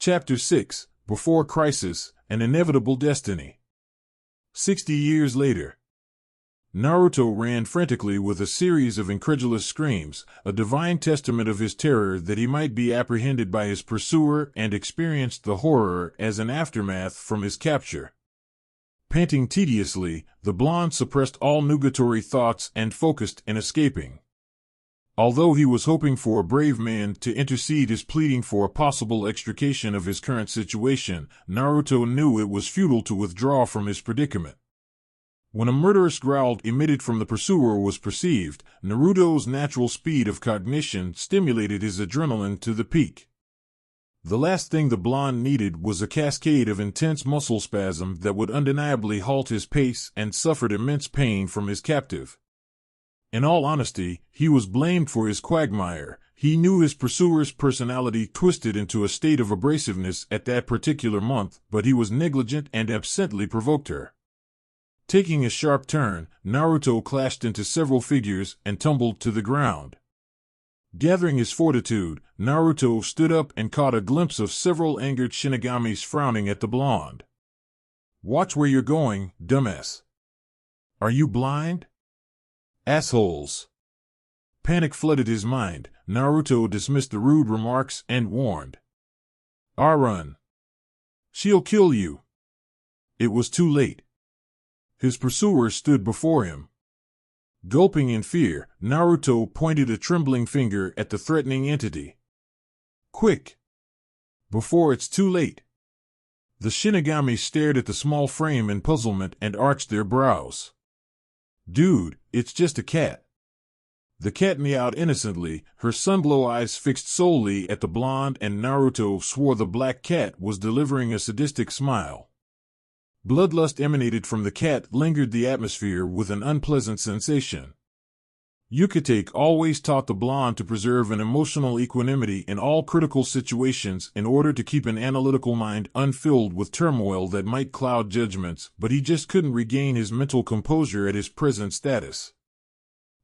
Chapter 6, Before Crisis, An Inevitable Destiny. 60 years later. Naruto ran frantically with a series of incredulous screams, a divine testament of his terror that he might be apprehended by his pursuer, and experienced the horror as an aftermath from his capture. Panting tediously, the blonde suppressed all nugatory thoughts and focused in escaping. Although he was hoping for a brave man to intercede his pleading for a possible extrication of his current situation, Naruto knew it was futile to withdraw from his predicament. When a murderous growl emitted from the pursuer was perceived, Naruto's natural speed of cognition stimulated his adrenaline to the peak. The last thing the blonde needed was a cascade of intense muscle spasm that would undeniably halt his pace, and suffered immense pain from his captive. In all honesty, he was blamed for his quagmire. He knew his pursuer's personality twisted into a state of abrasiveness at that particular month, but he was negligent and absently provoked her. Taking a sharp turn, Naruto clashed into several figures and tumbled to the ground. Gathering his fortitude, Naruto stood up and caught a glimpse of several angered Shinigamis frowning at the blonde. "Watch where you're going, dumbass. Are you blind? Assholes." Panic flooded his mind. Naruto dismissed the rude remarks and warned, "Run. She'll kill you." It was too late. His pursuer stood before him. Gulping in fear, Naruto pointed a trembling finger at the threatening entity. "Quick! Before it's too late." The Shinigami stared at the small frame in puzzlement and arched their brows. "Dude, it's just a cat." The cat meowed innocently, her sunglow eyes fixed solely at the blonde, and Naruto swore the black cat was delivering a sadistic smile. Bloodlust emanated from the cat, lingered the atmosphere with an unpleasant sensation. Yukitake always taught the blonde to preserve an emotional equanimity in all critical situations in order to keep an analytical mind unfilled with turmoil that might cloud judgments, but he just couldn't regain his mental composure at his present status.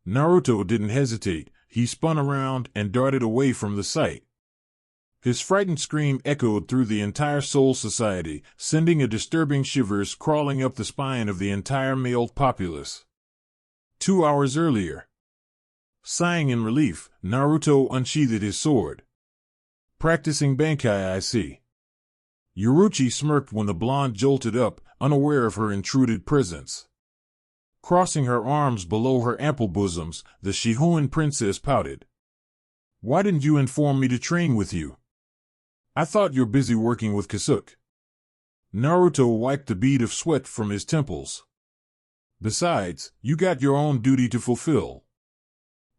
Naruto didn't hesitate. He spun around and darted away from the sight. His frightened scream echoed through the entire Soul Society, sending a disturbing shivers crawling up the spine of the entire male populace. 2 hours earlier. Sighing in relief, Naruto unsheathed his sword. "Practicing Bankai, I see." Yoruchi smirked when the blonde jolted up, unaware of her intruded presence. Crossing her arms below her ample bosoms, the Shihoin princess pouted. "Why didn't you inform me to train with you? I thought you're busy working with Kasuke." Naruto wiped the bead of sweat from his temples. "Besides, you got your own duty to fulfill.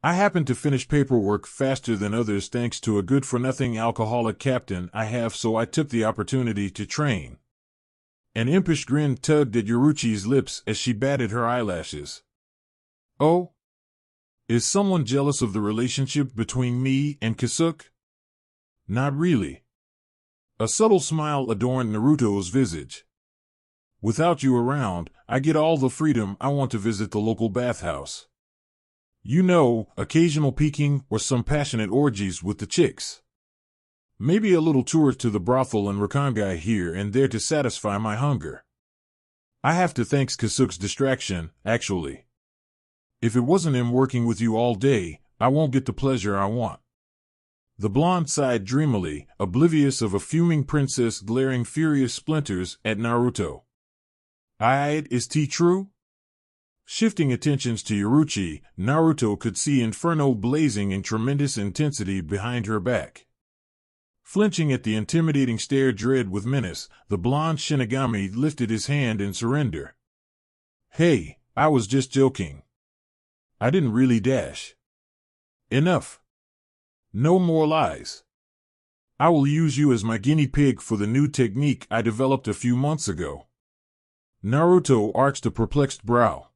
I happened to finish paperwork faster than others thanks to a good-for-nothing alcoholic captain I have, so I took the opportunity to train." An impish grin tugged at Yoruchi's lips as she batted her eyelashes. "Oh? Is someone jealous of the relationship between me and Kasuke?" "Not really." A subtle smile adorned Naruto's visage. "Without you around, I get all the freedom I want to visit the local bathhouse. You know, occasional peeking or some passionate orgies with the chicks. Maybe a little tour to the brothel and Rakangai here and there to satisfy my hunger. I have to thank Kasuke's distraction, actually. If it wasn't him working with you all day, I won't get the pleasure I want." The blonde sighed dreamily, oblivious of a fuming princess glaring furious splinters at Naruto. Is tea true?" Shifting attentions to Yoruchi, Naruto could see inferno blazing in tremendous intensity behind her back. Flinching at the intimidating stare dread with menace, the blonde Shinigami lifted his hand in surrender. "Hey, I was just joking. I didn't really dash. Enough. No more lies. I will use you as my guinea pig for the new technique I developed a few months ago." Naruto arched a perplexed brow.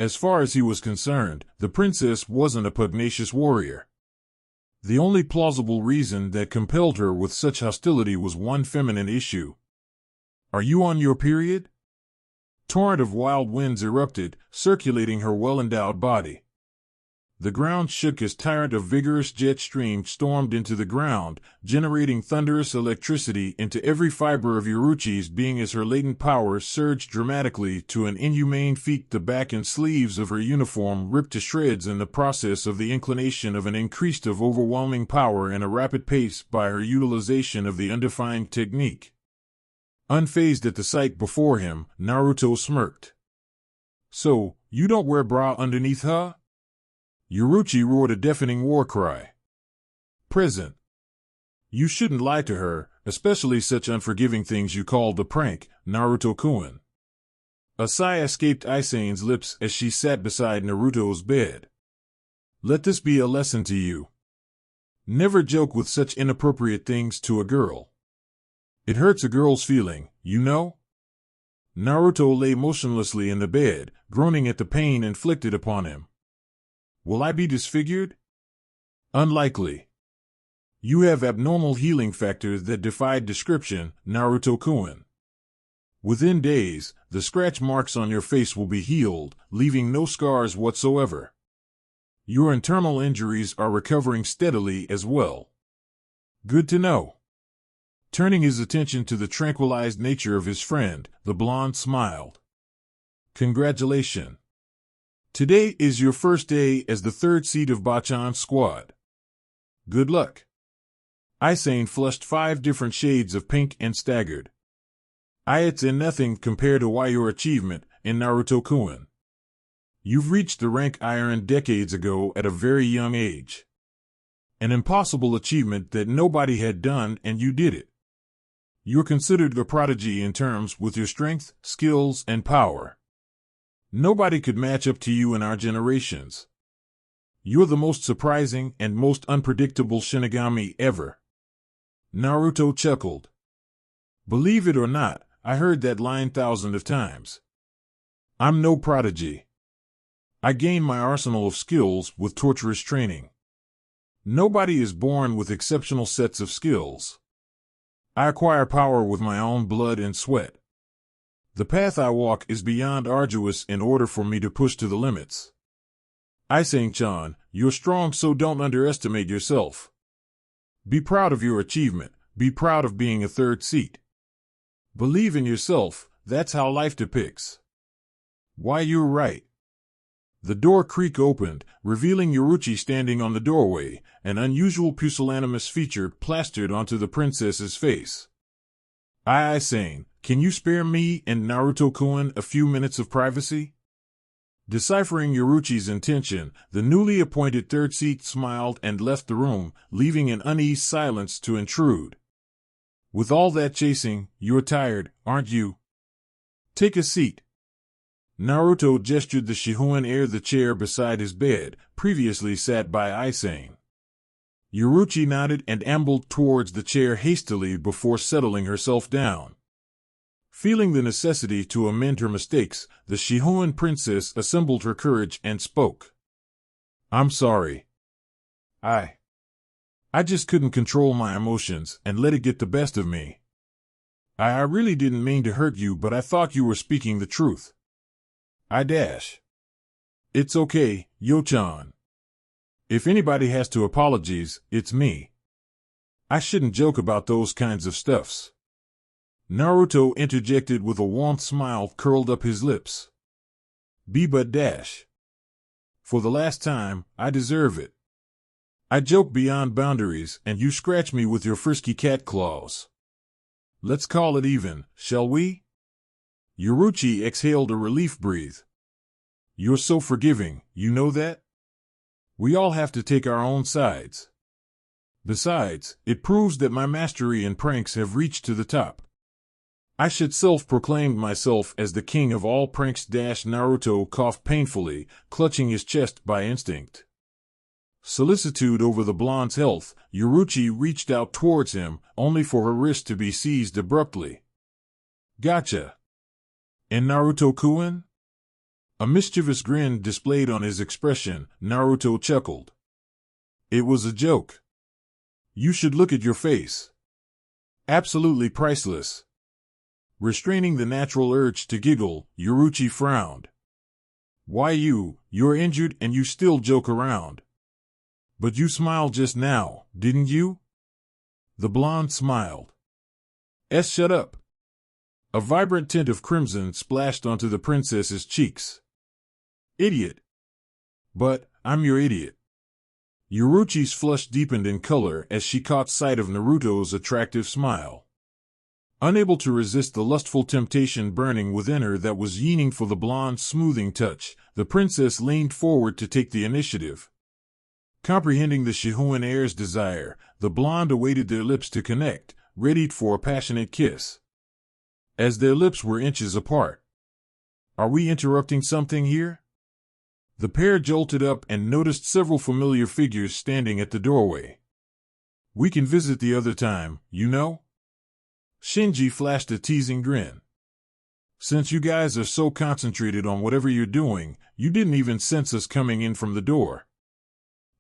As far as he was concerned, the princess wasn't a pugnacious warrior. The only plausible reason that compelled her with such hostility was one feminine issue. "Are you on your period?" Torrent of wild winds erupted, circulating her well-endowed body. The ground shook as torrent of vigorous jet stream stormed into the ground, generating thunderous electricity into every fiber of Yoruchi's being as her latent power surged dramatically to an inhumane feat. The back and sleeves of her uniform ripped to shreds in the process of the inclination of an increased of overwhelming power and a rapid pace by her utilization of the undefined technique. Unfazed at the sight before him, Naruto smirked. "So, you don't wear bra underneath, huh?" Yoruchi roared a deafening war cry. "Present. You shouldn't lie to her, especially such unforgiving things you called a prank, Naruto-kun." A sigh escaped Isane's lips as she sat beside Naruto's bed. "Let this be a lesson to you. Never joke with such inappropriate things to a girl. It hurts a girl's feeling, you know?" Naruto lay motionlessly in the bed, groaning at the pain inflicted upon him. "Will I be disfigured?" "Unlikely. You have abnormal healing factors that defy description, Naruto-kun. Within days, the scratch marks on your face will be healed, leaving no scars whatsoever. Your internal injuries are recovering steadily as well." "Good to know." Turning his attention to the tranquilized nature of his friend, the blonde smiled. "Congratulations. Today is your first day as the third seat of Bachan's squad. Good luck." Isane flushed 5 different shades of pink and staggered. "It's in nothing compared to your achievement in Naruto-kun. You've reached the rank I earned decades ago at a very young age. An impossible achievement that nobody had done, and you did it. You're considered a prodigy in terms with your strength, skills, and power. Nobody could match up to you in our generations. You're the most surprising and most unpredictable Shinigami ever." Naruto chuckled. "Believe it or not, I heard that line thousands of times. I'm no prodigy. I gained my arsenal of skills with torturous training. Nobody is born with exceptional sets of skills. I acquire power with my own blood and sweat. The path I walk is beyond arduous in order for me to push to the limits. Isane-chan, you're strong, so don't underestimate yourself. Be proud of your achievement, be proud of being a third seat. Believe in yourself, that's how life depicts." "Why, you're right." The door creak opened, revealing Yoruchi standing on the doorway, an unusual pusillanimous feature plastered onto the princess's face. "Isane, can you spare me and Naruto-kun a few minutes of privacy?" Deciphering Yoruchi's intention, the newly appointed third seat smiled and left the room, leaving an uneasy silence to intrude. "With all that chasing, you're tired, aren't you? Take a seat." Naruto gestured the Shihoin heir the chair beside his bed, previously sat by Isane. Yoruchi nodded and ambled towards the chair hastily before settling herself down. Feeling the necessity to amend her mistakes, the Shihoin princess assembled her courage and spoke. "I'm sorry. I just couldn't control my emotions and let it get the best of me. I really didn't mean to hurt you, but I thought you were speaking the truth. It's okay, Yo-chan. If anybody has to apologize, it's me. I shouldn't joke about those kinds of stuffs." Naruto interjected with a warm smile curled up his lips. But for the last time, I deserve it. I joke beyond boundaries, and you scratch me with your frisky cat claws. Let's call it even, shall we?" Yoruchi exhaled a relief breath. "You're so forgiving, you know that? We all have to take our own sides. Besides, it proves that my mastery in pranks have reached to the top. I should self-proclaim myself as the king of all pranks." Naruto coughed painfully, clutching his chest by instinct. Solicitude over the blonde's health, Yoruchi reached out towards him, only for her wrist to be seized abruptly. "Gotcha. And Naruto-kun?" A mischievous grin displayed on his expression, Naruto chuckled. "It was a joke. You should look at your face. Absolutely priceless." Restraining the natural urge to giggle, Yoruchi frowned. Why you're injured and you still joke around. But you smiled just now, didn't you? The blonde smiled. Shut up. A vibrant tint of crimson splashed onto the princess's cheeks. Idiot. But, I'm your idiot. Yuruchi's flush deepened in color as she caught sight of Naruto's attractive smile. Unable to resist the lustful temptation burning within her that was yearning for the blonde's smoothing touch, the princess leaned forward to take the initiative. Comprehending the Shihoan heir's desire, the blonde awaited their lips to connect, readied for a passionate kiss. As their lips were inches apart. Are we interrupting something here? The pair jolted up and noticed several familiar figures standing at the doorway. We can visit the other time, you know? Shinji flashed a teasing grin. Since you guys are so concentrated on whatever you're doing, you didn't even sense us coming in from the door.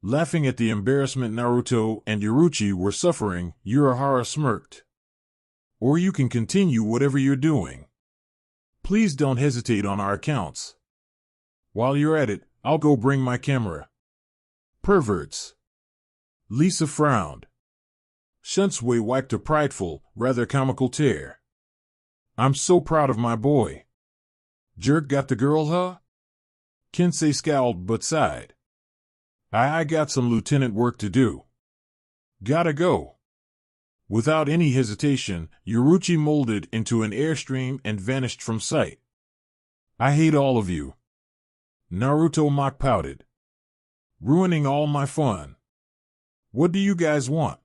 Laughing at the embarrassment Naruto and Yuruchi were suffering, Urahara smirked. Or you can continue whatever you're doing. Please don't hesitate on our accounts. While you're at it, I'll go bring my camera. Perverts. Lisa frowned. Shunsui wiped a prideful, rather comical tear. I'm so proud of my boy. Jerk got the girl, huh? Kensei scowled but sighed. I got some lieutenant work to do. Gotta go. Without any hesitation, Yuruchi molded into an airstream and vanished from sight. I hate all of you. Naruto mock pouted. Ruining all my fun. What do you guys want?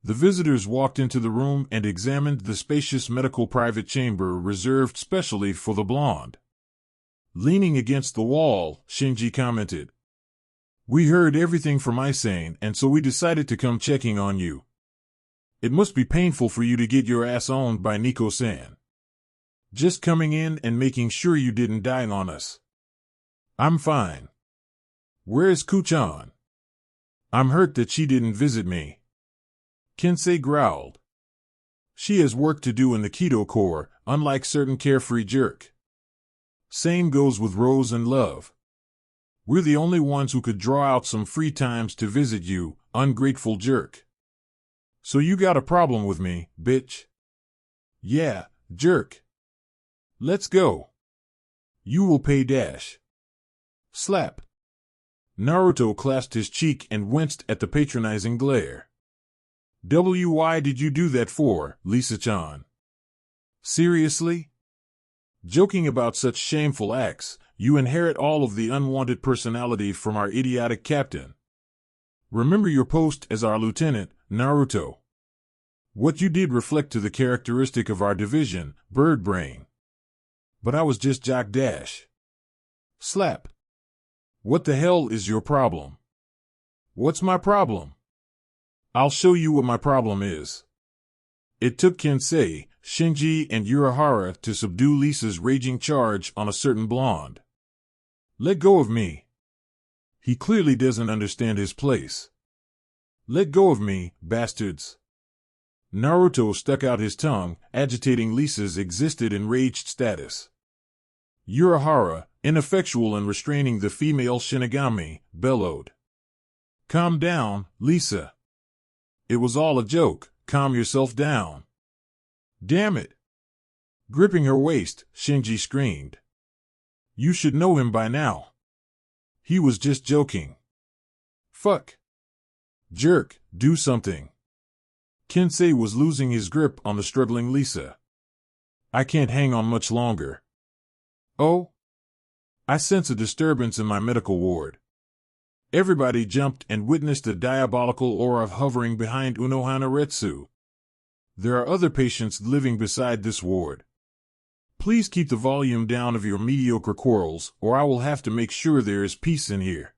The visitors walked into the room and examined the spacious medical private chamber reserved specially for the blonde. Leaning against the wall, Shinji commented. We heard everything from Isane, and so we decided to come checking on you. It must be painful for you to get your ass owned by Nico-san. Just coming in and making sure you didn't die on us. I'm fine. Where's Kuchan? I'm hurt that she didn't visit me. Kensei growled. She has work to do in the Kido Corps, unlike certain carefree jerk. Same goes with Rose and Love. We're the only ones who could draw out some free times to visit you, ungrateful jerk. So you got a problem with me, bitch? Yeah, jerk. Let's go. You will pay dash. Slap. Naruto clasped his cheek and winced at the patronizing glare. Why did you do that for, Lisa-chan? Seriously? Joking about such shameful acts, you inherit all of the unwanted personality from our idiotic captain. Remember your post as our lieutenant, Naruto. What you did reflect to the characteristic of our division, bird brain. But I was just Jock Dash. Slap. What the hell is your problem? What's my problem? I'll show you what my problem is. It took Kensei, Shinji, and Urahara to subdue Lisa's raging charge on a certain blonde. Let go of me. He clearly doesn't understand his place. Let go of me, bastards. Naruto stuck out his tongue, agitating Lisa's existed enraged status. Urahara, ineffectual in restraining the female Shinigami, bellowed. Calm down, Lisa. It was all a joke, calm yourself down. Damn it. Gripping her waist, Shinji screamed. You should know him by now. He was just joking. Fuck. Jerk, do something. Kensei was losing his grip on the struggling Lisa. I can't hang on much longer. Oh? I sense a disturbance in my medical ward. Everybody jumped and witnessed a diabolical aura hovering behind Unohana Retsu. There are other patients living beside this ward. Please keep the volume down of your mediocre quarrels, or I will have to make sure there is peace in here.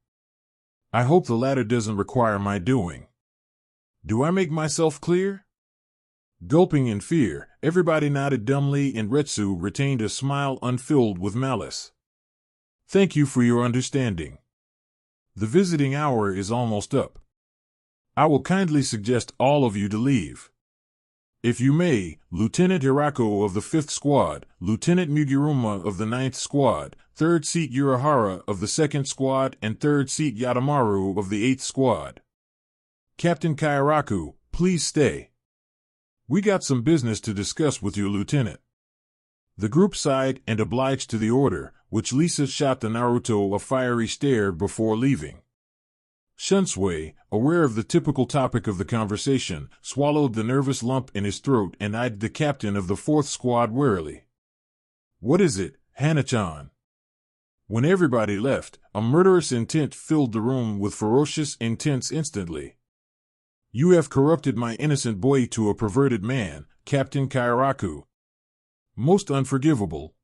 I hope the latter doesn't require my doing. Do I make myself clear? Gulping in fear, everybody nodded dumbly and Retsu retained a smile unfilled with malice. Thank you for your understanding. The visiting hour is almost up. I will kindly suggest all of you to leave. If you may, Lieutenant Hirako of the 5th Squad, Lieutenant Mugiruma of the 9th Squad, 3rd Seat Urahara of the 2nd Squad, and 3rd Seat Yatamaru of the 8th Squad. Captain Kairaku, please stay. We got some business to discuss with you, Lieutenant. The group sighed and obliged to the order, which Lisa shot the Naruto a fiery stare before leaving. Shunsui, aware of the typical topic of the conversation, swallowed the nervous lump in his throat and eyed the captain of the 4th Squad warily. What is it, Hana-chan? When everybody left, a murderous intent filled the room with ferocious intents instantly. You have corrupted my innocent boy to a perverted man, Captain Kairaku. Most unforgivable.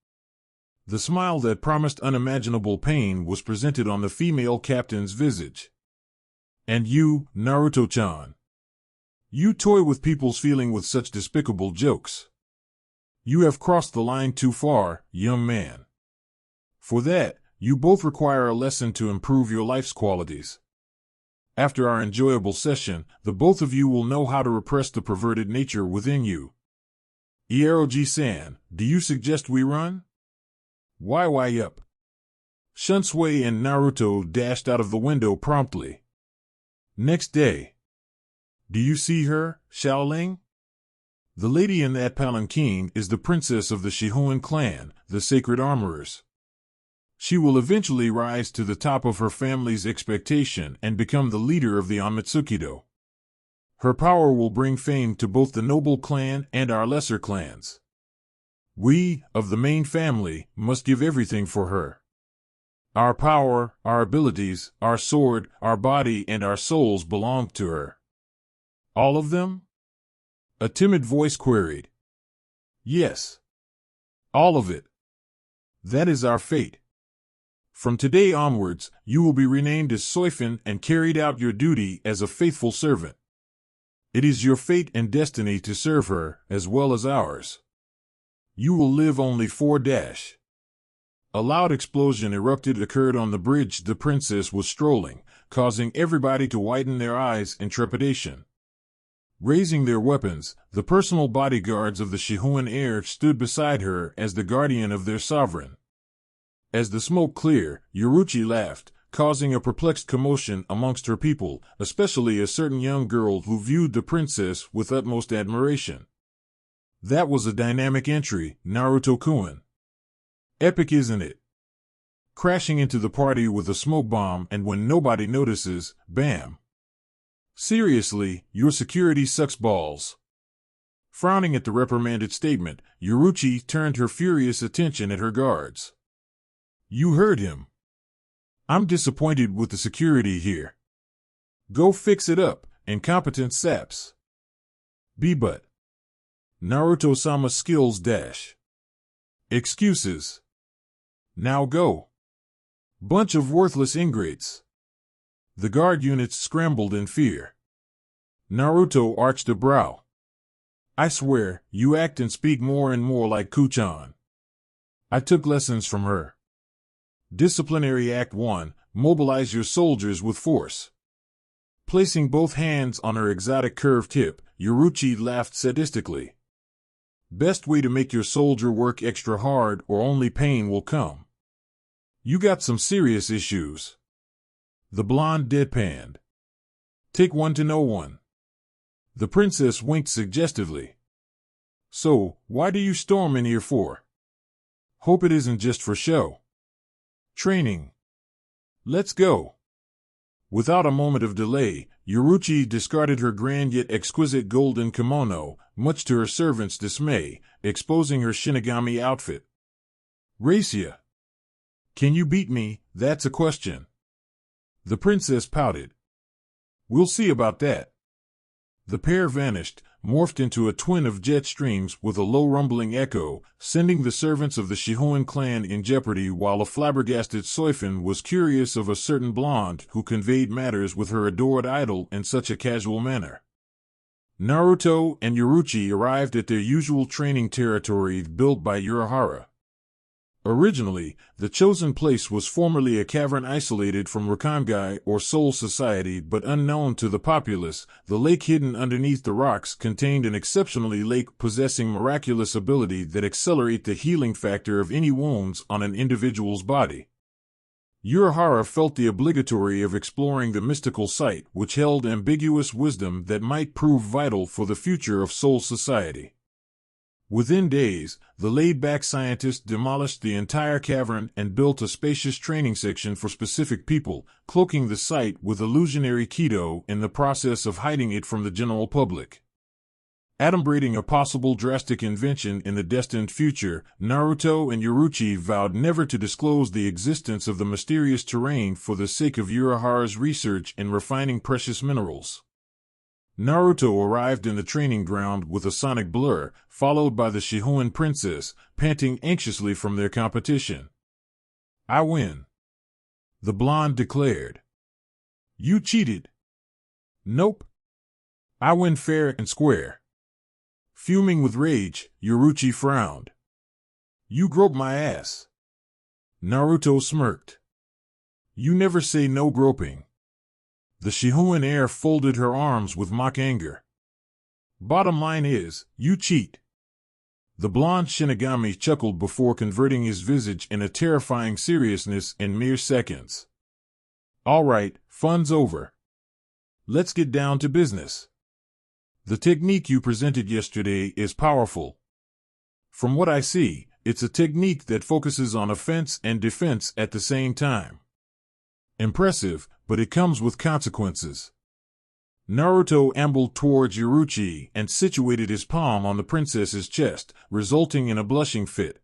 The smile that promised unimaginable pain was presented on the female captain's visage. And you, Naruto-chan. You toy with people's feelings with such despicable jokes. You have crossed the line too far, young man. For that, you both require a lesson to improve your life's qualities. After our enjoyable session, the both of you will know how to repress the perverted nature within you. Ieroji-san, do you suggest we run? Why up? Shunsui and Naruto dashed out of the window promptly. Next day. Do you see her, Xiaoling? The lady in that palanquin is the princess of the Shihoin clan, the Sacred Armorers. She will eventually rise to the top of her family's expectation and become the leader of the Onmitsukido. Her power will bring fame to both the noble clan and our lesser clans. We, of the main family, must give everything for her. Our power, our abilities, our sword, our body, and our souls belong to her. All of them? A timid voice queried. Yes. All of it. That is our fate. From today onwards, you will be renamed as Soifin and carried out your duty as a faithful servant. It is your fate and destiny to serve her, as well as ours. You will live only 4 dash. A loud explosion occurred on the bridge the princess was strolling, causing everybody to widen their eyes in trepidation. Raising their weapons, the personal bodyguards of the Shihoin heir stood beside her as the guardian of their sovereign. As the smoke cleared, Yoruchi laughed, causing a perplexed commotion amongst her people, especially a certain young girl who viewed the princess with utmost admiration. That was a dynamic entry, Naruto-kun. Epic, isn't it? Crashing into the party with a smoke bomb, and when nobody notices, bam. Seriously, your security sucks balls. Frowning at the reprimanded statement, Yoruchi turned her furious attention at her guards. You heard him. I'm disappointed with the security here. Go fix it up, incompetent saps. But. Naruto-sama's skills dash. Excuses. Now go. Bunch of worthless ingrates. The guard units scrambled in fear. Naruto arched a brow. I swear, you act and speak more and more like Kuchan. I took lessons from her. Disciplinary Act 1, mobilize your soldiers with force. Placing both hands on her exotic curved hip, Yoruchi laughed sadistically. Best way to make your soldier work extra hard or only pain will come. You got some serious issues. The blonde deadpanned. Take one to know one. The princess winked suggestively. So, why do you storm in here for? Hope it isn't just for show. Training. Let's go. Without a moment of delay, Yoruchi discarded her grand yet exquisite golden kimono, much to her servant's dismay, exposing her Shinigami outfit. Racia. Can you beat me? That's a question. The princess pouted. We'll see about that. The pair vanished, morphed into a twin of jet streams with a low rumbling echo, sending the servants of the Shihoin clan in jeopardy while a flabbergasted Soifin was curious of a certain blonde who conveyed matters with her adored idol in such a casual manner. Naruto and Yoruchi arrived at their usual training territory built by Urahara. Originally, the chosen place was formerly a cavern isolated from Rakangai or Soul Society but unknown to the populace. The lake hidden underneath the rocks contained an exceptionally lake possessing miraculous ability that accelerate the healing factor of any wounds on an individual's body. Urahara felt the obligatory of exploring the mystical site, which held ambiguous wisdom that might prove vital for the future of Soul Society. Within days, the laid-back scientist demolished the entire cavern and built a spacious training section for specific people, cloaking the site with illusionary Kido in the process of hiding it from the general public. Adumbrating a possible drastic invention in the destined future, Naruto and Yoruichi vowed never to disclose the existence of the mysterious terrain for the sake of Urahara's research in refining precious minerals. Naruto arrived in the training ground with a sonic blur, followed by the Shihoin princess, panting anxiously from their competition. "I win," the blonde declared. "You cheated." "Nope. I win fair and square." Fuming with rage, Yoruichi frowned. "You groped my ass." Naruto smirked. "You never say no groping." The Shihoin heir folded her arms with mock anger. "Bottom line is, you cheat." The blonde Shinigami chuckled before converting his visage in a terrifying seriousness in mere seconds. "All right, fun's over. Let's get down to business. The technique you presented yesterday is powerful. From what I see, it's a technique that focuses on offense and defense at the same time. Impressive, but it comes with consequences." Naruto ambled towards Yoruichi and situated his palm on the princess's chest, resulting in a blushing fit.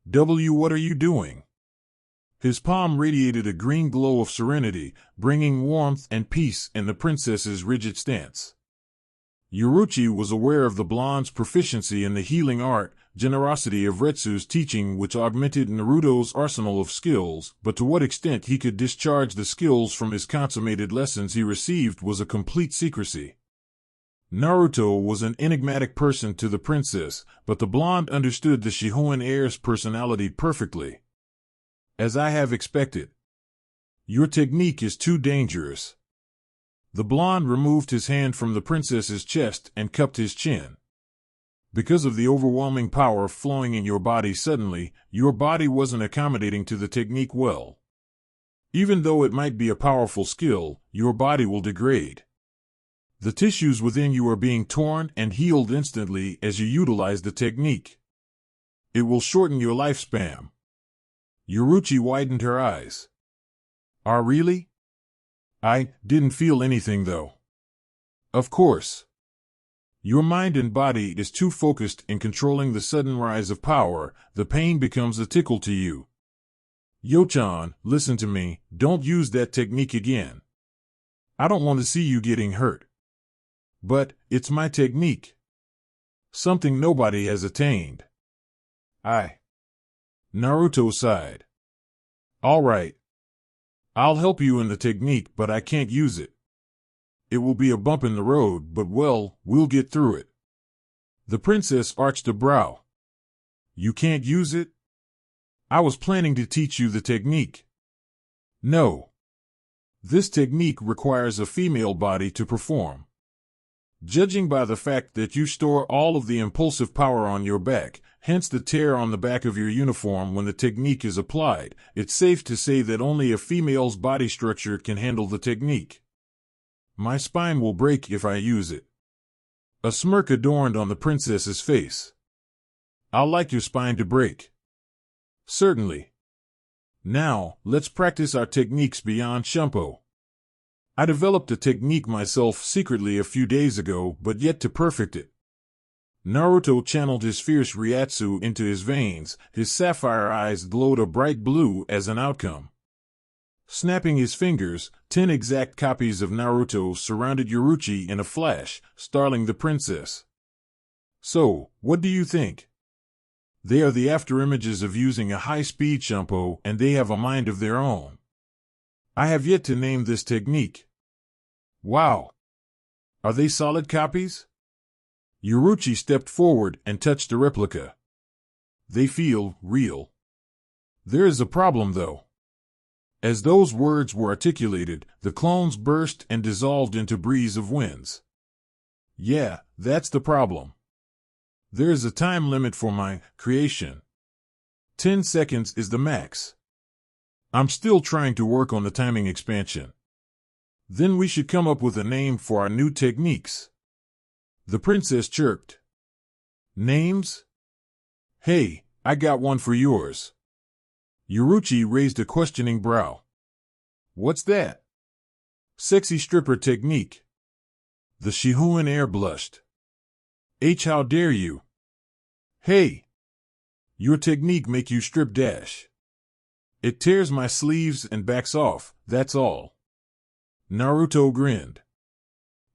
What are you doing?" His palm radiated a green glow of serenity, bringing warmth and peace in the princess's rigid stance. Yoruichi was aware of the blonde's proficiency in the healing art, generosity of Retsu's teaching which augmented Naruto's arsenal of skills, but to what extent he could discharge the skills from his consummated lessons he received was a complete secrecy. Naruto was an enigmatic person to the princess, but the blonde understood the Shihoin heir's personality perfectly. "As I have expected. Your technique is too dangerous." The blonde removed his hand from the princess's chest and cupped his chin. "Because of the overwhelming power flowing in your body suddenly, your body wasn't accommodating to the technique well. Even though it might be a powerful skill, your body will degrade. The tissues within you are being torn and healed instantly as you utilize the technique. It will shorten your lifespan." Yoruichi widened her eyes. Really? I didn't feel anything though." "Of course. Your mind and body is too focused in controlling the sudden rise of power, the pain becomes a tickle to you. Yo-chan, listen to me, don't use that technique again. I don't want to see you getting hurt. But, it's my technique. Something nobody has attained." Naruto sighed. "All right. I'll help you in the technique, but I can't use it. It will be a bump in the road, but well, we'll get through it." The princess arched a brow. "You can't use it? I was planning to teach you the technique." "No. This technique requires a female body to perform. Judging by the fact that you store all of the impulsive power on your back, hence the tear on the back of your uniform when the technique is applied, it's safe to say that only a female's body structure can handle the technique. My spine will break if I use it." A smirk adorned on the princess's face. "I'll like your spine to break." "Certainly. Now, let's practice our techniques beyond Shumpo. I developed a technique myself secretly a few days ago, but yet to perfect it." Naruto channeled his fierce Ryatsu into his veins, his sapphire eyes glowed a bright blue as an outcome. Snapping his fingers, 10 exact copies of Naruto surrounded Yoruichi in a flash, startling the princess. "So, what do you think? They are the afterimages of using a high-speed Shumpo, and they have a mind of their own. I have yet to name this technique." "Wow! Are they solid copies?" Yoruichi stepped forward and touched the replica. "They feel real." There is a problem, though. As those words were articulated, the clones burst and dissolved into breeze of winds. Yeah, that's the problem. There is a time limit for my creation. 10 seconds is the max. I'm still trying to work on the timing expansion. Then we should come up with a name for our new techniques. The princess chirped. Names? Hey, I got one for yours. Yoruchi raised a questioning brow. What's that? Sexy stripper technique. The Shihuan heir blushed. How dare you? Hey! Your technique make you strip dash. It tears my sleeves and backs off, that's all. Naruto grinned.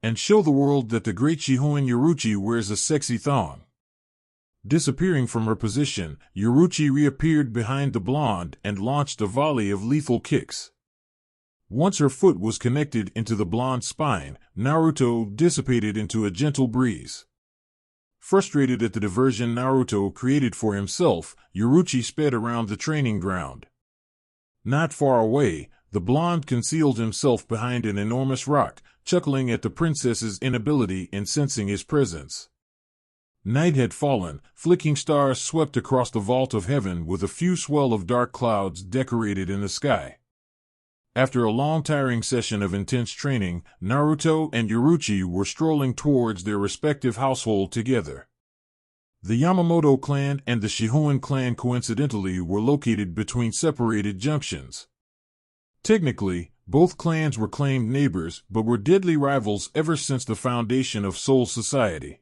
And show the world that the great Shihuan Yoruchi wears a sexy thong. Disappearing from her position, Yoruchi reappeared behind the blonde and launched a volley of lethal kicks. Once her foot was connected into the blonde's spine, Naruto dissipated into a gentle breeze. Frustrated at the diversion Naruto created for himself, Yoruchi sped around the training ground. Not far away, the blonde concealed himself behind an enormous rock, chuckling at the princess's inability in sensing his presence. Night had fallen, flicking stars swept across the vault of heaven with a few swell of dark clouds decorated in the sky. After a long tiring session of intense training, Naruto and Yoruchi were strolling towards their respective household together. The Yamamoto clan and the Shihuan clan coincidentally were located between separated junctions. Technically, both clans were claimed neighbors but were deadly rivals ever since the foundation of Soul Society.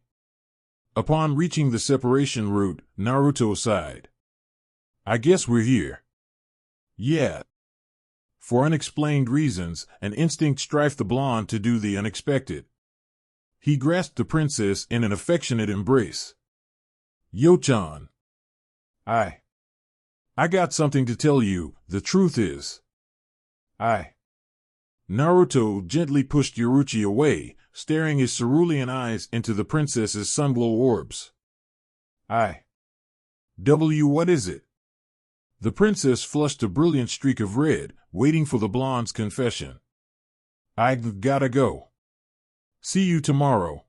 Upon reaching the separation route, Naruto sighed. I guess we're here. Yeah. For unexplained reasons, an instinct strifed the blonde to do the unexpected. He grasped the princess in an affectionate embrace. Yo-chan. I got something to tell you, the truth is. Naruto gently pushed Yoruchi away, staring his cerulean eyes into the princess's sunglow orbs. What is it? The princess flushed a brilliant streak of red, waiting for the blonde's confession. I gotta go. See you tomorrow.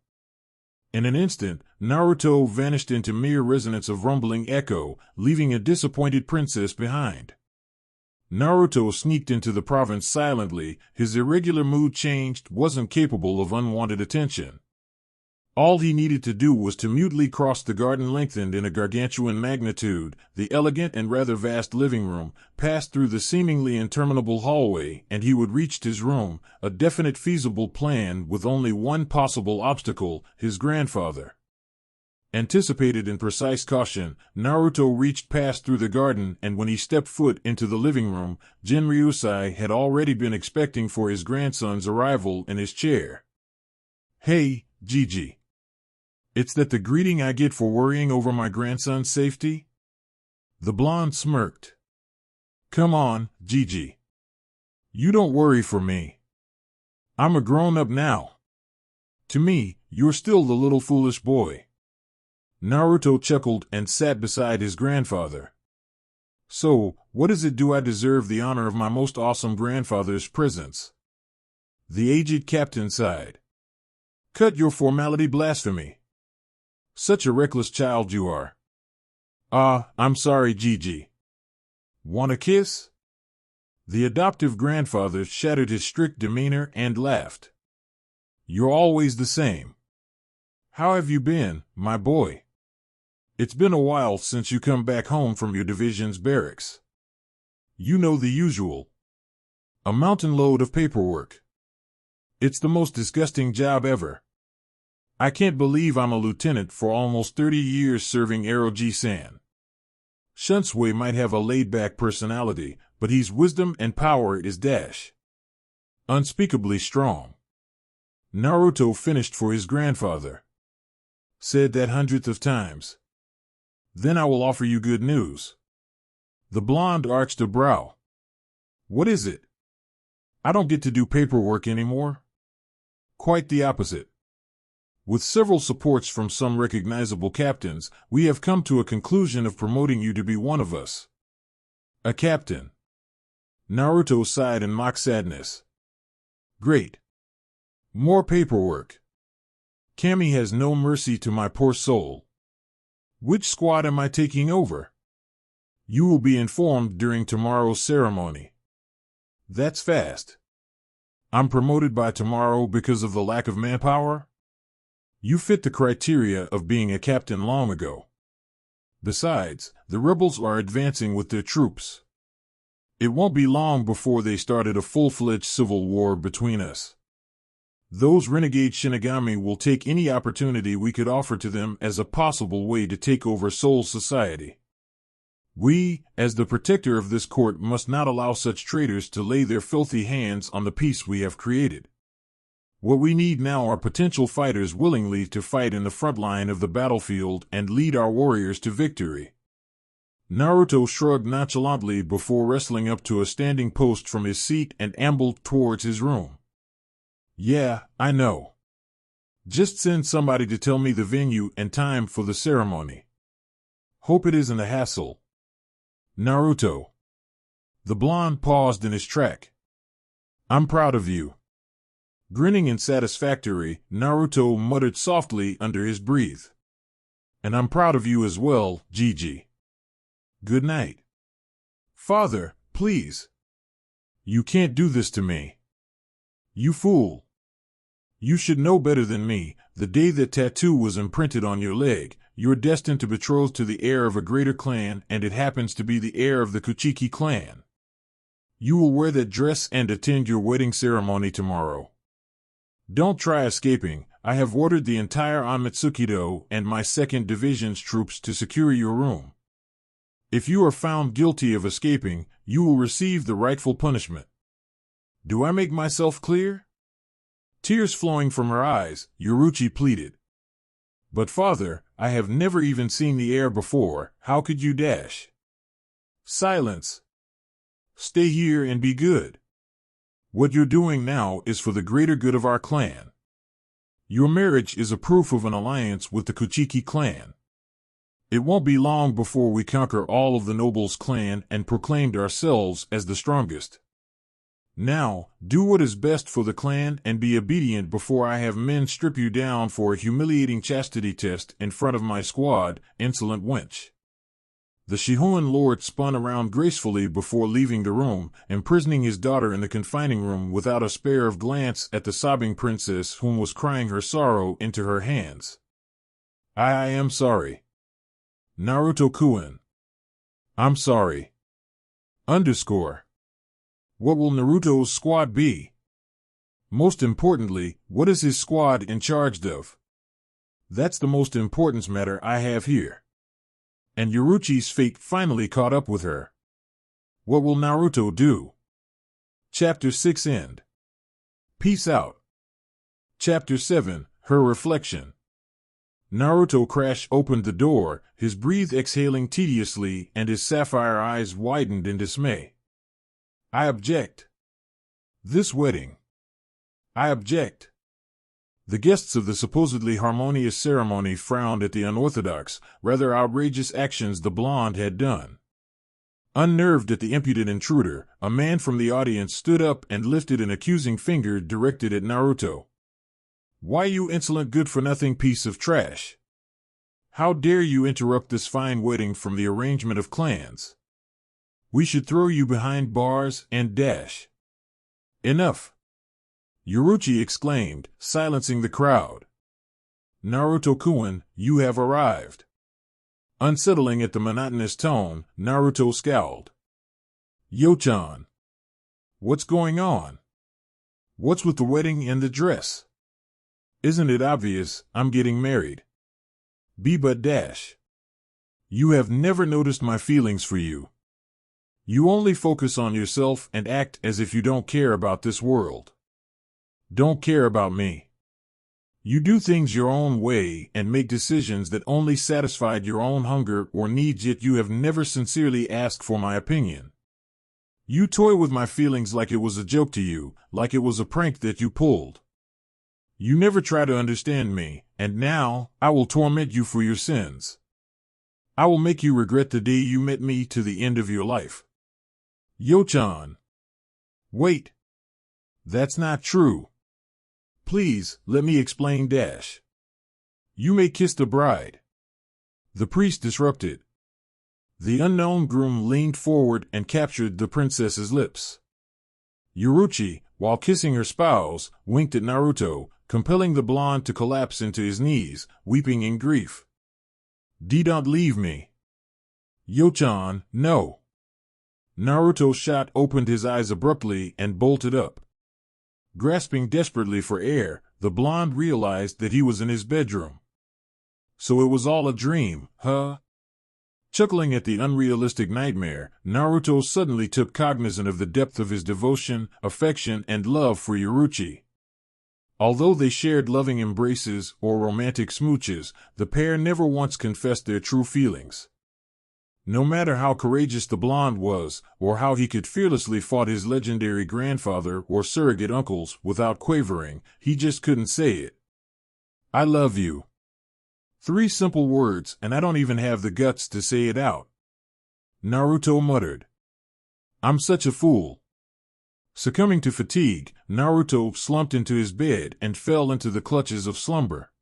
In an instant, Naruto vanished into mere resonance of rumbling echo, leaving a disappointed princess behind. Naruto sneaked into the province silently, his irregular mood changed, wasn't capable of unwanted attention. All he needed to do was to mutely cross the garden lengthened in a gargantuan magnitude, the elegant and rather vast living room, pass through the seemingly interminable hallway, and he would reach his room, a definite feasible plan with only one possible obstacle, his grandfather. Anticipated in precise caution, Naruto reached past through the garden, and when he stepped foot into the living room, Jinryusai had already been expecting for his grandson's arrival in his chair. Hey, Gigi. It's that the greeting I get for worrying over my grandson's safety? The blonde smirked. Come on, Gigi. You don't worry for me. I'm a grown-up now. To me, you're still the little foolish boy. Naruto chuckled and sat beside his grandfather. So, what is it do I deserve the honor of my most awesome grandfather's presence? The aged captain sighed. Cut your formality blasphemy. Such a reckless child you are. I'm sorry, Gigi. Want a kiss? The adoptive grandfather shattered his strict demeanor and laughed. You're always the same. How have you been, my boy? It's been a while since you come back home from your division's barracks. You know the usual. A mountain load of paperwork. It's the most disgusting job ever. I can't believe I'm a lieutenant for almost 30 years serving Eroji-san. Shunsui might have a laid-back personality, but his wisdom and power is dash. Unspeakably strong. Naruto finished for his grandfather. Said that hundreds of times. Then I will offer you good news. The blonde arched a brow. What is it? I don't get to do paperwork anymore? Quite the opposite. With several supports from some recognizable captains, we have come to a conclusion of promoting you to be one of us. A captain. Naruto sighed in mock sadness. Great. More paperwork. Kami has no mercy to my poor soul. Which squad am I taking over? You will be informed during tomorrow's ceremony. That's fast. I'm promoted by tomorrow because of the lack of manpower? You fit the criteria of being a captain long ago. Besides, the rebels are advancing with their troops. It won't be long before they started a full-fledged civil war between us. Those renegade Shinigami will take any opportunity we could offer to them as a possible way to take over Soul Society. We, as the protector of this court, must not allow such traitors to lay their filthy hands on the peace we have created. What we need now are potential fighters willingly to fight in the front line of the battlefield and lead our warriors to victory. Naruto shrugged nonchalantly before wrestling up to a standing post from his seat and ambled towards his room. Yeah, I know. Just send somebody to tell me the venue and time for the ceremony. Hope it isn't a hassle. Naruto. The blonde paused in his track. I'm proud of you. Grinning in satisfactory, Naruto muttered softly under his breath. And I'm proud of you as well, Gigi. Good night. Father, please. You can't do this to me. You fool. You should know better than me. The day that tattoo was imprinted on your leg, you're destined to betroth to the heir of a greater clan, and it happens to be the heir of the Kuchiki clan. You will wear that dress and attend your wedding ceremony tomorrow. Don't try escaping. I have ordered the entire Anmitsukido and my 2nd Division's troops to secure your room. If you are found guilty of escaping, you will receive the rightful punishment. Do I make myself clear? Tears flowing from her eyes, Yoruchi pleaded. But father, I have never even seen the heir before. How could you dash? Silence. Stay here and be good. What you're doing now is for the greater good of our clan. Your marriage is a proof of an alliance with the Kuchiki clan. It won't be long before we conquer all of the nobles' clan and proclaimed ourselves as the strongest. Now, do what is best for the clan and be obedient before I have men strip you down for a humiliating chastity test in front of my squad, insolent wench. The Shihoan lord spun around gracefully before leaving the room, imprisoning his daughter in the confining room without a spare of glance at the sobbing princess whom was crying her sorrow into her hands. I am sorry. Naruto-kun. I'm sorry. Underscore. What will Naruto's squad be? Most importantly, what is his squad in charge of? That's the most important matter I have here. And Yoruchi's fate finally caught up with her. What will Naruto do? Chapter 6 End. Peace out. Chapter 7 Her Reflection. Naruto Crash opened the door, his breath exhaling tediously and his sapphire eyes widened in dismay. I object. This wedding. I object. The guests of the supposedly harmonious ceremony frowned at the unorthodox, rather outrageous actions the blonde had done. Unnerved at the impudent intruder, a man from the audience stood up and lifted an accusing finger directed at Naruto. Why, you insolent good-for-nothing piece of trash? How dare you interrupt this fine wedding from the arrangement of clans? We should throw you behind bars and dash. Enough! Yoruchi exclaimed, silencing the crowd. Naruto-kun, you have arrived. Unsettling at the monotonous tone, Naruto scowled. Yo-chan. What's going on? What's with the wedding and the dress? Isn't it obvious I'm getting married? Be but dash. You have never noticed my feelings for you. You only focus on yourself and act as if you don't care about this world. Don't care about me. You do things your own way and make decisions that only satisfied your own hunger or needs, yet you have never sincerely asked for my opinion. You toy with my feelings like it was a joke to you, like it was a prank that you pulled. You never try to understand me, and now I will torment you for your sins. I will make you regret the day you met me to the end of your life. Yo-chan. Wait. That's not true. Please, let me explain dash. You may kiss the bride. The priest disrupted. The unknown groom leaned forward and captured the princess's lips. Yoruchi, while kissing her spouse, winked at Naruto, compelling the blonde to collapse into his knees, weeping in grief. Don't leave me. Yo-chan, no. Naruto shot opened his eyes abruptly and bolted up. Grasping desperately for air, the blonde realized that he was in his bedroom. So it was all a dream, huh? Chuckling at the unrealistic nightmare, Naruto suddenly took cognizance of the depth of his devotion, affection, and love for Yoruchi. Although they shared loving embraces or romantic smooches, the pair never once confessed their true feelings. No matter how courageous the blonde was, or how he could fearlessly fight his legendary grandfather or surrogate uncles without quavering, he just couldn't say it. I love you. 3 simple words, and I don't even have the guts to say it out. Naruto muttered. I'm such a fool. Succumbing to fatigue, Naruto slumped into his bed and fell into the clutches of slumber.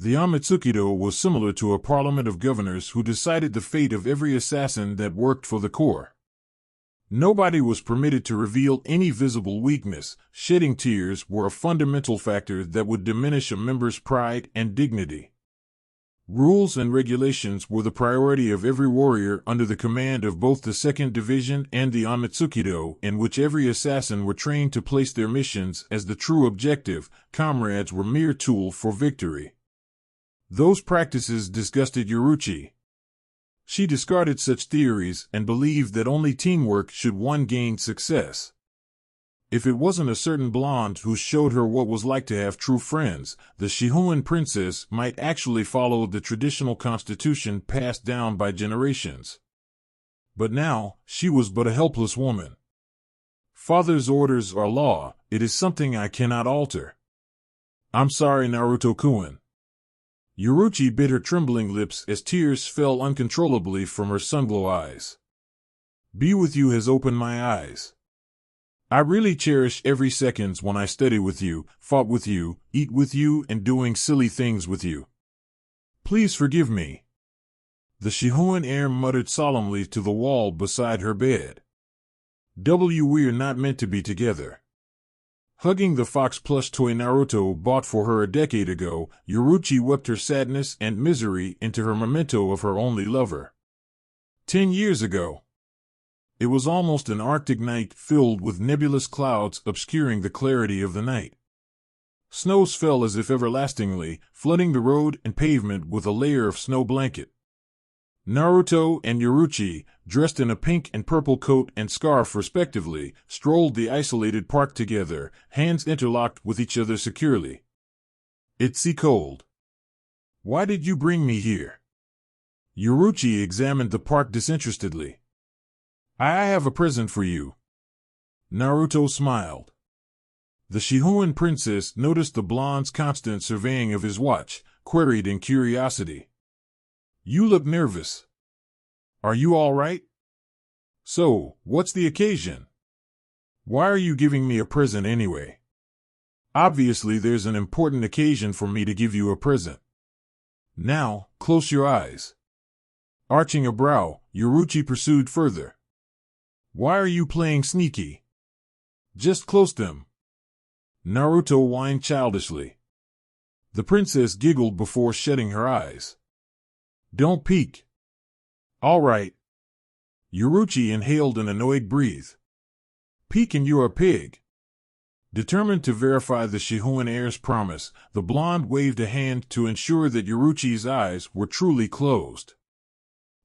The Amatsukido was similar to a parliament of governors who decided the fate of every assassin that worked for the Corps. Nobody was permitted to reveal any visible weakness. Shedding tears were a fundamental factor that would diminish a member's pride and dignity. Rules and regulations were the priority of every warrior under the command of both the 2nd Division and the Amatsukido, in which every assassin were trained to place their missions as the true objective. Comrades were mere tool for victory. Those practices disgusted Yoruchi. She discarded such theories and believed that only teamwork should one gain success. If it wasn't a certain blonde who showed her what was like to have true friends, the Shihoin princess might actually follow the traditional constitution passed down by generations. But now, she was but a helpless woman. Father's orders are law. It is something I cannot alter. I'm sorry, Naruto-kun. Yoruchi bit her trembling lips as tears fell uncontrollably from her sunglow eyes. Be with you has opened my eyes. I really cherish every second when I study with you, fought with you, eat with you, and doing silly things with you. Please forgive me. The Shihoin heir muttered solemnly to the wall beside her bed. We're not meant to be together. Hugging the fox plush toy Naruto bought for her a decade ago, Yoruchi wept her sadness and misery into her memento of her only lover. 10 years ago. It was almost an Arctic night filled with nebulous clouds obscuring the clarity of the night. Snows fell as if everlastingly, flooding the road and pavement with a layer of snow blanket. Naruto and Yoruchi, dressed in a pink and purple coat and scarf respectively, strolled the isolated park together, hands interlocked with each other securely. It's cold. Why did you bring me here? Yoruchi examined the park disinterestedly. I have a present for you. Naruto smiled. The Shihoin princess noticed the blonde's constant surveying of his watch, queried in curiosity. You look nervous. Are you all right? So, what's the occasion? Why are you giving me a present anyway? Obviously there's an important occasion for me to give you a present. Now, close your eyes. Arching a brow, Yoruchi pursued further. Why are you playing sneaky? Just close them. Naruto whined childishly. The princess giggled before shutting her eyes. Don't peek. All right. Yoruchi inhaled an annoyed breath. Peek and you're a pig. Determined to verify the Shihoin heir's promise, the blonde waved a hand to ensure that Yoruchi's eyes were truly closed.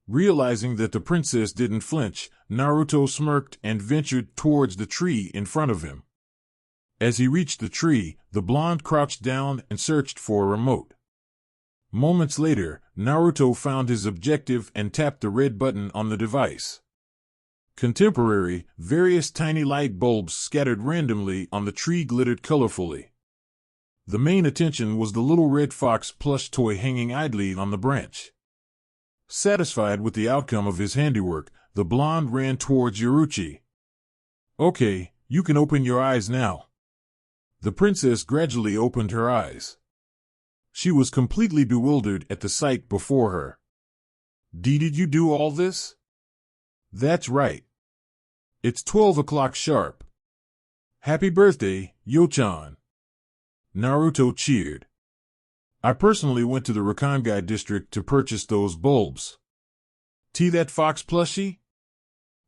Realizing that the princess didn't flinch, Naruto smirked and ventured towards the tree in front of him. As he reached the tree, the blonde crouched down and searched for a remote. Moments later, Naruto found his objective and tapped the red button on the device. Contemporary, various tiny light bulbs scattered randomly on the tree glittered colorfully. The main attention was the little red fox plush toy hanging idly on the branch. Satisfied with the outcome of his handiwork, the blonde ran towards Yoruchi. Okay, you can open your eyes now. The princess gradually opened her eyes. She was completely bewildered at the sight before her. Did you do all this? That's right. It's 12 o'clock sharp. Happy birthday, Yo-chan. Naruto cheered. I personally went to the Rakangai district to purchase those bulbs. That fox plushie?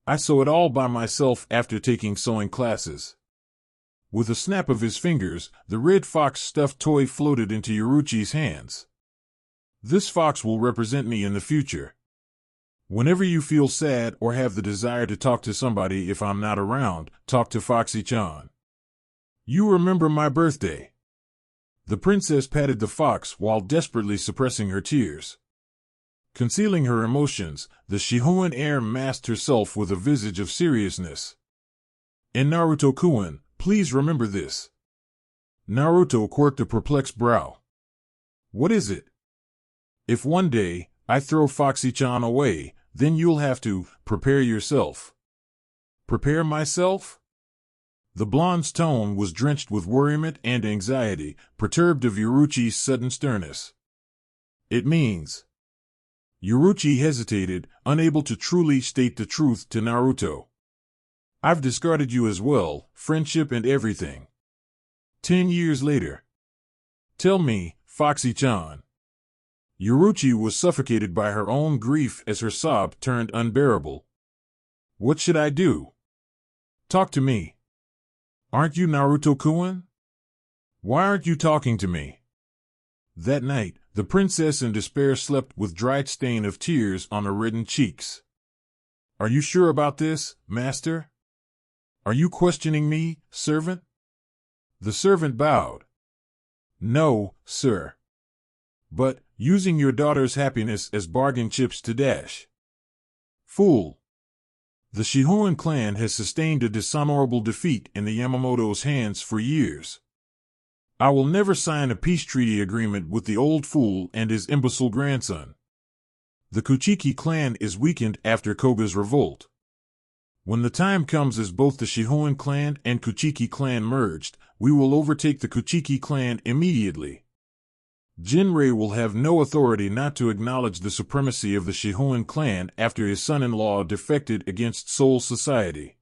I sew it all by myself after taking sewing classes. With a snap of his fingers, the red fox stuffed toy floated into Yoruchi's hands. This fox will represent me in the future. Whenever you feel sad or have the desire to talk to somebody if I'm not around, talk to Foxy-chan. You remember my birthday. The princess patted the fox while desperately suppressing her tears. Concealing her emotions, the Shihoan heir masked herself with a visage of seriousness. And Naruto-kun, please remember this. Naruto quirked a perplexed brow. What is it? If one day I throw Foxy-chan away, then you'll have to prepare yourself. Prepare myself? The blonde's tone was drenched with worriment and anxiety, perturbed of Yoruchi's sudden sternness. It means. Yoruchi hesitated, unable to truly state the truth to Naruto. I've discarded you as well, friendship and everything. 10 years later. Tell me, Foxy-chan. Yoruchi was suffocated by her own grief as her sob turned unbearable. What should I do? Talk to me. Aren't you Naruto-kun? Why aren't you talking to me? That night, the princess in despair slept with dried stain of tears on her reddened cheeks. Are you sure about this, master? Are you questioning me, servant? The servant bowed. No, sir. But, using your daughter's happiness as bargain chips to dash. Fool. The Shihoan clan has sustained a dishonorable defeat in the Yamamoto's hands for years. I will never sign a peace treaty agreement with the old fool and his imbecile grandson. The Kuchiki clan is weakened after Koga's revolt. When the time comes as both the Shihoan clan and Kuchiki clan merged, we will overtake the Kuchiki clan immediately. Jinrei will have no authority not to acknowledge the supremacy of the Shihoan clan after his son-in-law defected against Soul Society.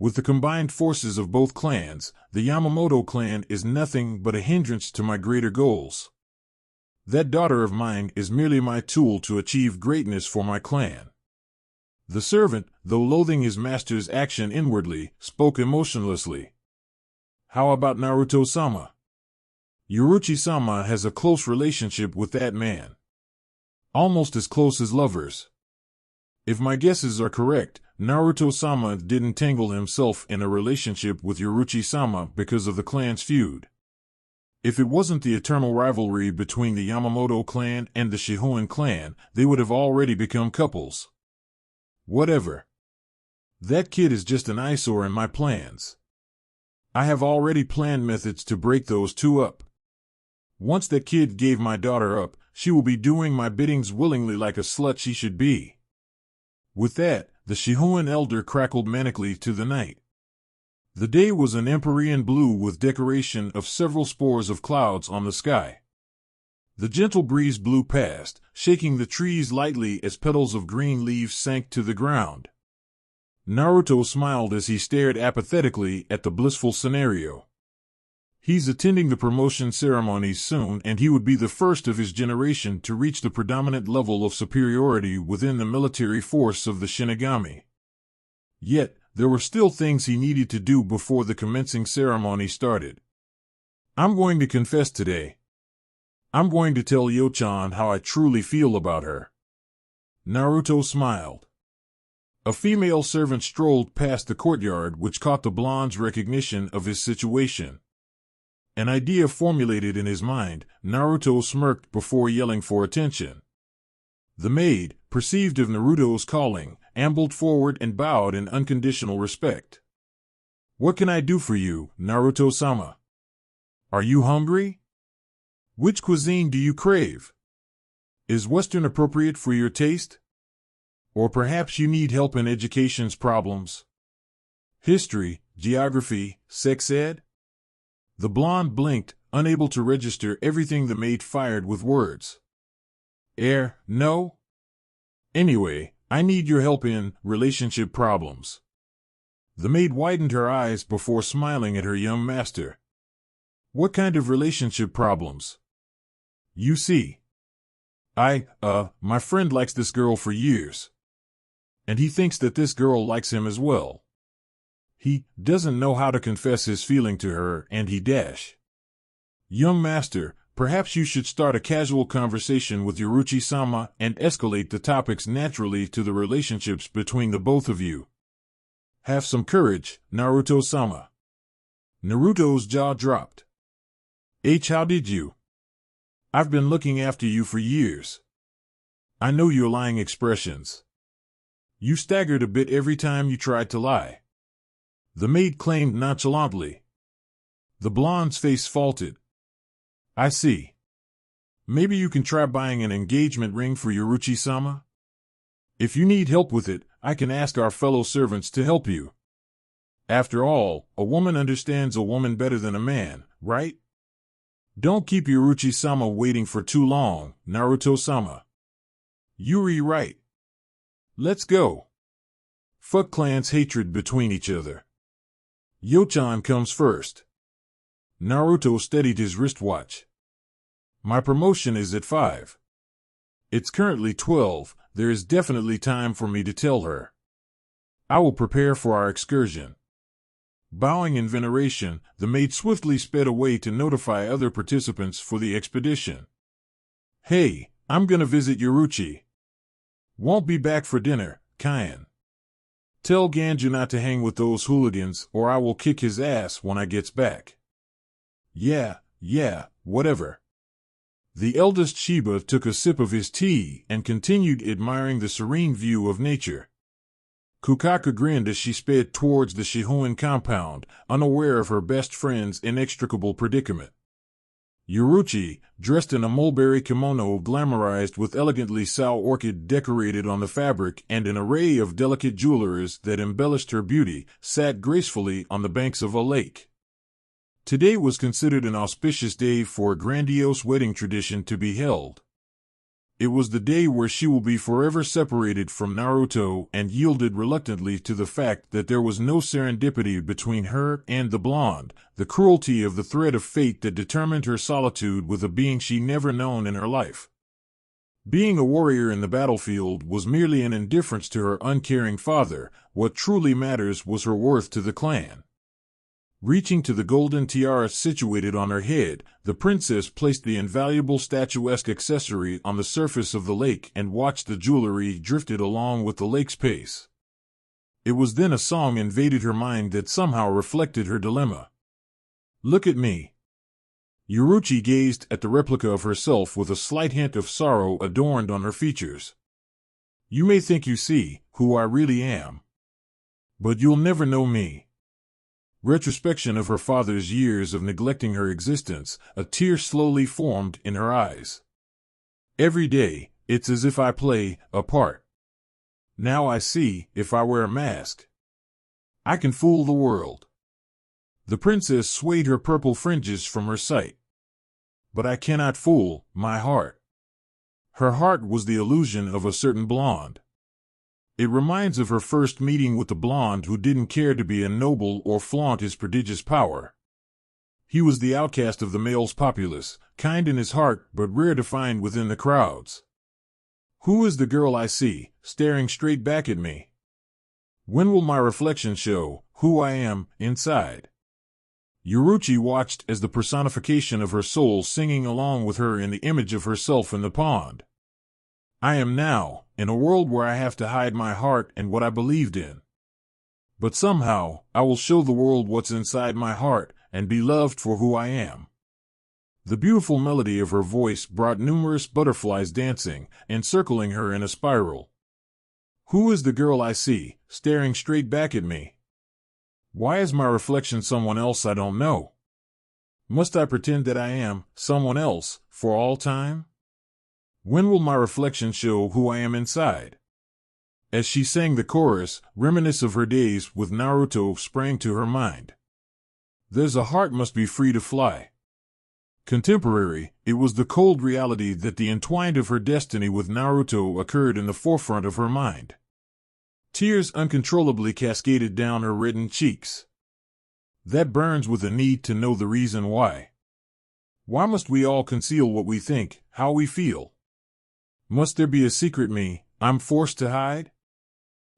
With the combined forces of both clans, the Yamamoto clan is nothing but a hindrance to my greater goals. That daughter of mine is merely my tool to achieve greatness for my clan. The servant, though loathing his master's action inwardly, spoke emotionlessly. How about Naruto-sama? Yoruchi-sama has a close relationship with that man. Almost as close as lovers. If my guesses are correct, Naruto-sama didn't tangle himself in a relationship with Yoruchi-sama because of the clan's feud. If it wasn't the eternal rivalry between the Yamamoto clan and the Shihoan clan, they would have already become couples. Whatever. That kid is just an eyesore in my plans. I have already planned methods to break those two up. Once that kid gave my daughter up, she will be doing my biddings willingly like a slut she should be. With that, the Shihoan elder crackled manically to the night. The day was an empyrean blue with decoration of several spores of clouds on the sky. The gentle breeze blew past, shaking the trees lightly as petals of green leaves sank to the ground. Naruto smiled as he stared apathetically at the blissful scenario. He's attending the promotion ceremonies soon, and he would be the first of his generation to reach the predominant level of superiority within the military force of the Shinigami. Yet, there were still things he needed to do before the commencing ceremony started. I'm going to confess today. I'm going to tell Yo-chan how I truly feel about her. Naruto smiled. A female servant strolled past the courtyard, which caught the blonde's recognition of his situation. An idea formulated in his mind, Naruto smirked before yelling for attention. The maid, perceived of Naruto's calling, ambled forward and bowed in unconditional respect. What can I do for you, Naruto-sama? Are you hungry? Which cuisine do you crave? Is Western appropriate for your taste? Or perhaps you need help in education's problems. History, geography, sex ed? The blonde blinked, unable to register everything the maid fired with words. No? Anyway, I need your help in relationship problems. The maid widened her eyes before smiling at her young master. What kind of relationship problems? You see, my friend likes this girl for years. And he thinks that this girl likes him as well. He doesn't know how to confess his feeling to her, and he dash. Young master, perhaps you should start a casual conversation with Yoruchi-sama and escalate the topics naturally to the relationships between the both of you. Have some courage, Naruto-sama. Naruto's jaw dropped. How did you? I've been looking after you for years. I know your lying expressions. You staggered a bit every time you tried to lie. The maid claimed nonchalantly. The blonde's face faltered. I see. Maybe you can try buying an engagement ring for Yoruchi-sama? If you need help with it, I can ask our fellow servants to help you. After all, a woman understands a woman better than a man, right? Don't keep Yoruchi-sama waiting for too long, Naruto-sama. Yuri right. Let's go. Fuck clans' hatred between each other. Yochan comes first. Naruto steadied his wristwatch. My promotion is at 5. It's currently 12, there is definitely time for me to tell her. I will prepare for our excursion. Bowing in veneration, the maid swiftly sped away to notify other participants for the expedition. Hey, I'm gonna visit Yoruchi. Won't be back for dinner, Kyan. Tell Ganju not to hang with those hooligans or I will kick his ass when I gets back. Yeah, whatever. The eldest Shiba took a sip of his tea and continued admiring the serene view of nature. Kukaka grinned as she sped towards the Shihoin compound, unaware of her best friend's inextricable predicament. Yoruchi, dressed in a mulberry kimono glamorized with elegantly sow orchid decorated on the fabric and an array of delicate jewelries that embellished her beauty, sat gracefully on the banks of a lake. Today was considered an auspicious day for a grandiose wedding tradition to be held. It was the day where she will be forever separated from Naruto and yielded reluctantly to the fact that there was no serendipity between her and the blonde, the cruelty of the thread of fate that determined her solitude with a being she never known in her life. Being a warrior in the battlefield was merely an indifference to her uncaring father. What truly matters was her worth to the clan. Reaching to the golden tiara situated on her head, the princess placed the invaluable statuesque accessory on the surface of the lake and watched the jewelry drifted along with the lake's pace. It was then a song invaded her mind that somehow reflected her dilemma. Look at me. Yoruchi gazed at the replica of herself with a slight hint of sorrow adorned on her features. You may think you see who I really am. But you'll never know me. Retrospection of her father's years of neglecting her existence, a tear slowly formed in her eyes. Every day, it's as if I play a part. Now I see, if I wear a mask, I can fool the world. The princess swayed her purple fringes from her sight. But I cannot fool my heart. Her heart was the illusion of a certain blonde. It reminds of her first meeting with the blonde who didn't care to be a noble or flaunt his prodigious power. He was the outcast of the male's populace, kind in his heart but rare to find within the crowds. Who is the girl I see, staring straight back at me? When will my reflection show who I am inside? Yoruchi watched as the personification of her soul singing along with her in the image of herself in the pond. I am now in a world where I have to hide my heart and what I believed in. But somehow, I will show the world what's inside my heart and be loved for who I am. The beautiful melody of her voice brought numerous butterflies dancing, encircling her in a spiral. Who is the girl I see, staring straight back at me? Why is my reflection someone else I don't know? Must I pretend that I am someone else for all time? When will my reflection show who I am inside? As she sang the chorus, reminiscence of her days with Naruto sprang to her mind. There's a heart must be free to fly. Contemporary, it was the cold reality that the entwined of her destiny with Naruto occurred in the forefront of her mind. Tears uncontrollably cascaded down her reddened cheeks. That burns with a need to know the reason why. Why must we all conceal what we think, how we feel? Must there be a secret me I'm forced to hide?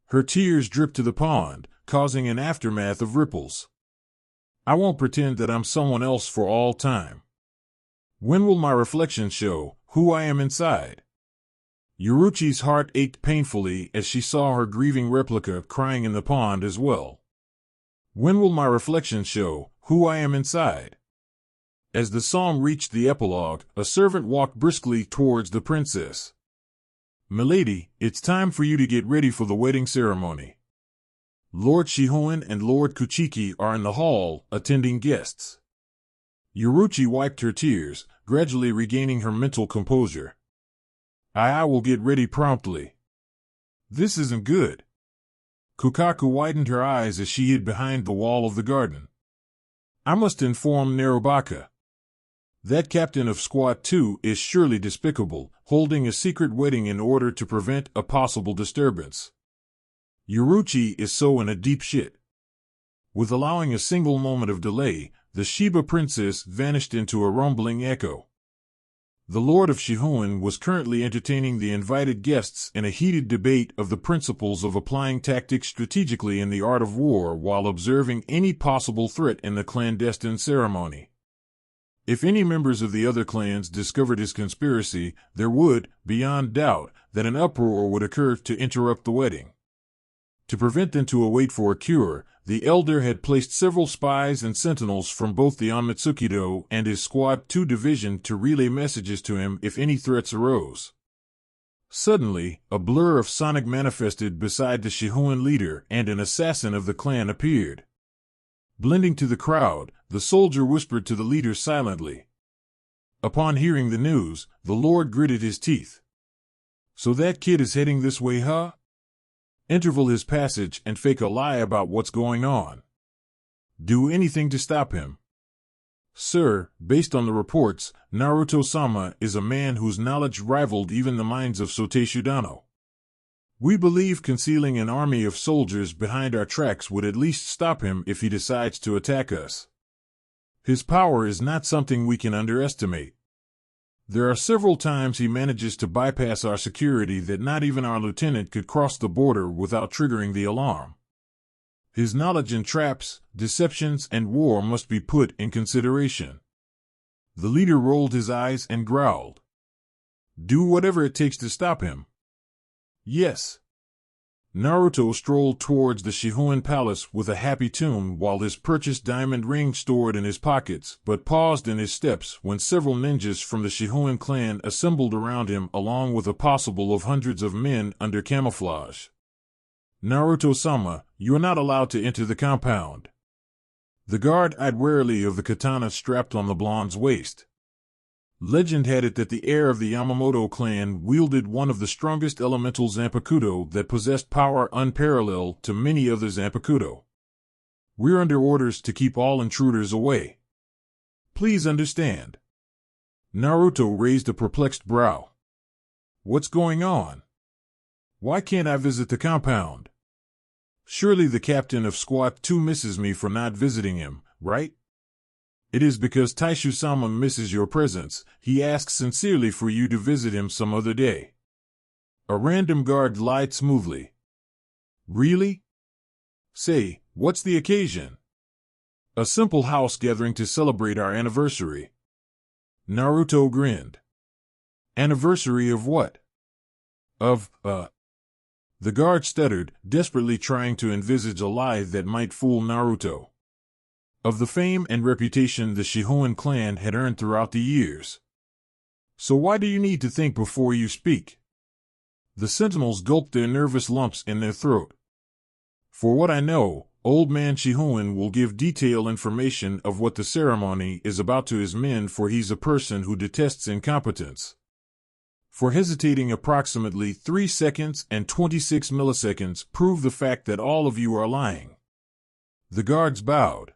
Her tears dripped to the pond, causing an aftermath of ripples. I won't pretend that I'm someone else for all time. When will my reflection show who I am inside? Yuruchi's heart ached painfully as she saw her grieving replica crying in the pond as well. When will my reflection show who I am inside? As the song reached the epilogue, a servant walked briskly towards the princess. Milady, it's time for you to get ready for the wedding ceremony. Lord Shihoin and Lord Kuchiki are in the hall, attending guests. Yuruchi wiped her tears, gradually regaining her mental composure. I will get ready promptly. This isn't good. Kukaku widened her eyes as she hid behind the wall of the garden. I must inform Narubaka. That captain of Squad 2 is surely despicable, holding a secret wedding in order to prevent a possible disturbance. Yuruchi is so in a deep shit. With allowing a single moment of delay, the Shiba princess vanished into a rumbling echo. The Lord of Shihoin was currently entertaining the invited guests in a heated debate of the principles of applying tactics strategically in the art of war while observing any possible threat in the clandestine ceremony. If any members of the other clans discovered his conspiracy, there would, beyond doubt, that an uproar would occur to interrupt the wedding. To prevent them to await for a cure, the elder had placed several spies and sentinels from both the Onmitsukido and his Squad 2 division to relay messages to him if any threats arose. Suddenly, a blur of Sonic manifested beside the Shihoin leader and an assassin of the clan appeared. Blending to the crowd, the soldier whispered to the leader silently. Upon hearing the news, the Lord gritted his teeth. So that kid is heading this way, huh? Interval his passage and fake a lie about what's going on. Do anything to stop him. Sir, based on the reports, Naruto-sama is a man whose knowledge rivaled even the minds of Sotei Shudano. We believe concealing an army of soldiers behind our tracks would at least stop him if he decides to attack us. His power is not something we can underestimate. There are several times he manages to bypass our security that not even our lieutenant could cross the border without triggering the alarm. His knowledge in traps, deceptions, and war must be put in consideration. The leader rolled his eyes and growled. Do whatever it takes to stop him. Yes. Naruto strolled towards the Shihoin palace with a happy tune while his purchased diamond ring stored in his pockets, but paused in his steps when several ninjas from the Shihoin clan assembled around him along with a possible of hundreds of men under camouflage. Naruto-sama, you are not allowed to enter the compound. The guard eyed warily of the katana strapped on the blonde's waist. Legend had it that the heir of the Yamamoto clan wielded one of the strongest elemental Zanpakuto that possessed power unparalleled to many other Zanpakuto. We're under orders to keep all intruders away. Please understand. Naruto raised a perplexed brow. What's going on? Why can't I visit the compound? Surely the captain of Squad 2 misses me for not visiting him, right? It is because Taishu-sama misses your presence. He asks sincerely for you to visit him some other day. A random guard lied smoothly. Really? Say, what's the occasion? A simple house gathering to celebrate our anniversary. Naruto grinned. Anniversary of what? The guard stuttered, desperately trying to envisage a lie that might fool Naruto. Of the fame and reputation the Shihoin clan had earned throughout the years. So why do you need to think before you speak? The sentinels gulped their nervous lumps in their throat. For what I know, Old Man Shihoin will give detailed information of what the ceremony is about to his men, for he's a person who detests incompetence. for hesitating approximately 3 seconds and 26 milliseconds prove the fact that all of you are lying. The guards bowed.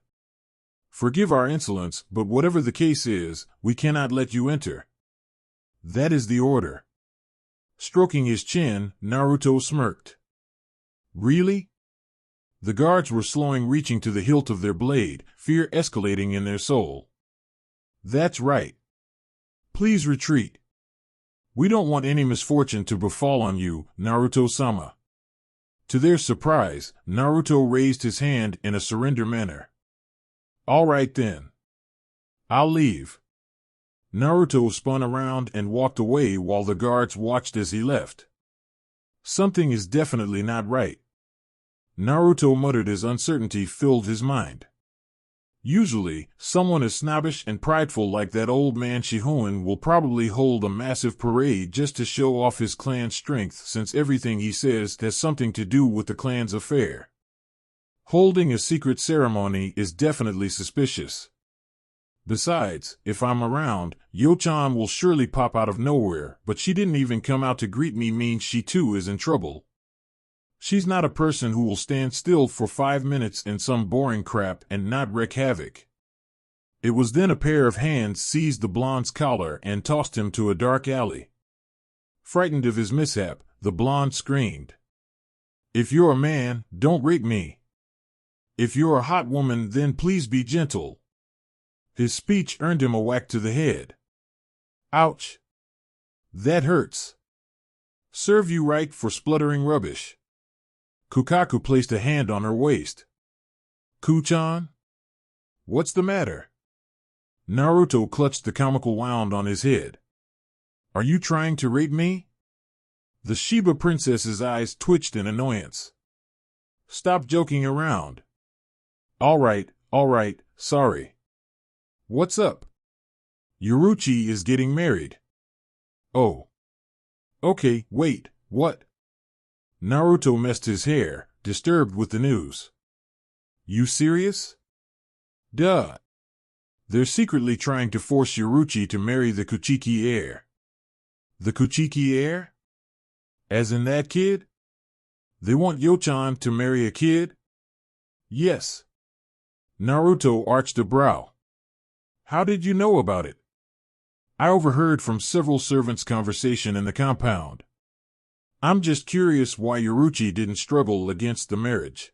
Forgive our insolence, but whatever the case is, we cannot let you enter. That is the order. Stroking his chin, Naruto smirked. Really? The guards were slowing, reaching to the hilt of their blade, fear escalating in their soul. That's right. Please retreat. We don't want any misfortune to befall on you, Naruto-sama. To their surprise, Naruto raised his hand in a surrender manner. All right then. I'll leave. Naruto spun around and walked away while the guards watched as he left. Something is definitely not right. Naruto muttered as uncertainty filled his mind. Usually, someone as snobbish and prideful like that old man Shihoin will probably hold a massive parade just to show off his clan's strength, since everything he says has something to do with the clan's affair. Holding a secret ceremony is definitely suspicious. Besides, if I'm around, Yo-chan will surely pop out of nowhere, but she didn't even come out to greet me means she too is in trouble. She's not a person who will stand still for 5 minutes in some boring crap and not wreak havoc. It was then a pair of hands seized the blonde's collar and tossed him to a dark alley. Frightened of his mishap, the blonde screamed, "If you're a man, don't rape me. If you're a hot woman, then please be gentle." His speech earned him a whack to the head. Ouch. That hurts. Serve you right for spluttering rubbish. Kukaku placed a hand on her waist. Kuchan? What's the matter? Naruto clutched the comical wound on his head. Are you trying to rape me? The Shiba princess's eyes twitched in annoyance. Stop joking around. All right, sorry. What's up? Yoruichi is getting married. Oh. Okay, wait, what? Naruto messed his hair, disturbed with the news. You serious? Duh. They're secretly trying to force Yoruichi to marry the Kuchiki heir. The Kuchiki heir? As in that kid? They want Yo-chan to marry a kid? Yes. Naruto arched a brow. How did you know about it? I overheard from several servants' conversation in the compound. I'm just curious why Yoruichi didn't struggle against the marriage.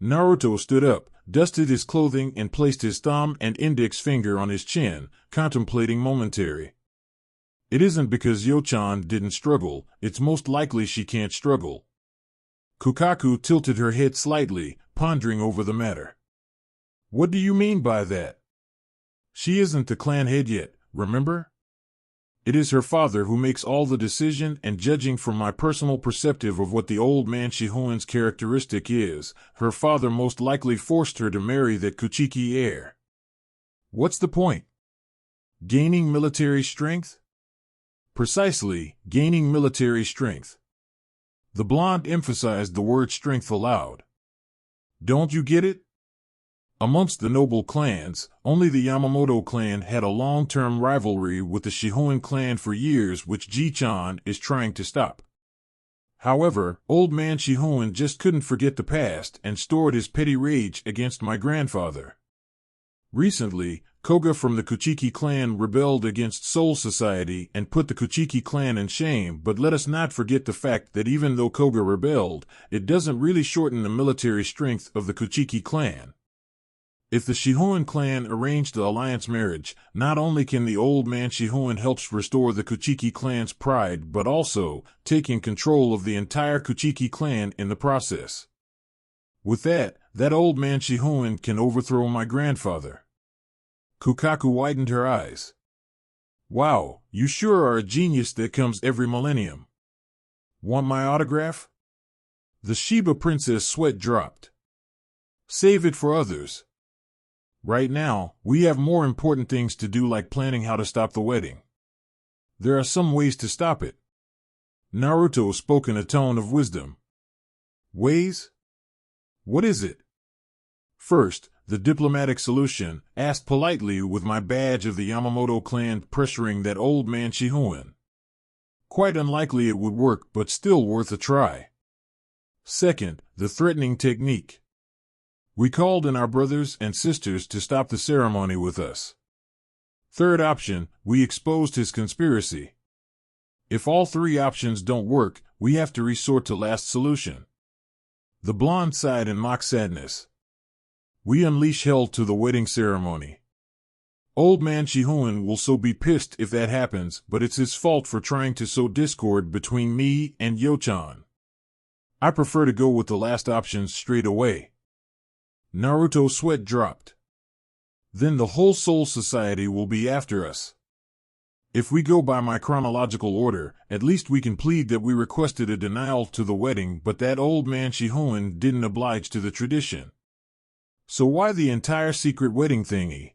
Naruto stood up, dusted his clothing and placed his thumb and index finger on his chin, contemplating momentary. It isn't because Yo-chan didn't struggle, it's most likely she can't struggle. Kukaku tilted her head slightly, pondering over the matter. What do you mean by that? She isn't the clan head yet, remember? It is her father who makes all the decision, and judging from my personal perspective of what the old man Shihoin's characteristic is, her father most likely forced her to marry that Kuchiki heir. What's the point? Gaining military strength? Precisely, gaining military strength. The blonde emphasized the word strength aloud. Don't you get it? Amongst the noble clans, only the Yamamoto clan had a long-term rivalry with the Shihoin clan for years, which Ji-chan is trying to stop. However, old man Shihoin just couldn't forget the past and stored his petty rage against my grandfather. Recently, Koga from the Kuchiki clan rebelled against Soul Society and put the Kuchiki clan in shame, but let us not forget the fact that even though Koga rebelled, it doesn't really shorten the military strength of the Kuchiki clan. If the Shihoin clan arranged the alliance marriage, not only can the old man Shihoin helps restore the Kuchiki clan's pride, but also taking control of the entire Kuchiki clan in the process. With that old man Shihoin can overthrow my grandfather. Kukaku widened her eyes. Wow, you sure are a genius that comes every millennium. Want my autograph? The Shiba princess sweat dropped. Save it for others. Right now, we have more important things to do, like planning how to stop the wedding. There are some ways to stop it. Naruto spoke in a tone of wisdom. Ways? What is it? First, the diplomatic solution, asked politely with my badge of the Yamamoto clan pressuring that old man Shihoin. Quite unlikely it would work, but still worth a try. Second, the threatening technique. We called in our brothers and sisters to stop the ceremony with us. Third option, we exposed his conspiracy. If all three options don't work, we have to resort to last solution. The blonde sighed in mock sadness. We unleash hell to the wedding ceremony. Old man Shihoin will so be pissed if that happens, but it's his fault for trying to sow discord between me and Yo-chan. I prefer to go with the last option straight away. Naruto's sweat dropped. Then the whole Soul Society will be after us. If we go by my chronological order, at least we can plead that we requested a denial to the wedding, but that old man Shihoin didn't oblige to the tradition. So why the entire secret wedding thingy?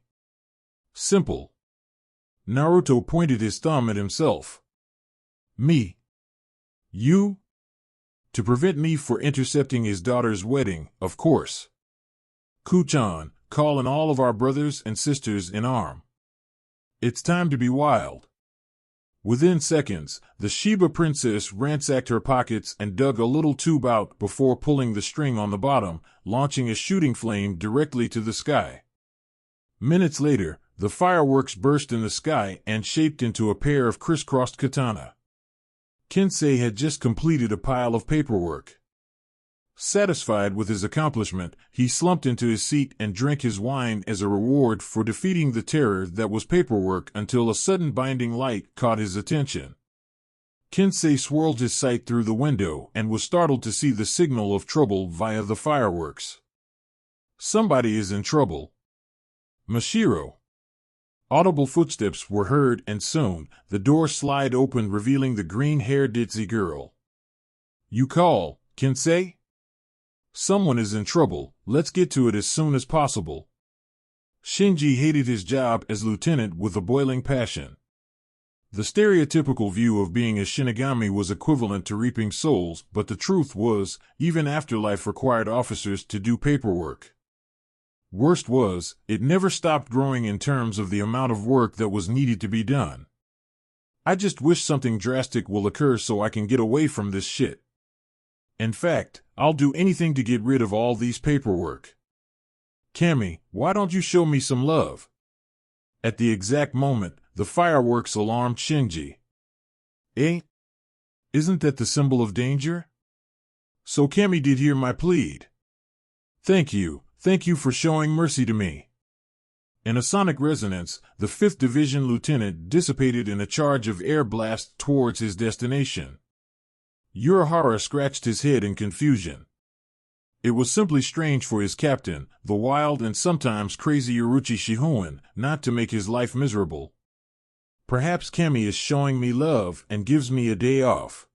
Simple. Naruto pointed his thumb at himself. Me? You? To prevent me from intercepting his daughter's wedding, of course. Kuchan, call in all of our brothers and sisters in arm. It's time to be wild. Within seconds, the Shiba princess ransacked her pockets and dug a little tube out before pulling the string on the bottom, launching a shooting flame directly to the sky. Minutes later, the fireworks burst in the sky and shaped into a pair of crisscrossed katana. Kinsei had just completed a pile of paperwork. Satisfied with his accomplishment, he slumped into his seat and drank his wine as a reward for defeating the terror that was paperwork until a sudden blinding light caught his attention. Kinsei swirled his sight through the window and was startled to see the signal of trouble via the fireworks. Somebody is in trouble. Mashiro. Audible footsteps were heard and soon, the door slid open revealing the green-haired ditzy girl. You call, Kinsei? Someone is in trouble, let's get to it as soon as possible. Shinji hated his job as lieutenant with a boiling passion. The stereotypical view of being a Shinigami was equivalent to reaping souls, but the truth was, even afterlife required officers to do paperwork. Worst was, it never stopped growing in terms of the amount of work that was needed to be done. I just wish something drastic will occur so I can get away from this shit. In fact, I'll do anything to get rid of all these paperwork. Cammy, why don't you show me some love? At the exact moment, the fireworks alarmed Shinji. Eh? Isn't that the symbol of danger? So Cammy did hear my plead. Thank you for showing mercy to me. In a sonic resonance, the 5th Division lieutenant dissipated in a charge of air blast towards his destination. Urahara scratched his head in confusion. It was simply strange for his captain, the wild and sometimes crazy Uruchi Shihoin, not to make his life miserable. Perhaps Cammy is showing me love and gives me a day off.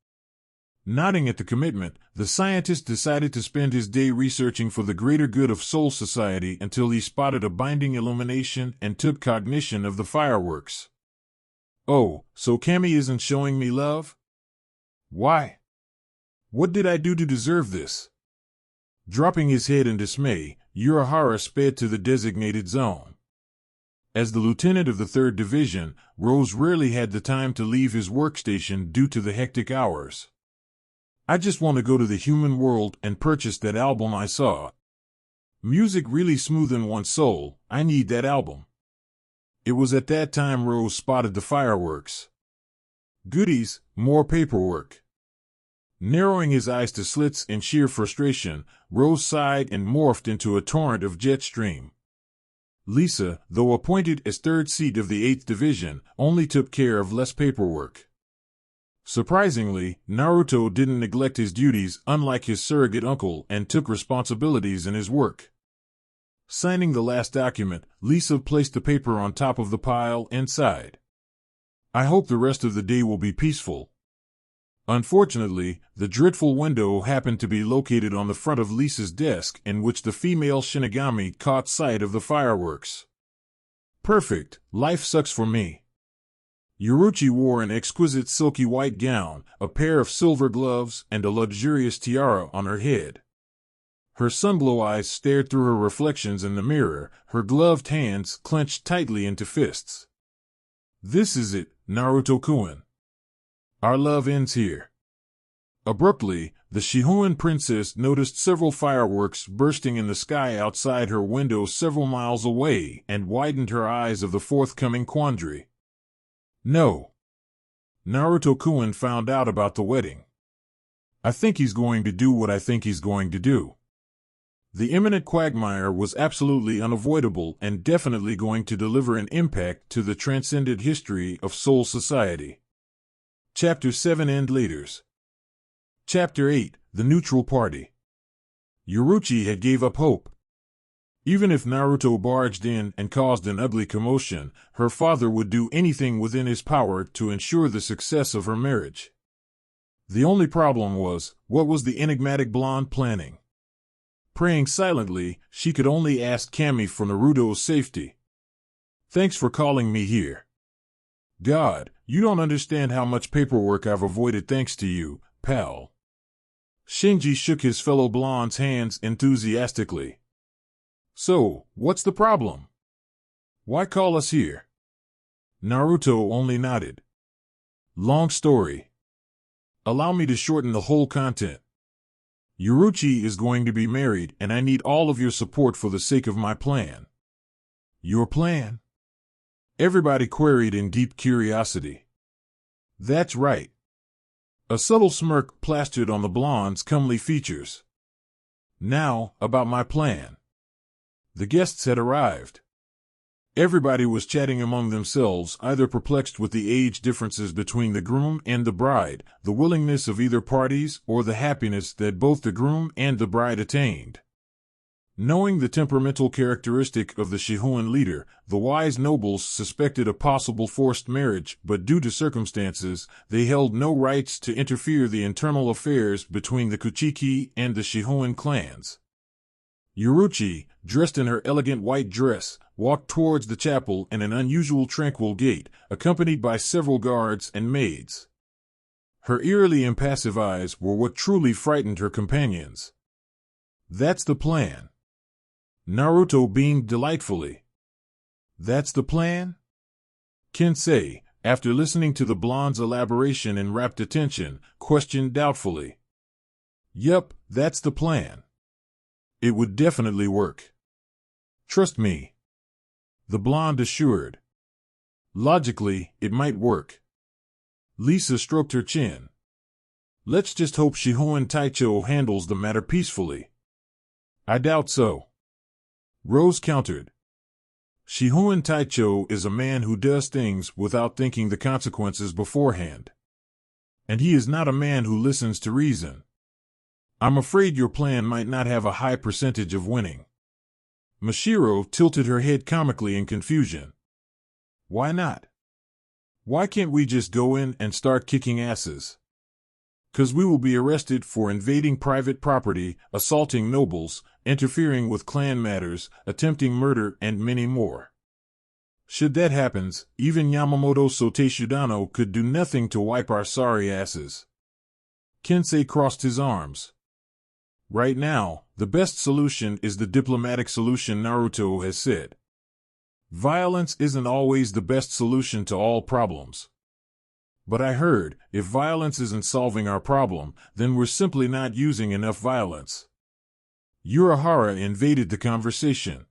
Nodding at the commitment, the scientist decided to spend his day researching for the greater good of Soul Society until he spotted a binding illumination and took cognition of the fireworks. Oh, so Cammy isn't showing me love? Why? What did I do to deserve this? Dropping his head in dismay, Urahara sped to the designated zone. As the lieutenant of the 3rd Division, Rose rarely had the time to leave his workstation due to the hectic hours. I just want to go to the human world and purchase that album I saw. Music really smoothing one's soul, I need that album. It was at that time Rose spotted the fireworks. Goodies, more paperwork. Narrowing his eyes to slits in sheer frustration, Rose sighed and morphed into a torrent of jet stream. Lisa, though appointed as 3rd seat of the 8th Division, only took care of less paperwork. Surprisingly, Naruto didn't neglect his duties unlike his surrogate uncle and took responsibilities in his work. Signing the last document, Lisa placed the paper on top of the pile and sighed. I hope the rest of the day will be peaceful. Unfortunately, the dreadful window happened to be located on the front of Lisa's desk in which the female Shinigami caught sight of the fireworks. Perfect, life sucks for me. Uruchi wore an exquisite silky white gown, a pair of silver gloves, and a luxurious tiara on her head. Her sunglow eyes stared through her reflections in the mirror, her gloved hands clenched tightly into fists. This is it, Naruto-kun. Our love ends here. Abruptly, the Shihoan princess noticed several fireworks bursting in the sky outside her window several miles away and widened her eyes of the forthcoming quandary. No. Naruto-kun found out about the wedding. I think he's going to do what I think he's going to do. The imminent quagmire was absolutely unavoidable and definitely going to deliver an impact to the transcended history of Soul Society. Chapter 7 End Laters. Chapter 8 The Neutral Party. Yoruichi had gave up hope. Even if Naruto barged in and caused an ugly commotion, her father would do anything within his power to ensure the success of her marriage. The only problem was, what was the enigmatic blonde planning? Praying silently, she could only ask Kami for Naruto's safety. Thanks for calling me here. God, you don't understand how much paperwork I've avoided thanks to you, pal. Shinji shook his fellow blonde's hands enthusiastically. So, what's the problem? Why call us here? Naruto only nodded. Long story. Allow me to shorten the whole content. Yoruichi is going to be married, and I need all of your support for the sake of my plan. Your plan? Everybody queried in deep curiosity. That's right. A subtle smirk plastered on the blonde's comely features. Now, about my plan. The guests had arrived. Everybody was chatting among themselves, either perplexed with the age differences between the groom and the bride, the willingness of either parties, or the happiness that both the groom and the bride attained. Knowing the temperamental characteristic of the Shihoan leader, the wise nobles suspected a possible forced marriage, but due to circumstances, they held no rights to interfere the internal affairs between the Kuchiki and the Shihoan clans. Yoruichi, dressed in her elegant white dress, walked towards the chapel in an unusual tranquil gait, accompanied by several guards and maids. Her eerily impassive eyes were what truly frightened her companions. That's the plan. Naruto beamed delightfully. That's the plan? Kensei, after listening to the blonde's elaboration in rapt attention, questioned doubtfully. Yup, that's the plan. It would definitely work. Trust me. The blonde assured. Logically, it might work. Lisa stroked her chin. Let's just hope Shihoan Taicho handles the matter peacefully. I doubt so. Rose countered. Shihoan Taicho is a man who does things without thinking the consequences beforehand. And he is not a man who listens to reason. I'm afraid your plan might not have a high percentage of winning. Mashiro tilted her head comically in confusion. Why not? Why can't we just go in and start kicking asses? 'Cause we will be arrested for invading private property, assaulting nobles, interfering with clan matters, attempting murder, and many more. Should that happen, even Yamamoto Soteshudano could do nothing to wipe our sorry asses. Kensei crossed his arms. Right now, the best solution is the diplomatic solution Naruto has said. Violence isn't always the best solution to all problems. But I heard, if violence isn't solving our problem, then we're simply not using enough violence. Urahara invaded the conversation.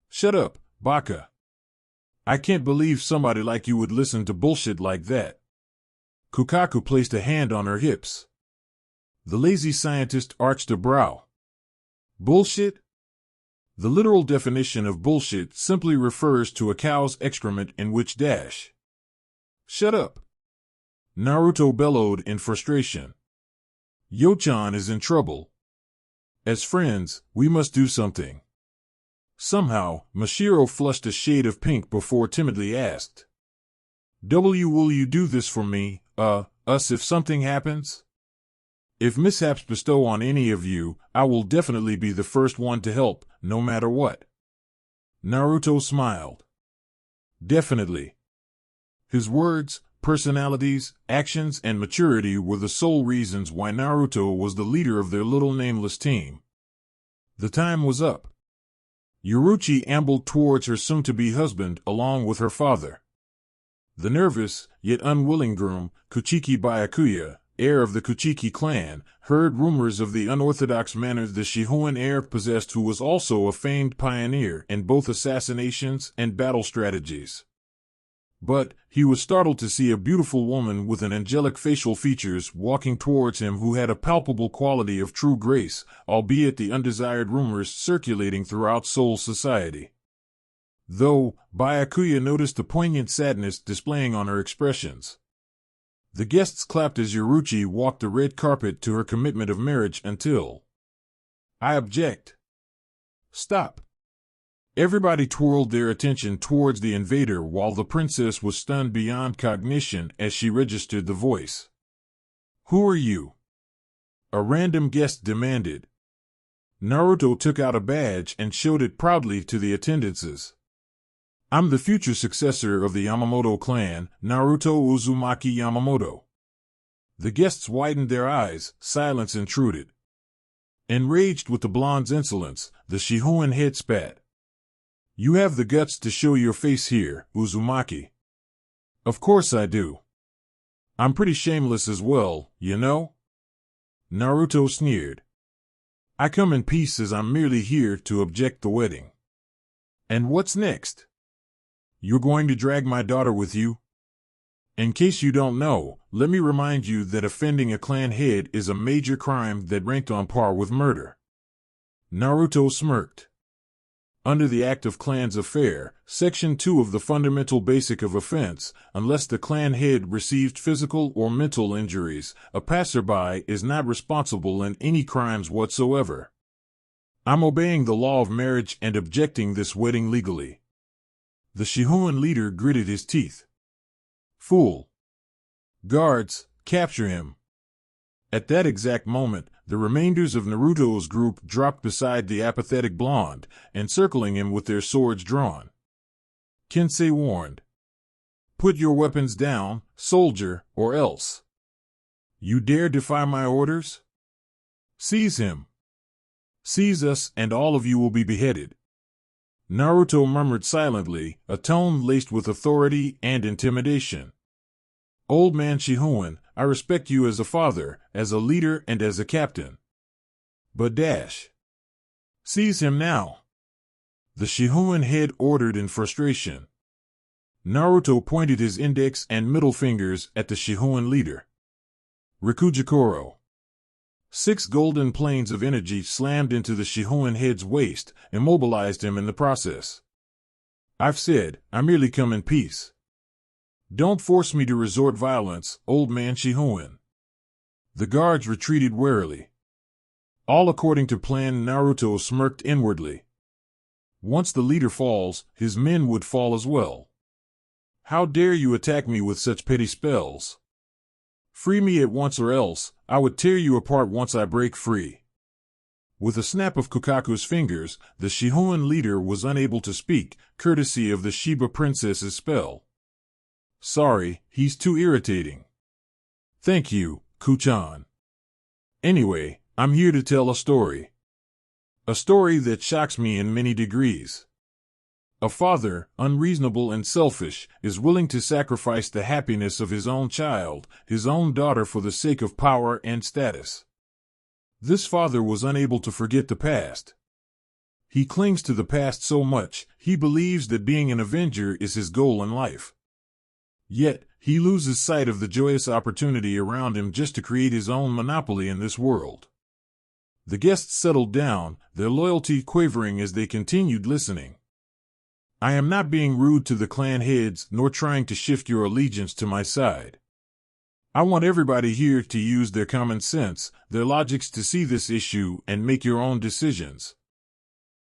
Shut up, Baka. I can't believe somebody like you would listen to bullshit like that. Kukaku placed a hand on her hips. The lazy scientist arched a brow. Bullshit? The literal definition of bullshit simply refers to a cow's excrement in which dash. Shut up. Naruto bellowed in frustration. Yochan is in trouble. As friends, we must do something. Somehow, Mashiro flushed a shade of pink before timidly asked. Will you do this for me, us if something happens? If mishaps bestow on any of you, I will definitely be the first one to help, no matter what. Naruto smiled. Definitely. His words, personalities, actions, and maturity were the sole reasons why Naruto was the leader of their little nameless team. The time was up. Yoruichi ambled towards her soon-to-be husband along with her father. The nervous, yet unwilling groom, Kuchiki Byakuya, heir of the Kuchiki clan, heard rumors of the unorthodox manner the Shihoan heir possessed, who was also a famed pioneer in both assassinations and battle strategies. But he was startled to see a beautiful woman with an angelic facial features walking towards him, who had a palpable quality of true grace, albeit the undesired rumors circulating throughout Seoul society. Though, Byakuya noticed the poignant sadness displaying on her expressions. The guests clapped as Yoruchi walked the red carpet to her commitment of marriage until... I object. Stop. Everybody twirled their attention towards the invader while the princess was stunned beyond cognition as she registered the voice. Who are you? A random guest demanded. Naruto took out a badge and showed it proudly to the attendances. I'm the future successor of the Yamamoto clan, Naruto Uzumaki Yamamoto. The guests widened their eyes, silence intruded. Enraged with the blonde's insolence, the Shihoan head spat. You have the guts to show your face here, Uzumaki. Of course I do. I'm pretty shameless as well, you know? Naruto sneered. I come in peace as I'm merely here to object the wedding. And what's next? You're going to drag my daughter with you? In case you don't know, let me remind you that offending a clan head is a major crime that ranked on par with murder. Naruto smirked. Under the Act of Clans Affair, Section 2 of the Fundamental Basic of Offense, unless the clan head received physical or mental injuries, a passerby is not responsible in any crimes whatsoever. I'm obeying the law of marriage and objecting this wedding legally. The Shihoan leader gritted his teeth. Fool. Guards, capture him. At that exact moment, the remainders of Naruto's group dropped beside the apathetic blonde, encircling him with their swords drawn. Kensei warned. Put your weapons down, soldier, or else. You dare defy my orders? Seize him. Seize us and all of you will be beheaded. Naruto murmured silently, a tone laced with authority and intimidation. Old man Shihoan, I respect you as a father, as a leader, and as a captain. But seize him now. The Shihoan head ordered in frustration. Naruto pointed his index and middle fingers at the Shihoan leader. Rikujikoro. 6 golden planes of energy slammed into the Shihoan head's waist, immobilized him in the process. I've said, I merely come in peace. Don't force me to resort violence, old man Shihoan. The guards retreated warily. All according to plan. Naruto smirked inwardly. Once the leader falls, his men would fall as well. How dare you attack me with such petty spells? Free me at once or else, I would tear you apart once I break free. With a snap of Kukaku's fingers, the Shihoan leader was unable to speak, courtesy of the Shiba princess's spell. Sorry, he's too irritating. Thank you, Kuchan. Anyway, I'm here to tell a story. A story that shocks me in many degrees. A father, unreasonable and selfish, is willing to sacrifice the happiness of his own child, his own daughter, for the sake of power and status. This father was unable to forget the past. He clings to the past so much, he believes that being an avenger is his goal in life. Yet, he loses sight of the joyous opportunity around him just to create his own monopoly in this world. The guests settled down, their loyalty quavering as they continued listening. I am not being rude to the clan heads nor trying to shift your allegiance to my side. I want everybody here to use their common sense, their logics to see this issue and make your own decisions.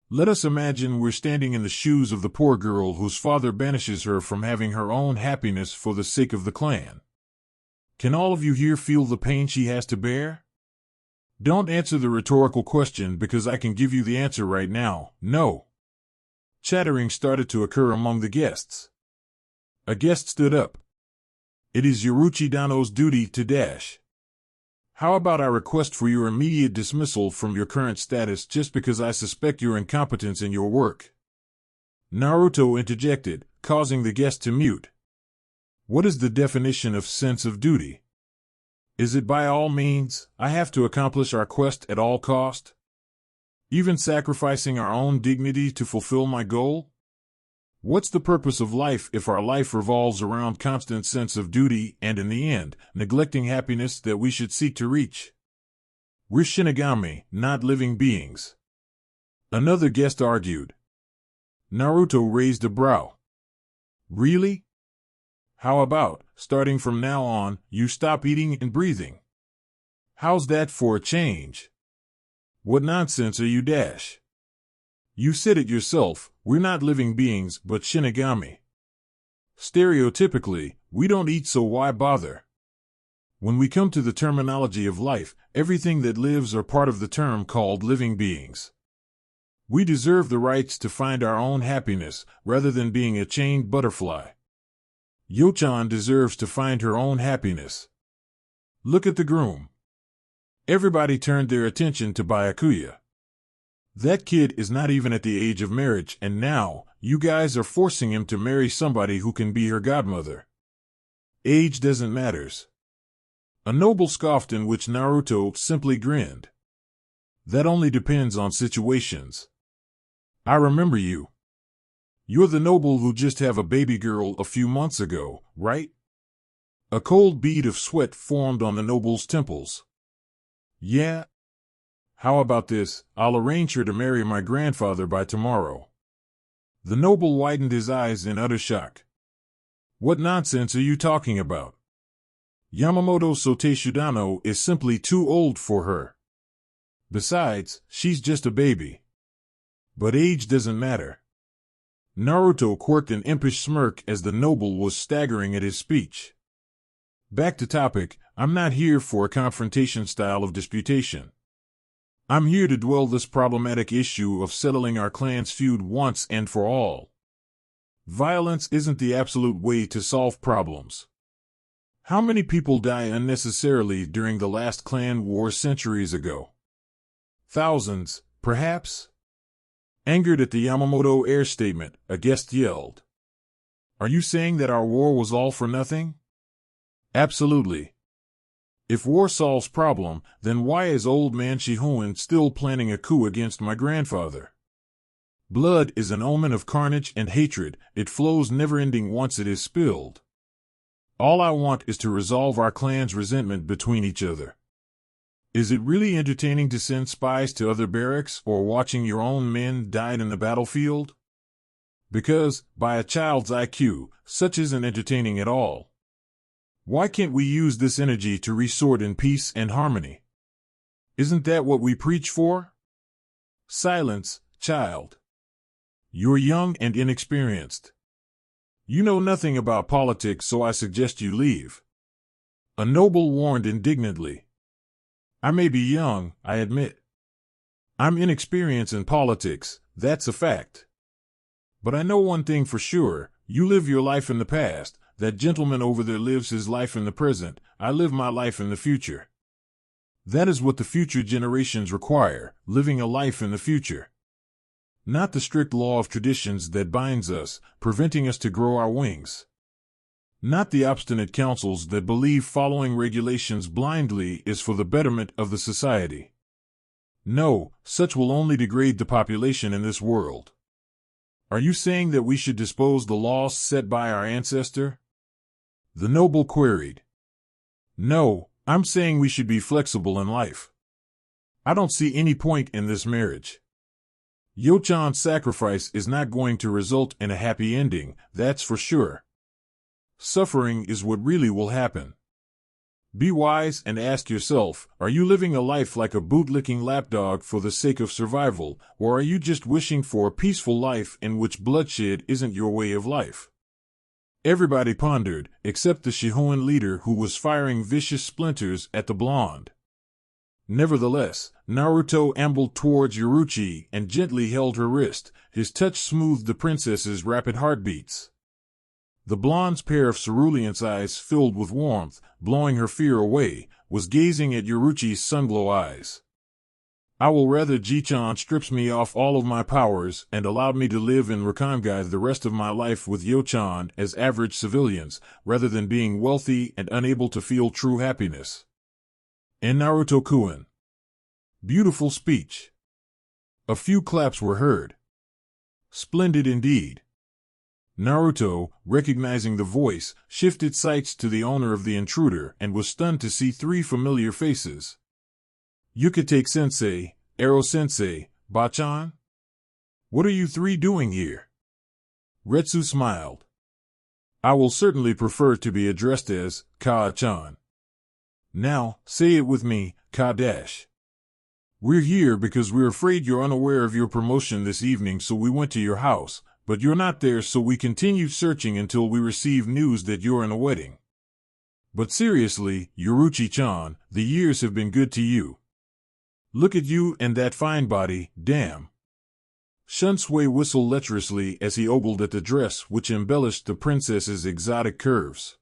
Let us imagine we're standing in the shoes of the poor girl whose father banishes her from having her own happiness for the sake of the clan. Can all of you here feel the pain she has to bear? Don't answer the rhetorical question because I can give you the answer right now, no. Chattering started to occur among the guests. A guest stood up. It is Yoruchi Dano's duty to How about I request for your immediate dismissal from your current status just because I suspect your incompetence in your work? Naruto interjected, causing the guest to mute. What is the definition of sense of duty? Is it by all means, I have to accomplish our quest at all cost? Even sacrificing our own dignity to fulfill my goal? What's the purpose of life if our life revolves around constant sense of duty and, in the end, neglecting happiness that we should seek to reach? We're Shinigami, not living beings. Another guest argued. Naruto raised a brow. Really? How about, starting from now on, you stop eating and breathing? How's that for a change? What nonsense are you dash? You said it yourself, we're not living beings but Shinigami. Stereotypically, we don't eat, so why bother? When we come to the terminology of life, everything that lives are part of the term called living beings. We deserve the rights to find our own happiness, rather than being a chained butterfly. Yo-chan deserves to find her own happiness. Look at the groom. Everybody turned their attention to Byakuya. That kid is not even at the age of marriage, and now, you guys are forcing him to marry somebody who can be her godmother. Age doesn't matters. A noble scoffed, in which Naruto simply grinned. That only depends on situations. I remember you. You're the noble who just had a baby girl a few months ago, right? A cold bead of sweat formed on the noble's temples. Yeah? How about this? I'll arrange her to marry my grandfather by tomorrow. The noble widened his eyes in utter shock. What nonsense are you talking about? Yamamoto Soteshudano is simply too old for her. Besides, she's just a baby. But age doesn't matter. Naruto quirked an impish smirk as the noble was staggering at his speech. Back to topic, I'm not here for a confrontation style of disputation. I'm here to dwell this problematic issue of settling our clan's feud once and for all. Violence isn't the absolute way to solve problems. How many people die unnecessarily during the last clan war centuries ago? Thousands, perhaps? Angered at the Yamamoto heir statement, a guest yelled. Are you saying that our war was all for nothing? Absolutely. If war solves problem, then why is old man Shihoin still planning a coup against my grandfather? Blood is an omen of carnage and hatred, it flows never-ending once it is spilled. All I want is to resolve our clan's resentment between each other. Is it really entertaining to send spies to other barracks or watching your own men die in the battlefield? Because, by a child's IQ, such isn't entertaining at all. Why can't we use this energy to resort in peace and harmony? Isn't that what we preach for? Silence, child. You're young and inexperienced. You know nothing about politics, so I suggest you leave. A noble warned indignantly. I may be young, I admit. I'm inexperienced in politics, that's a fact. But I know one thing for sure, you live your life in the past. That gentleman over there lives his life in the present, I live my life in the future. That is what the future generations require, living a life in the future. Not the strict law of traditions that binds us, preventing us to grow our wings. Not the obstinate councils that believe following regulations blindly is for the betterment of the society. No, such will only degrade the population in this world. Are you saying that we should dispose the laws set by our ancestor? The noble queried. No, I'm saying we should be flexible in life. I don't see any point in this marriage. Yo-chan's sacrifice is not going to result in a happy ending, that's for sure. Suffering is what really will happen. Be wise and ask yourself, are you living a life like a bootlicking lapdog for the sake of survival, or are you just wishing for a peaceful life in which bloodshed isn't your way of life? Everybody pondered, except the Shihoin leader who was firing vicious splinters at the blonde. Nevertheless, Naruto ambled towards Yoruchi and gently held her wrist. His touch smoothed the princess's rapid heartbeats. The blonde's pair of cerulean eyes filled with warmth, blowing her fear away, was gazing at Yoruchi's sunglow eyes. I will rather Ji-chan strips me off all of my powers and allowed me to live in Rakangai the rest of my life with Yo-chan as average civilians, rather than being wealthy and unable to feel true happiness. And Naruto-kun. Beautiful speech. A few claps were heard. Splendid indeed. Naruto, recognizing the voice, shifted sights to the owner of the intruder and was stunned to see three familiar faces. Yukitake-sensei, Ero-sensei, Bachan? What are you three doing here? Retsu smiled. I will certainly prefer to be addressed as Ka-chan. Now, say it with me, Ka-dash. We're here because we're afraid you're unaware of your promotion this evening, so we went to your house, but you're not there, so we continued searching until we received news that you're in a wedding. But seriously, Yoruchi-chan, the years have been good to you. Look at you and that fine body, damn. Shunsui whistled lecherously as he ogled at the dress which embellished the princess's exotic curves.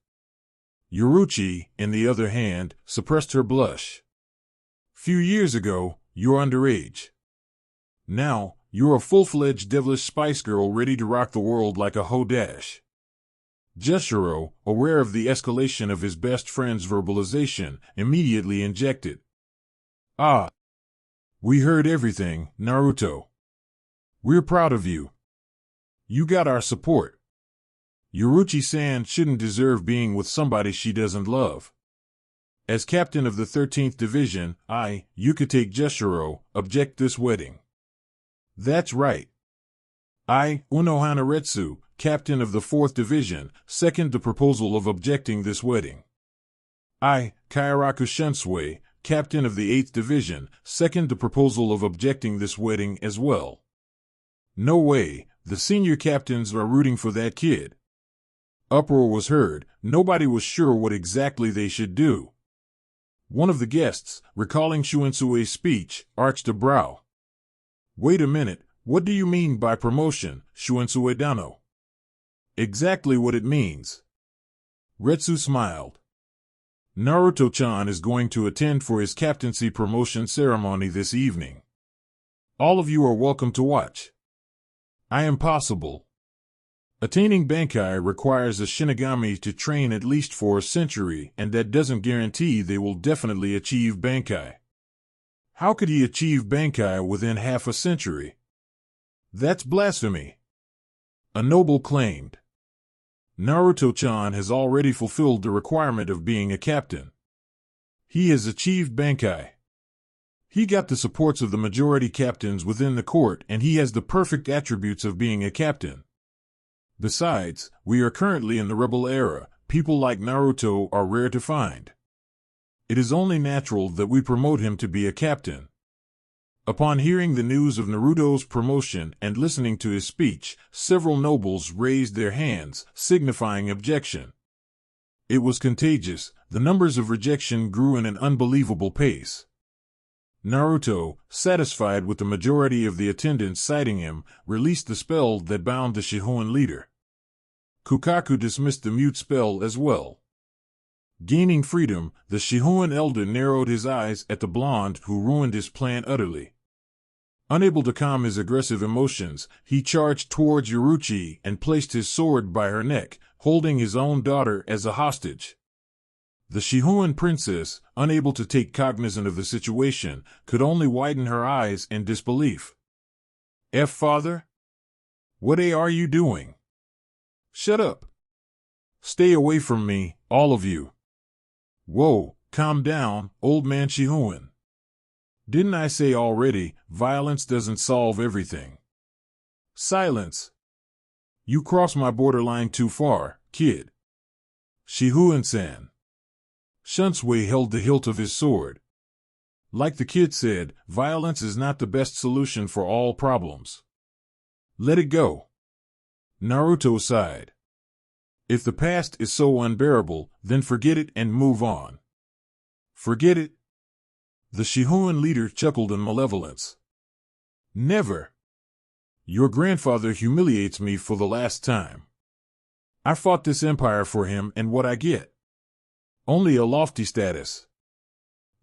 Yoruchi, on the other hand, suppressed her blush. Few years ago, you're underage. Now, you're a full-fledged devilish spice girl ready to rock the world like a ho-dash. Jeshiro, aware of the escalation of his best friend's verbalization, immediately injected. Ah! We heard everything, Naruto. We're proud of you. You got our support. Yoruchi-san shouldn't deserve being with somebody she doesn't love. As captain of the 13th Division, I, Yukitake Jeshiro, object this wedding. That's right. I, Unohana Retsu, captain of the 4th Division, second the proposal of objecting this wedding. I, Kairaku Shunsui, captain of the 8th Division, second the proposal of objecting this wedding as well. No way, the senior captains are rooting for that kid. Uproar was heard, nobody was sure what exactly they should do. One of the guests, recalling Shuensue's speech, arched a brow. Wait a minute, what do you mean by promotion, Shuensue-dano? Exactly what it means. Retsu smiled. Naruto-chan is going to attend for his captaincy promotion ceremony this evening. All of you are welcome to watch. I am possible. Attaining Bankai requires a Shinigami to train at least for a century, and that doesn't guarantee they will definitely achieve Bankai. How could he achieve Bankai within half a century? That's blasphemy. A noble claimed. Naruto-chan has already fulfilled the requirement of being a captain. He has achieved Bankai. He got the supports of the majority captains within the court, and he has the perfect attributes of being a captain. Besides, we are currently in the rebel era. People like Naruto are rare to find. It is only natural that we promote him to be a captain. Upon hearing the news of Naruto's promotion and listening to his speech, several nobles raised their hands, signifying objection. It was contagious. The numbers of rejection grew in an unbelievable pace. Naruto, satisfied with the majority of the attendants citing him, released the spell that bound the Shihoin leader. Kukaku dismissed the mute spell as well. Gaining freedom, the Shihoin elder narrowed his eyes at the blonde who ruined his plan utterly. Unable to calm his aggressive emotions, he charged towards Yoruchi and placed his sword by her neck, holding his own daughter as a hostage. The Shihoin princess, unable to take cognizance of the situation, could only widen her eyes in disbelief. Father? What are you doing? Shut up. Stay away from me, all of you. Whoa, calm down, old man Shihoin. Didn't I say already, violence doesn't solve everything? Silence. You cross my borderline too far, kid. Shihoin-san. Shunsui held the hilt of his sword. Like the kid said, violence is not the best solution for all problems. Let it go. Naruto sighed. If the past is so unbearable, then forget it and move on. Forget it? The Shihoin leader chuckled in malevolence. Never. Your grandfather humiliates me for the last time. I fought this empire for him, and what I get? Only a lofty status.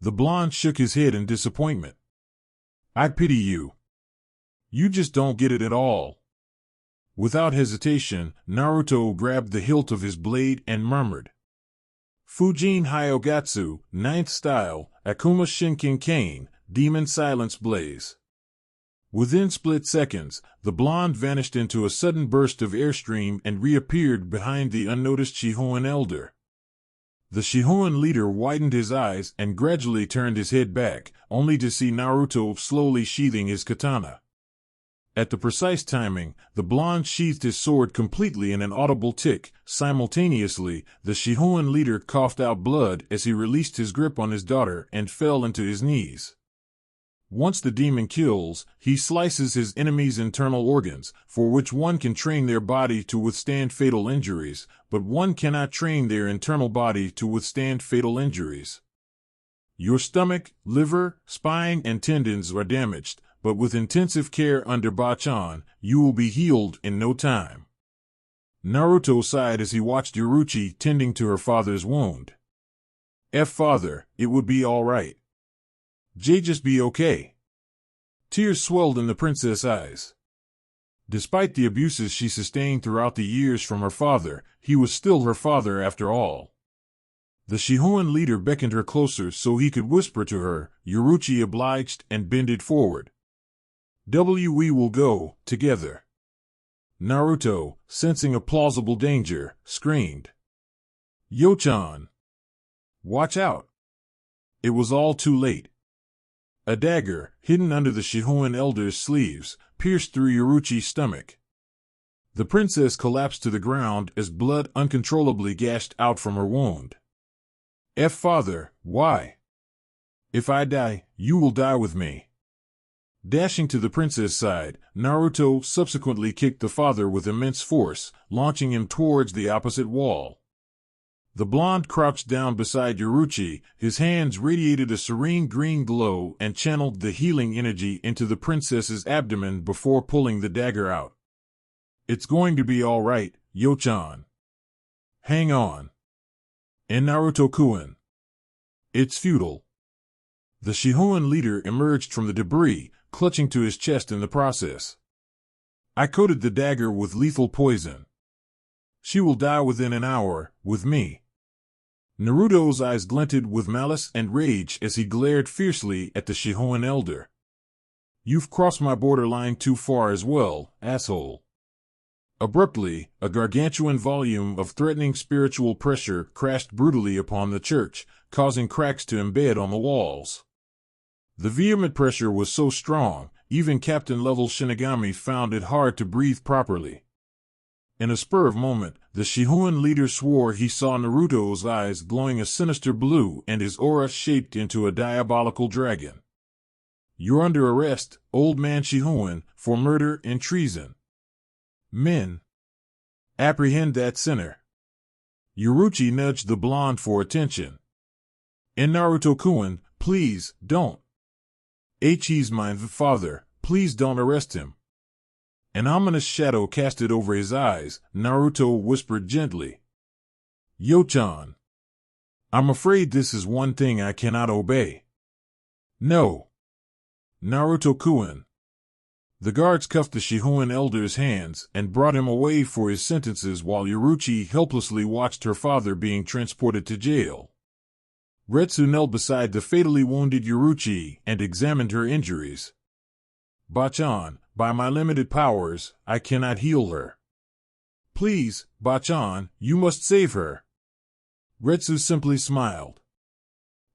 The blonde shook his head in disappointment. I pity you. You just don't get it at all. Without hesitation, Naruto grabbed the hilt of his blade and murmured, Fujin Hyogatsu, Ninth Style, Akuma Shinken Kane, Demon Silence Blaze. Within split seconds, the blonde vanished into a sudden burst of airstream and reappeared behind the unnoticed Shihoan elder. The Shihoan leader widened his eyes and gradually turned his head back, only to see Naruto slowly sheathing his katana. At the precise timing, the blonde sheathed his sword completely in an audible tick. Simultaneously, the Shihoan leader coughed out blood as he released his grip on his daughter and fell into his knees. Once the demon kills, he slices his enemy's internal organs, for which one can train their body to withstand fatal injuries, but one cannot train their internal body to withstand fatal injuries. Your stomach, liver, spine, and tendons are damaged, but with intensive care under Bachan, you will be healed in no time. Naruto sighed as he watched Yoruchi tending to her father's wound. Father, it would be all right. Just be okay. Tears swelled in the princess' eyes. Despite the abuses she sustained throughout the years from her father, he was still her father after all. The Shihoan leader beckoned her closer so he could whisper to her. Yoruchi obliged and bended forward. We will go, together. Naruto, sensing a plausible danger, screamed. Yo-chan! Watch out! It was all too late. A dagger, hidden under the Shihoan elder's sleeves, pierced through Yoruchi's stomach. The princess collapsed to the ground as blood uncontrollably gashed out from her wound. Father, why? If I die, you will die with me. Dashing to the princess' side, Naruto subsequently kicked the father with immense force, launching him towards the opposite wall. The blonde crouched down beside Yoruchi, his hands radiated a serene green glow and channeled the healing energy into the princess's abdomen before pulling the dagger out. It's going to be all right, Yo-chan. Hang on. And Naruto-kun. It's futile. The Shihoan leader emerged from the debris, clutching to his chest in the process. I coated the dagger with lethal poison. She will die within an hour, with me. Naruto's eyes glinted with malice and rage as he glared fiercely at the Shihoan elder. You've crossed my borderline too far as well, asshole. Abruptly, a gargantuan volume of threatening spiritual pressure crashed brutally upon the church, causing cracks to embed on the walls. The vehement pressure was so strong, even captain-level Shinigami found it hard to breathe properly. In a spur of moment, the Shihoan leader swore he saw Naruto's eyes glowing a sinister blue and his aura shaped into a diabolical dragon. You're under arrest, old man Shihoan, for murder and treason. Men, apprehend that sinner. Yoruchi nudged the blonde for attention. And Naruto-kun, please, don't. He's my father, please don't arrest him. An ominous shadow casted over his eyes. Naruto whispered gently. Yo-chan. I'm afraid this is one thing I cannot obey. No. Naruto-kun. The guards cuffed the Shihoan elder's hands and brought him away for his sentences while Yoruchi helplessly watched her father being transported to jail. Retsu knelt beside the fatally wounded Yoruchi and examined her injuries. Bachan, by my limited powers, I cannot heal her. Please, Bachan, you must save her. Retsu simply smiled.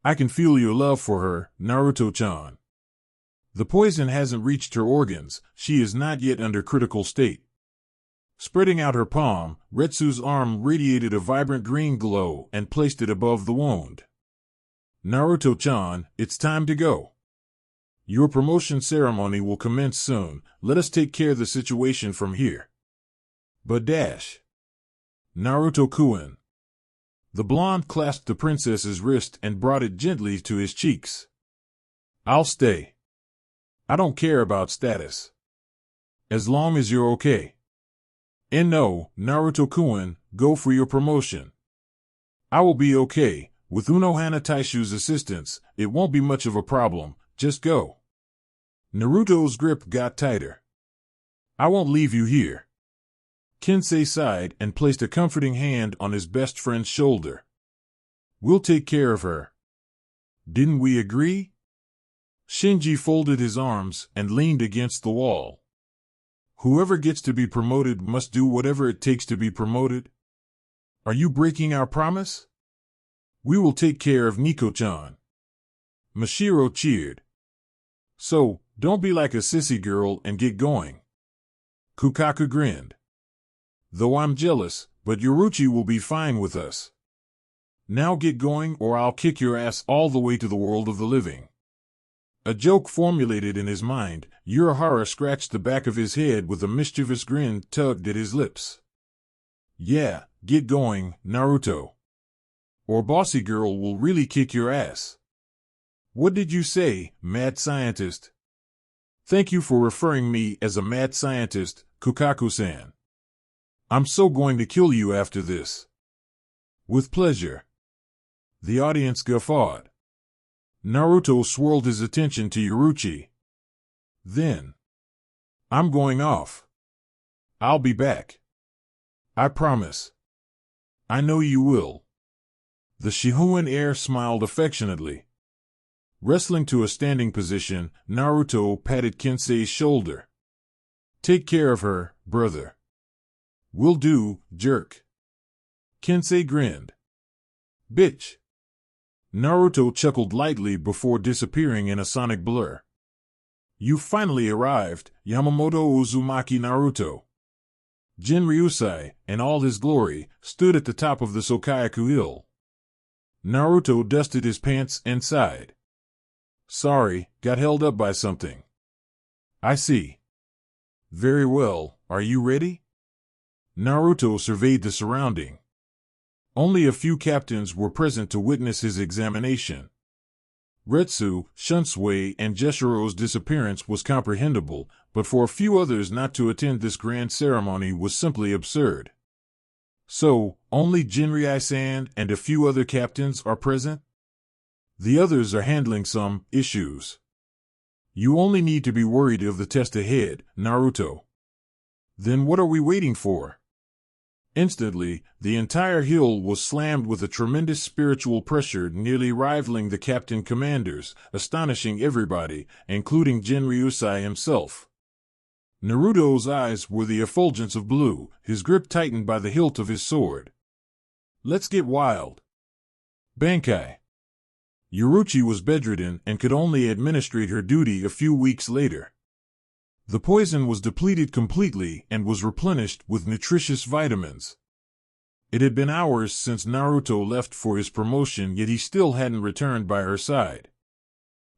I can feel your love for her, Naruto-chan. The poison hasn't reached her organs, she is not yet under critical state. Spreading out her palm, Retsu's arm radiated a vibrant green glow and placed it above the wound. Naruto-chan, it's time to go. Your promotion ceremony will commence soon. Let us take care of the situation from here. But dash. Naruto-kun. The blonde clasped the princess's wrist and brought it gently to his cheeks. I'll stay. I don't care about status. As long as you're okay. And no, Naruto-kun, go for your promotion. I will be okay. With Unohana Taishu's assistance, it won't be much of a problem. Just go. Naruto's grip got tighter. I won't leave you here. Kensei sighed and placed a comforting hand on his best friend's shoulder. We'll take care of her. Didn't we agree? Shinji folded his arms and leaned against the wall. Whoever gets to be promoted must do whatever it takes to be promoted. Are you breaking our promise? We will take care of Nico-chan. Mashiro cheered. So, don't be like a sissy girl and get going. Kukaku grinned. Though I'm jealous, but Yoruchi will be fine with us. Now get going or I'll kick your ass all the way to the world of the living. A joke formulated in his mind, Urahara scratched the back of his head with a mischievous grin tugged at his lips. Yeah, get going, Naruto. Or Bossy Girl will really kick your ass. What did you say, mad scientist? Thank you for referring me as a mad scientist, Kukaku-san. I'm so going to kill you after this. With pleasure. The audience guffawed. Naruto swirled his attention to Yoruchi. Then. I'm going off. I'll be back. I promise. I know you will. The Shihoan heir smiled affectionately. Wrestling to a standing position, Naruto patted Kensei's shoulder. Take care of her, brother. Will do, jerk. Kensei grinned. Bitch. Naruto chuckled lightly before disappearing in a sonic blur. You finally arrived, Yamamoto Uzumaki Naruto. Jinryusai, in all his glory, stood at the top of the Sokayaku Hill. Naruto dusted his pants and sighed. Sorry, got held up by something. I see. Very well, are you ready? Naruto surveyed the surrounding. Only a few captains were present to witness his examination. Retsu, Shunsui, and Jeshiro's disappearance was comprehensible, but for a few others not to attend this grand ceremony was simply absurd. So, only Jinryusai and a few other captains are present? The others are handling some issues. You only need to be worried of the test ahead, Naruto. Then what are we waiting for? Instantly, the entire hill was slammed with a tremendous spiritual pressure nearly rivaling the captain commanders, astonishing everybody, including Jinryusai himself. Naruto's eyes were the effulgence of blue, his grip tightened by the hilt of his sword. Let's get wild. Bankai. Yoruchi was bedridden and could only administrate her duty a few weeks later. The poison was depleted completely and was replenished with nutritious vitamins. It had been hours since Naruto left for his promotion, yet he still hadn't returned by her side.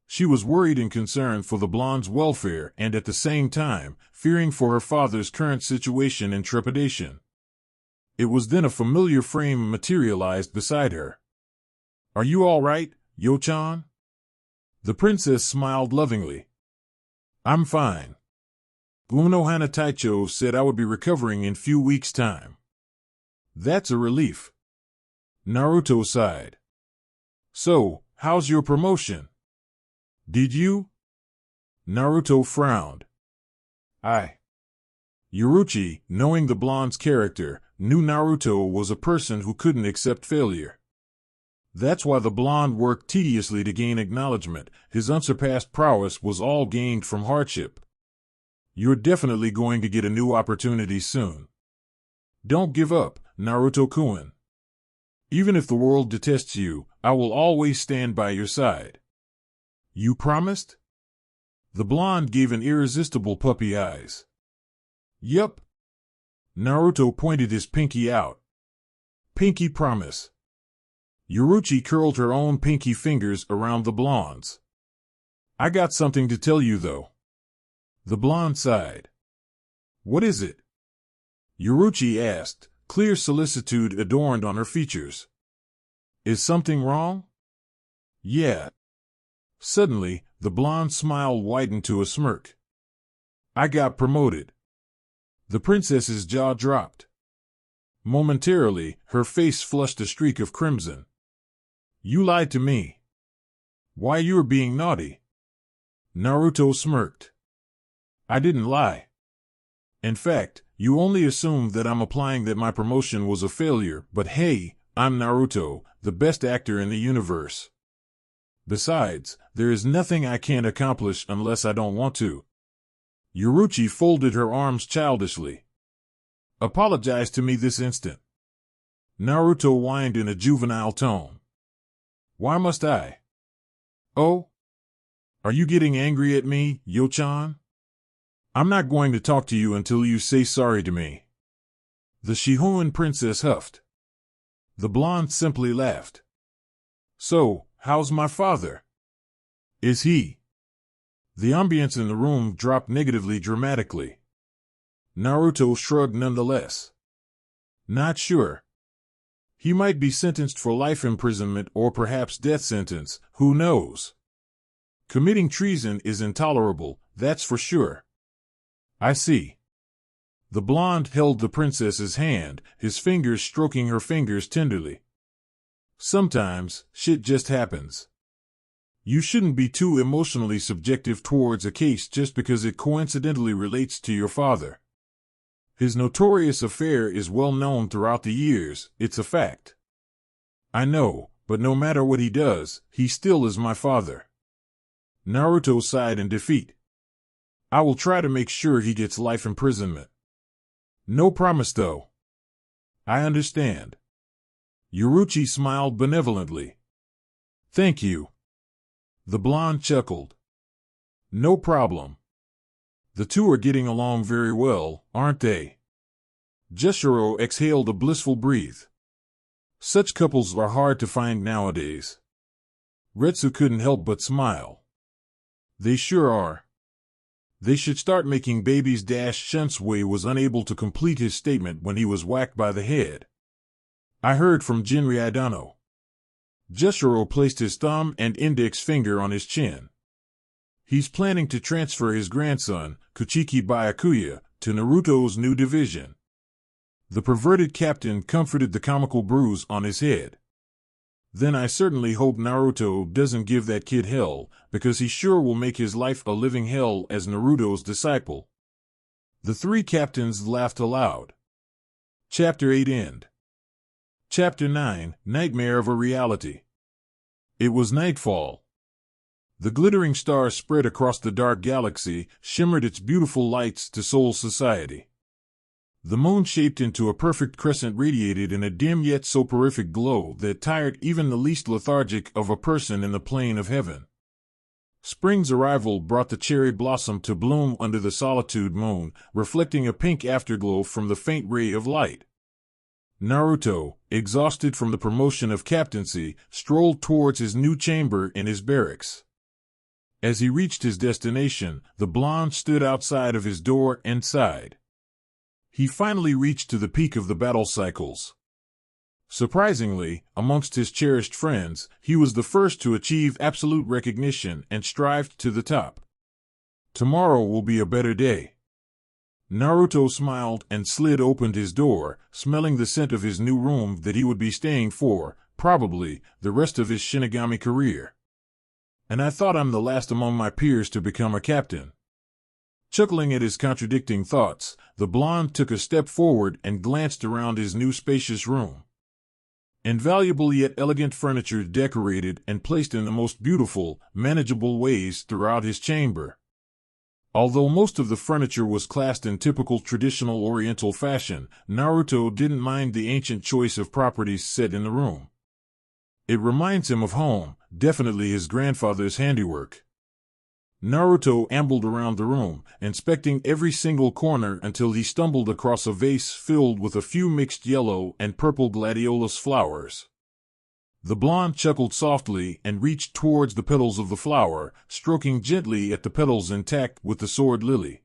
She was worried and concerned for the blonde's welfare and at the same time, fearing for her father's current situation and trepidation. It was then a familiar frame materialized beside her. Are you all right, Yo-chan? The princess smiled lovingly. I'm fine. Unohana Taicho said I would be recovering in few weeks' time. That's a relief. Naruto sighed. So, how's your promotion? Did you? Naruto frowned. Yoruchi, knowing the blonde's character, knew Naruto was a person who couldn't accept failure. That's why the blonde worked tediously to gain acknowledgement. His unsurpassed prowess was all gained from hardship. You're definitely going to get a new opportunity soon. Don't give up, Naruto-kun. Even if the world detests you, I will always stand by your side. You promised? The blonde gave an irresistible puppy eyes. Yup. Naruto pointed his pinky out. Pinky promise. Yoruchi curled her own pinky fingers around the blonde's. I got something to tell you, though. The blonde sighed. What is it? Yoruchi asked, clear solicitude adorned on her features. Is something wrong? Yeah. Suddenly, the blonde's smile widened to a smirk. I got promoted. The princess's jaw dropped. Momentarily, her face flushed a streak of crimson. You lied to me. Why, you're being naughty. Naruto smirked. I didn't lie. In fact, you only assumed that I'm implying that my promotion was a failure, but hey, I'm Naruto, the best actor in the universe. Besides, there is nothing I can't accomplish unless I don't want to. Yoruichi folded her arms childishly. Apologize to me this instant. Naruto whined in a juvenile tone. Why must I? Oh? Are you getting angry at me, Yo-chan? I'm not going to talk to you until you say sorry to me. The Shihoin princess huffed. The blonde simply laughed. So, how's my father? Is he? The ambience in the room dropped negatively dramatically. Naruto shrugged nonetheless. Not sure. He might be sentenced for life imprisonment or perhaps death sentence, who knows? Committing treason is intolerable, that's for sure. I see. The blonde held the princess's hand, his fingers stroking her fingers tenderly. Sometimes, shit just happens. You shouldn't be too emotionally subjective towards a case just because it coincidentally relates to your father. His notorious affair is well known throughout the years, it's a fact. I know, but no matter what he does, he still is my father. Naruto sighed in defeat. I will try to make sure he gets life imprisonment. No promise though. I understand. Yoruichi smiled benevolently. Thank you. The blonde chuckled. No problem. The two are getting along very well, aren't they? Jeshiro exhaled a blissful breath. Such couples are hard to find nowadays. Retsu couldn't help but smile. They sure are. They should start making babies. Shunsui was unable to complete his statement when he was whacked by the head. I heard from Jinryadano. Jeshiro placed his thumb and index finger on his chin. He's planning to transfer his grandson, Kuchiki Byakuya, to Naruto's new division. The perverted captain comforted the comical bruise on his head. Then I certainly hope Naruto doesn't give that kid hell, because he sure will make his life a living hell as Naruto's disciple. The three captains laughed aloud. Chapter 8 End. Chapter 9, Nightmare of a Reality. It was nightfall. The glittering star spread across the dark galaxy, shimmered its beautiful lights to Seoul society. The moon shaped into a perfect crescent radiated in a dim yet soporific glow that tired even the least lethargic of a person in the plane of heaven. Spring's arrival brought the cherry blossom to bloom under the solitude moon, reflecting a pink afterglow from the faint ray of light. Naruto, exhausted from the promotion of captaincy, strolled towards his new chamber in his barracks. As he reached his destination, the blonde stood outside of his door and sighed. He finally reached to the peak of the battle cycles. Surprisingly, amongst his cherished friends, he was the first to achieve absolute recognition and strived to the top. Tomorrow will be a better day. Naruto smiled and slid open his door, smelling the scent of his new room that he would be staying for, probably, the rest of his Shinigami career. And I thought I'm the last among my peers to become a captain. Chuckling at his contradicting thoughts, the blonde took a step forward and glanced around his new spacious room. Invaluable yet elegant furniture decorated and placed in the most beautiful, manageable ways throughout his chamber. Although most of the furniture was classed in typical traditional Oriental fashion, Naruto didn't mind the ancient choice of properties set in the room. It reminds him of home, definitely his grandfather's handiwork. Naruto ambled around the room, inspecting every single corner until he stumbled across a vase filled with a few mixed yellow and purple gladiolus flowers. The blonde chuckled softly and reached towards the petals of the flower, stroking gently at the petals intact with the sword lily.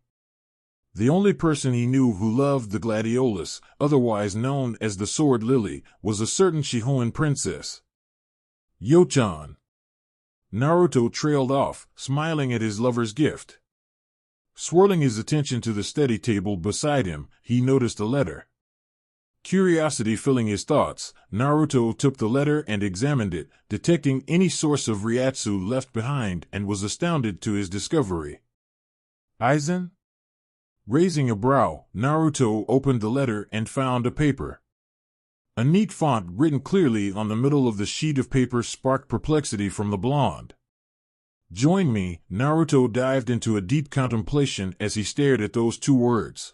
The only person he knew who loved the gladiolus, otherwise known as the sword lily, was a certain Shihoin princess. Yo-chan. Naruto trailed off, smiling at his lover's gift. Swirling his attention to the study table beside him, he noticed a letter. Curiosity filling his thoughts, Naruto took the letter and examined it, detecting any source of Ryatsu left behind, and was astounded to his discovery. Aizen? Raising a brow, Naruto opened the letter and found a paper. A neat font written clearly on the middle of the sheet of paper sparked perplexity from the blonde. Join me. Naruto dived into a deep contemplation as he stared at those two words.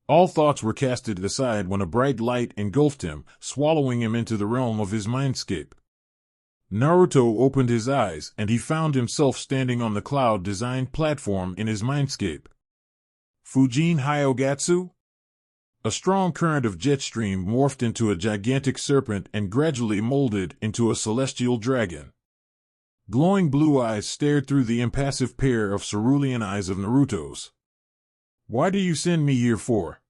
All thoughts were casted aside when a bright light engulfed him, swallowing him into the realm of his mindscape. Naruto opened his eyes, and he found himself standing on the cloud-designed platform in his mindscape. Fujin Hyogatsu? A strong current of jet stream morphed into a gigantic serpent and gradually molded into a celestial dragon. Glowing blue eyes stared through the impassive pair of cerulean eyes of Naruto's. Why do you send me here for?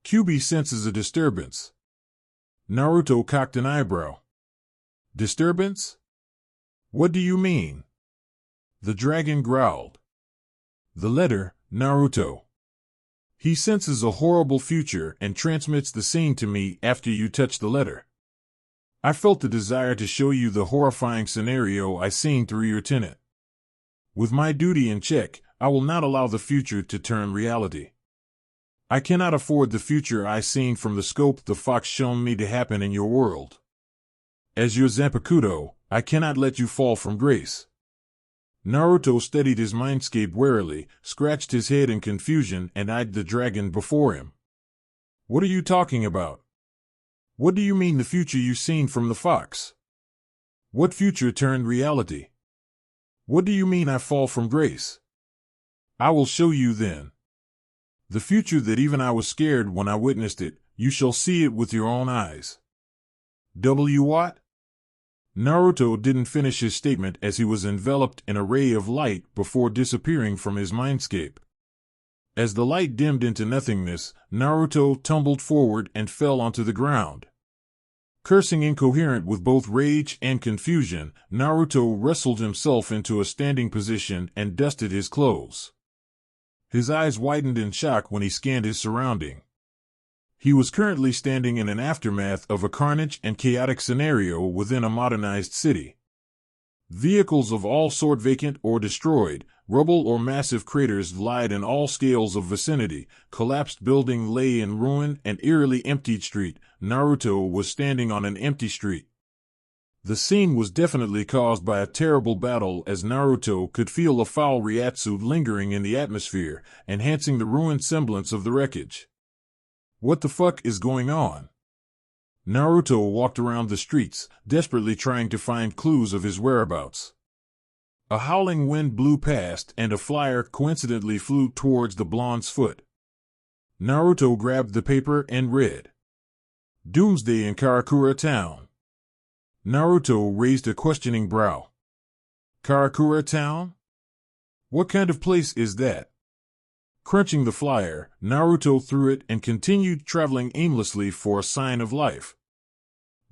Kyuubi senses a disturbance. Naruto cocked an eyebrow. Disturbance? What do you mean? The dragon growled. The letter, Naruto. He senses a horrible future and transmits the scene to me after you touch the letter. I felt the desire to show you the horrifying scenario I seen through your tenet. With my duty in check, I will not allow the future to turn reality. I cannot afford the future I seen from the scope the fox shown me to happen in your world. As your Zanpakuto, I cannot let you fall from grace. Naruto steadied his mindscape warily, scratched his head in confusion, and eyed the dragon before him. What are you talking about? What do you mean the future you seen from the fox? What future turned reality? What do you mean I fall from grace? I will show you then. The future that even I was scared when I witnessed it, you shall see it with your own eyes. What? Naruto didn't finish his statement as he was enveloped in a ray of light before disappearing from his mindscape. As the light dimmed into nothingness, Naruto tumbled forward and fell onto the ground. Cursing incoherent with both rage and confusion, Naruto wrestled himself into a standing position and dusted his clothes. His eyes widened in shock when he scanned his surrounding. He was currently standing in an aftermath of a carnage and chaotic scenario within a modernized city. Vehicles of all sort vacant or destroyed, rubble or massive craters lied in all scales of vicinity, collapsed building lay in ruin, and eerily emptied street. Naruto was standing on an empty street. The scene was definitely caused by a terrible battle, as Naruto could feel a foul Ryatsu lingering in the atmosphere, enhancing the ruined semblance of the wreckage. What the fuck is going on? Naruto walked around the streets, desperately trying to find clues of his whereabouts. A howling wind blew past, and a flyer coincidentally flew towards the blonde's foot. Naruto grabbed the paper and read. Doomsday in Karakura Town. Naruto raised a questioning brow. Karakura Town? What kind of place is that? Crunching the flyer, Naruto threw it and continued traveling aimlessly for a sign of life.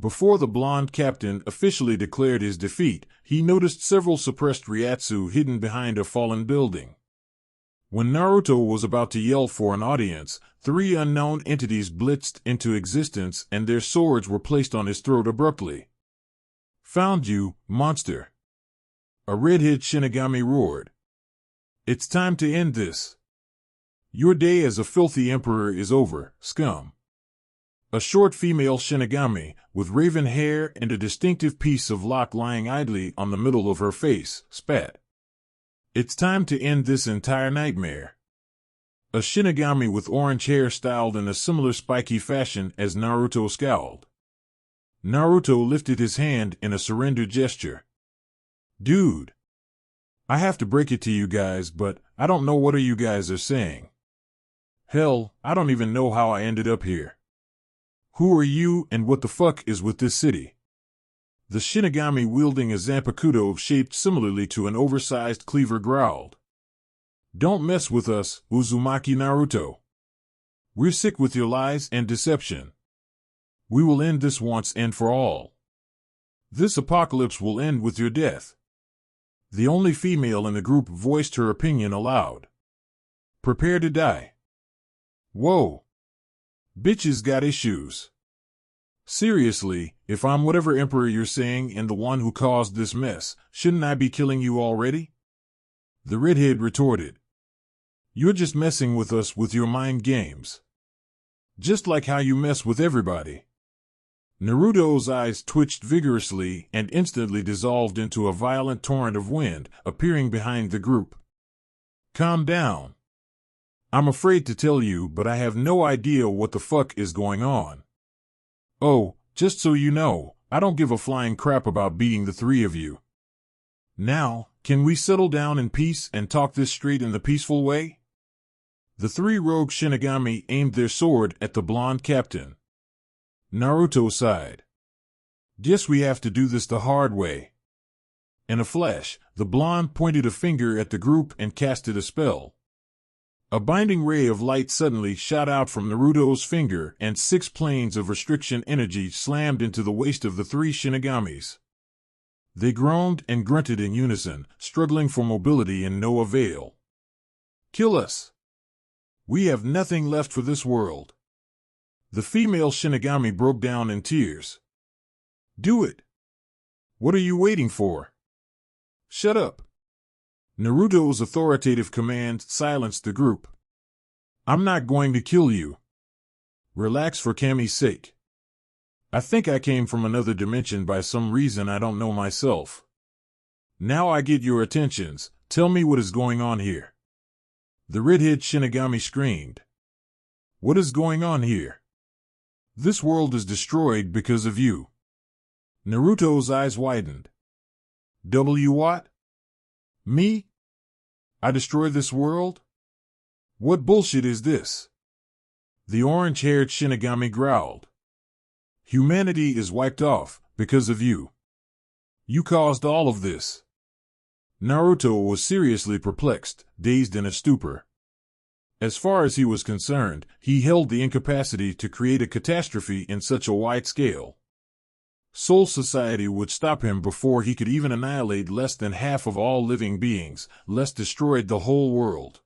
Before the blonde captain officially declared his defeat, he noticed several suppressed Ryatsu hidden behind a fallen building. When Naruto was about to yell for an audience, 3 unknown entities blitzed into existence and their swords were placed on his throat abruptly. Found you, monster! A redhead Shinigami roared. It's time to end this. Your day as a filthy emperor is over, scum. A short female Shinigami, with raven hair and a distinctive piece of lock lying idly on the middle of her face, spat. It's time to end this entire nightmare. A Shinigami with orange hair styled in a similar spiky fashion as Naruto scowled. Naruto lifted his hand in a surrender gesture. Dude. I have to break it to you guys, but I don't know what you guys are saying. Hell, I don't even know how I ended up here. Who are you and what the fuck is with this city? The Shinigami wielding a Zanpakuto shaped similarly to an oversized cleaver growled. Don't mess with us, Uzumaki Naruto. We're sick with your lies and deception. We will end this once and for all. This apocalypse will end with your death. The only female in the group voiced her opinion aloud. Prepare to die. Whoa! Bitches got issues. Seriously, if I'm whatever emperor you're saying and the one who caused this mess, shouldn't I be killing you already? The redhead retorted. You're just messing with us with your mind games. Just like how you mess with everybody. Naruto's eyes twitched vigorously and instantly dissolved into a violent torrent of wind, appearing behind the group. Calm down. I'm afraid to tell you, but I have no idea what the fuck is going on. Oh, just so you know, I don't give a flying crap about beating the three of you. Now, can we settle down in peace and talk this straight in the peaceful way? The three rogue Shinigami aimed their sword at the blonde captain. Naruto sighed. Guess we have to do this the hard way. In a flash, the blonde pointed a finger at the group and casted a spell. A binding ray of light suddenly shot out from Naruto's finger, and 6 planes of restriction energy slammed into the waist of the three Shinigamis. They groaned and grunted in unison, struggling for mobility in no avail. Kill us! We have nothing left for this world. The female Shinigami broke down in tears. Do it! What are you waiting for? Shut up! Naruto's authoritative command silenced the group. I'm not going to kill you. Relax for Kami's sake. I think I came from another dimension by some reason I don't know myself. Now I get your attentions, tell me what is going on here. The redhead Shinigami screamed. What is going on here? This world is destroyed because of you. Naruto's eyes widened. What? Me? I destroy this world? What bullshit is this? The orange-haired Shinigami growled. Humanity is wiped off because of you. You caused all of this. Naruto was seriously perplexed, dazed in a stupor. As far as he was concerned, he held the incapacity to create a catastrophe in such a wide scale. Soul Society would stop him before he could even annihilate less than half of all living beings, less destroyed the whole world.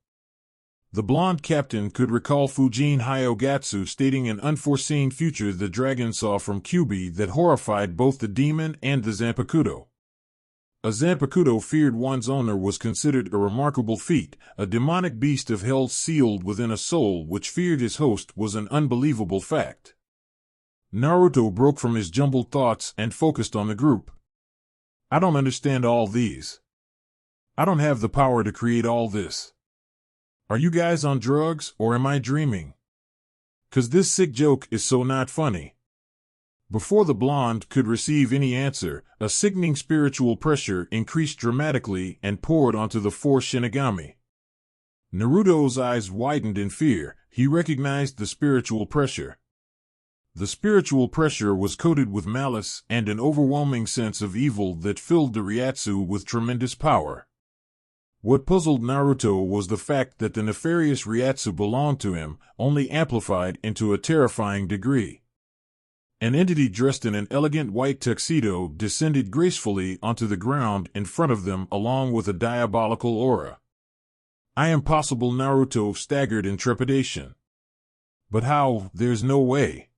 The blonde captain could recall Fujin Hyogatsu stating an unforeseen future the dragon saw from Kyuubi that horrified both the demon and the Zanpakuto. A Zanpakuto feared one's owner was considered a remarkable feat. A demonic beast of hell sealed within a soul which feared his host was an unbelievable fact. Naruto broke from his jumbled thoughts and focused on the group. I don't understand all these. I don't have the power to create all this. Are you guys on drugs, or am I dreaming? 'Cause this sick joke is so not funny. Before the blonde could receive any answer, a sickening spiritual pressure increased dramatically and poured onto the four Shinigami. Naruto's eyes widened in fear. He recognized the spiritual pressure. The spiritual pressure was coated with malice and an overwhelming sense of evil that filled the Ryatsu with tremendous power. What puzzled Naruto was the fact that the nefarious Ryatsu belonged to him, only amplified into a terrifying degree. An entity dressed in an elegant white tuxedo descended gracefully onto the ground in front of them along with a diabolical aura. I am possible, Naruto staggered in trepidation. But how? There's no way.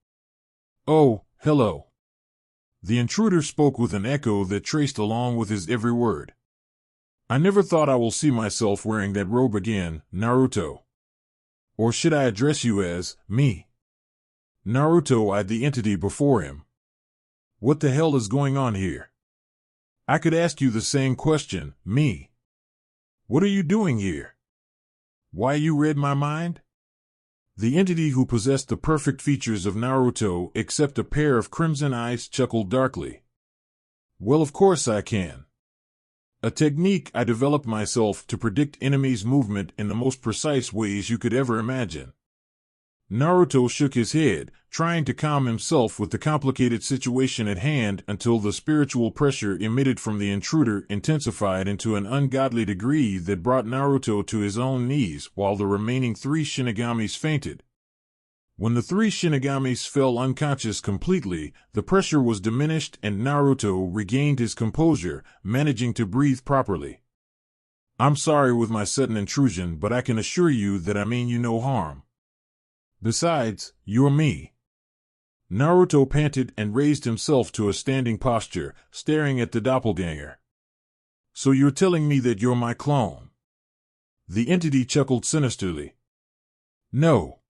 Oh, hello. The intruder spoke with an echo that traced along with his every word. I never thought I will see myself wearing that robe again, Naruto. Or should I address you as, me? Naruto eyed the entity before him. What the hell is going on here? I could ask you the same question, me. What are you doing here? Why you read my mind? The entity who possessed the perfect features of Naruto except a pair of crimson eyes chuckled darkly. Well, of course I can. A technique I developed myself to predict enemies' movement in the most precise ways you could ever imagine. Naruto shook his head, trying to calm himself with the complicated situation at hand until the spiritual pressure emitted from the intruder intensified into an ungodly degree that brought Naruto to his own knees while the remaining three Shinigamis fainted. When the three Shinigamis fell unconscious completely, the pressure was diminished and Naruto regained his composure, managing to breathe properly. I'm sorry with my sudden intrusion, but I can assure you that I mean you no harm. Besides, you're me. Naruto panted and raised himself to a standing posture, staring at the doppelganger. So you're telling me that you're my clone? The entity chuckled sinisterly. No.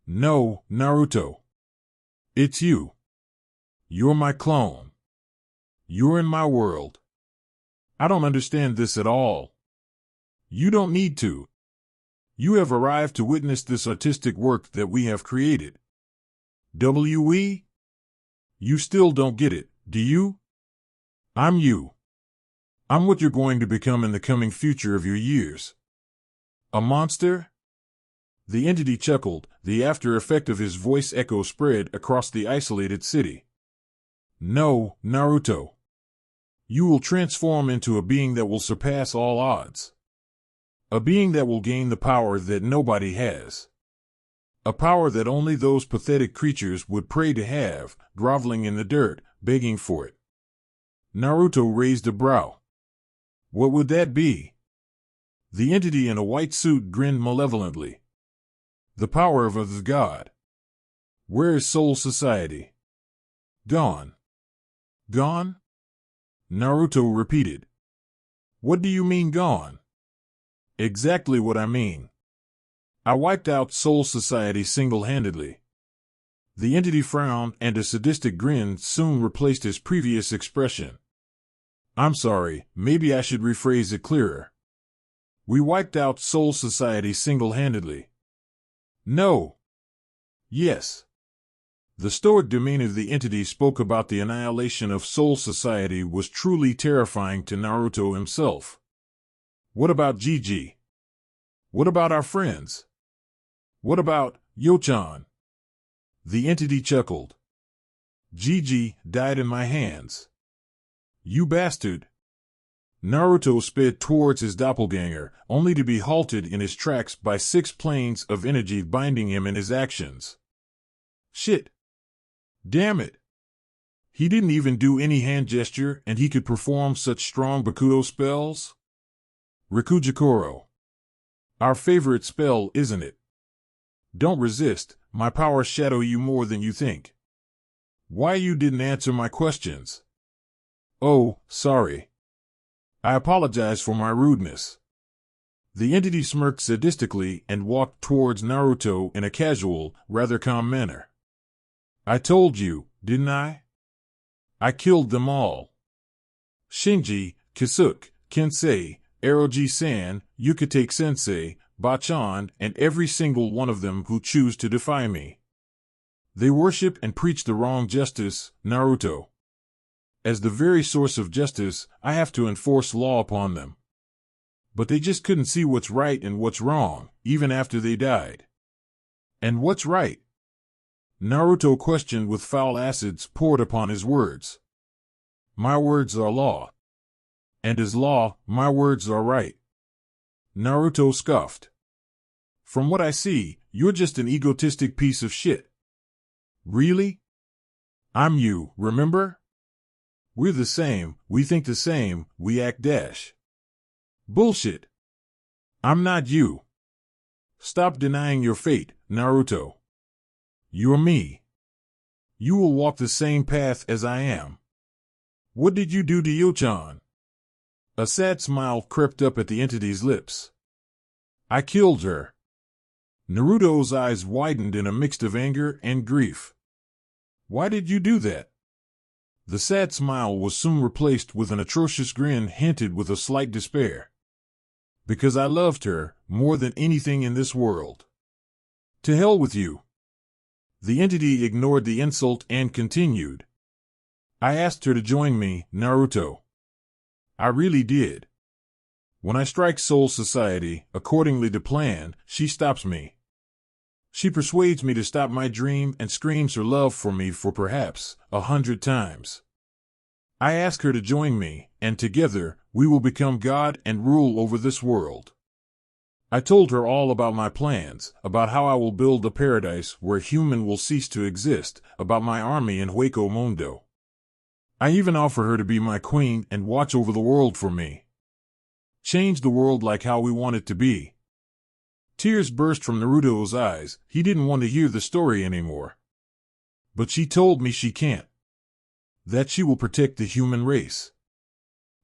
No, Naruto. It's you. You're my clone. You're in my world. I don't understand this at all. You don't need to. You have arrived to witness this artistic work that we have created. W.E.? You still don't get it, do you? I'm you. I'm what you're going to become in the coming future of your years. A monster? The entity chuckled, the after effect of his voice echo spread across the isolated city. No, Naruto. You will transform into a being that will surpass all odds. A being that will gain the power that nobody has. A power that only those pathetic creatures would pray to have, groveling in the dirt, begging for it. Naruto raised a brow. What would that be? The entity in a white suit grinned malevolently. The power of the god. Where is Soul Society? Gone. Gone? Naruto repeated. What do you mean gone? Exactly what I mean. I wiped out Soul Society single-handedly. The entity frowned and a sadistic grin soon replaced his previous expression. I'm sorry, maybe I should rephrase it clearer. We wiped out Soul Society single-handedly. No. Yes. The stoic demeanor of the entity spoke about the annihilation of Soul Society was truly terrifying to Naruto himself. What about Gigi? What about our friends? What about Yo-chan? The entity chuckled. Gigi died in my hands. You bastard. Naruto sped towards his doppelganger, only to be halted in his tracks by 6 planes of energy binding him in his actions. Shit. Damn it. He didn't even do any hand gesture and he could perform such strong Bakudo spells? Rikujikoro. Our favorite spell, isn't it? Don't resist, my powers shadow you more than you think. Why you didn't answer my questions? Oh, sorry. I apologize for my rudeness. The entity smirked sadistically and walked towards Naruto in a casual, rather calm manner. I told you, didn't I? I killed them all. Shinji, Kisuke, Kensei, Eroji-san, Yukitake-sensei, Bachan, and every single one of them who choose to defy me. They worship and preach the wrong justice, Naruto. As the very source of justice, I have to enforce law upon them. But they just couldn't see what's right and what's wrong, even after they died. And what's right? Naruto questioned with foul acids poured upon his words. My words are law. And as law, my words are right. Naruto scoffed. From what I see, you're just an egotistic piece of shit. Really? I'm you, remember? We're the same, we think the same, we act dash. Bullshit. I'm not you. Stop denying your fate, Naruto. You're me. You will walk the same path as I am. What did you do to Yo-chan? A sad smile crept up at the entity's lips. I killed her. Naruto's eyes widened in a mix of anger and grief. Why did you do that? The sad smile was soon replaced with an atrocious grin hinted with a slight despair. Because I loved her, more than anything in this world. To hell with you. The entity ignored the insult and continued. I asked her to join me, Naruto. I really did. When I strike Soul Society, accordingly to plan, she stops me. She persuades me to stop my dream and screams her love for me for perhaps 100 times. I ask her to join me, and together, we will become God and rule over this world. I told her all about my plans, about how I will build a paradise where human will cease to exist, about my army in Hueco Mundo. I even offer her to be my queen and watch over the world for me. Change the world like how we want it to be. Tears burst from Naruto's eyes. He didn't want to hear the story anymore. But she told me she can't. That she will protect the human race.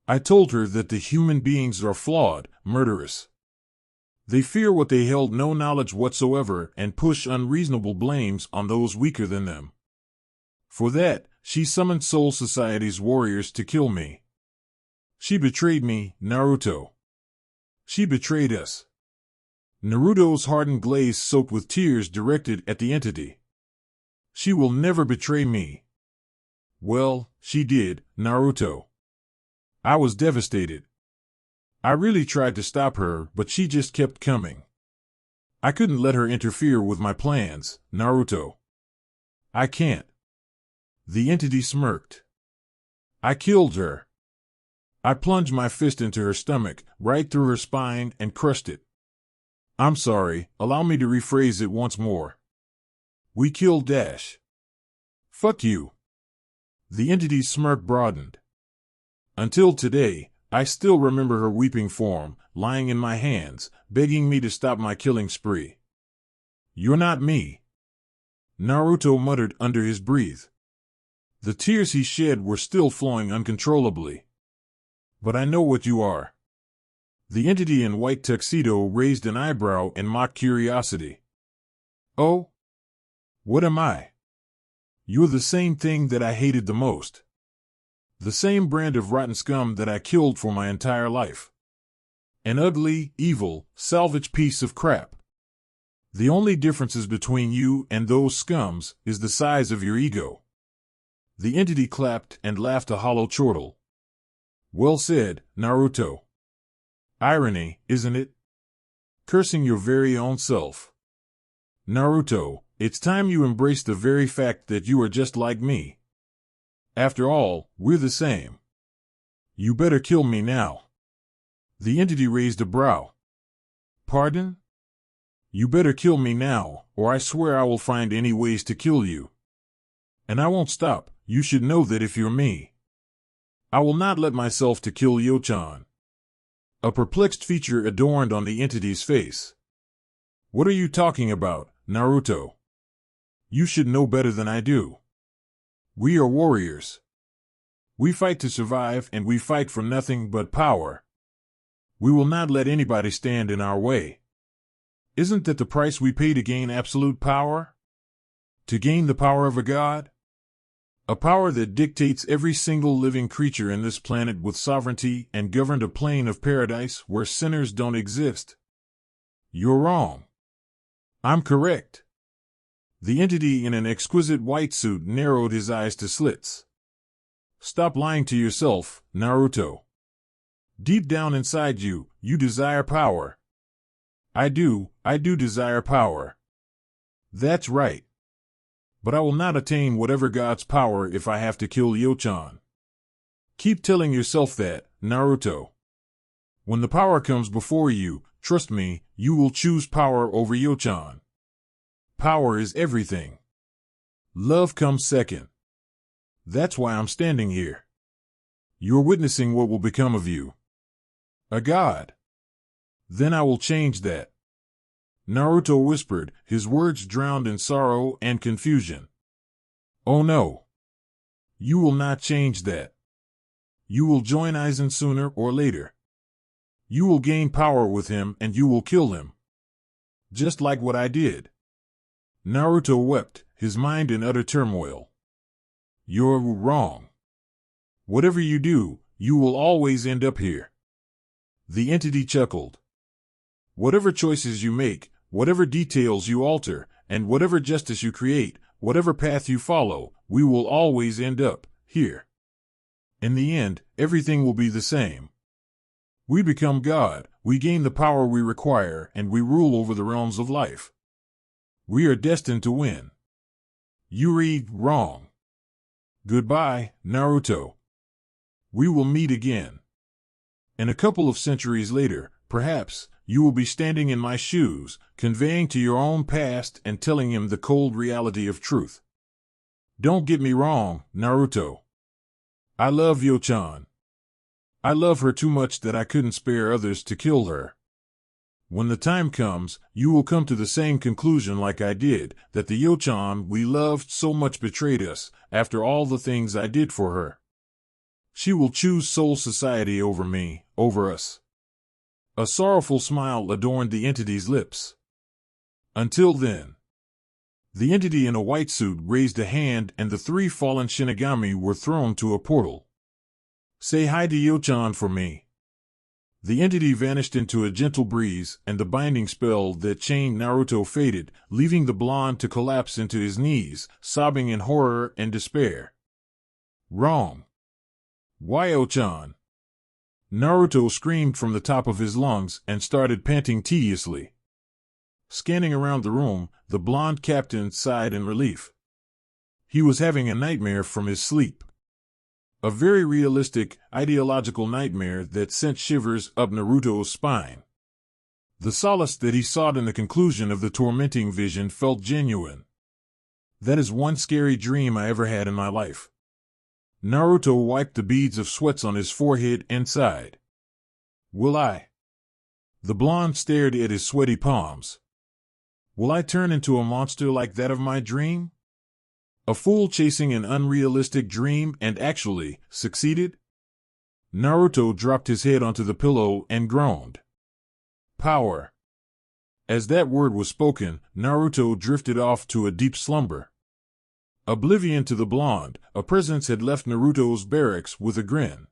I told her that the human beings are flawed, murderous. They fear what they held no knowledge whatsoever and push unreasonable blames on those weaker than them. For that, she summoned Soul Society's warriors to kill me. She betrayed me, Naruto. She betrayed us. Naruto's hardened glaze soaked with tears directed at the entity. She will never betray me. Well, she did, Naruto. I was devastated. I really tried to stop her, but she just kept coming. I couldn't let her interfere with my plans, Naruto. I can't. The entity smirked. I killed her. I plunged my fist into her stomach, right through her spine, and crushed it. I'm sorry, allow me to rephrase it once more. We killed Dash. Fuck you. The entity's smirk broadened. Until today, I still remember her weeping form, lying in my hands, begging me to stop my killing spree. You're not me. Naruto muttered under his breath. The tears he shed were still flowing uncontrollably. But I know what you are. The entity in white tuxedo raised an eyebrow in mock curiosity. Oh? What am I? You're the same thing that I hated the most. The same brand of rotten scum that I killed for my entire life. An ugly, evil, salvage piece of crap. The only differences between you and those scums is the size of your ego. The entity clapped and laughed a hollow chortle. Well said, Naruto. Irony, isn't it? Cursing your very own self. Naruto, it's time you embrace the very fact that you are just like me. After all, we're the same. You better kill me now. The entity raised a brow. Pardon? You better kill me now, or I swear I will find any ways to kill you. And I won't stop. You should know that if you're me, I will not let myself to kill Yo-chan. A perplexed feature adorned on the entity's face. What are you talking about, Naruto? You should know better than I do. We are warriors. We fight to survive and we fight for nothing but power. We will not let anybody stand in our way. Isn't that the price we pay to gain absolute power? To gain the power of a god? A power that dictates every single living creature in this planet with sovereignty and governed a plane of paradise where sinners don't exist. You're wrong. I'm correct. The entity in an exquisite white suit narrowed his eyes to slits. Stop lying to yourself, Naruto. Deep down inside you, you desire power. I do desire power. That's right. But I will not attain whatever god's power if I have to kill Yo-chan. Keep telling yourself that, Naruto. When the power comes before you, trust me, you will choose power over Yo-chan. Power is everything. Love comes second. That's why I'm standing here. You're witnessing what will become of you. A god. Then I will change that. Naruto whispered, his words drowned in sorrow and confusion. Oh no. You will not change that. You will join Aizen sooner or later. You will gain power with him and you will kill him. Just like what I did. Naruto wept, his mind in utter turmoil. You're wrong. Whatever you do, you will always end up here. The entity chuckled. Whatever choices you make, whatever details you alter, and whatever justice you create, whatever path you follow, we will always end up here. In the end, everything will be the same. We become God, we gain the power we require, and we rule over the realms of life. We are destined to win. You read wrong. Goodbye, Naruto. We will meet again. And a couple of centuries later, perhaps, you will be standing in my shoes, conveying to your own past and telling him the cold reality of truth. Don't get me wrong, Naruto. I love Yo-chan. I love her too much that I couldn't spare others to kill her. When the time comes, you will come to the same conclusion like I did, that the Yochan we loved so much betrayed us, after all the things I did for her. She will choose Soul Society over me, over us. A sorrowful smile adorned the entity's lips. Until then. The entity in a white suit raised a hand and the 3 fallen Shinigami were thrown to a portal. Say hi to Yochan for me. The entity vanished into a gentle breeze, and the binding spell that chained Naruto faded, leaving the blonde to collapse into his knees, sobbing in horror and despair. Wrong. Why, Yochan? Naruto screamed from the top of his lungs and started panting tediously. Scanning around the room, the blonde captain sighed in relief. He was having a nightmare from his sleep. A very realistic, ideological nightmare that sent shivers up Naruto's spine. The solace that he sought in the conclusion of the tormenting vision felt genuine. That is one scary dream I ever had in my life. Naruto wiped the beads of sweat on his forehead and sighed. Will I? The blonde stared at his sweaty palms. Will I turn into a monster like that of my dream? A fool chasing an unrealistic dream and actually succeeded? Naruto dropped his head onto the pillow and groaned. Power. As that word was spoken, Naruto drifted off to a deep slumber. Oblivion to the blonde, a presence had left Naruto's barracks with a grin.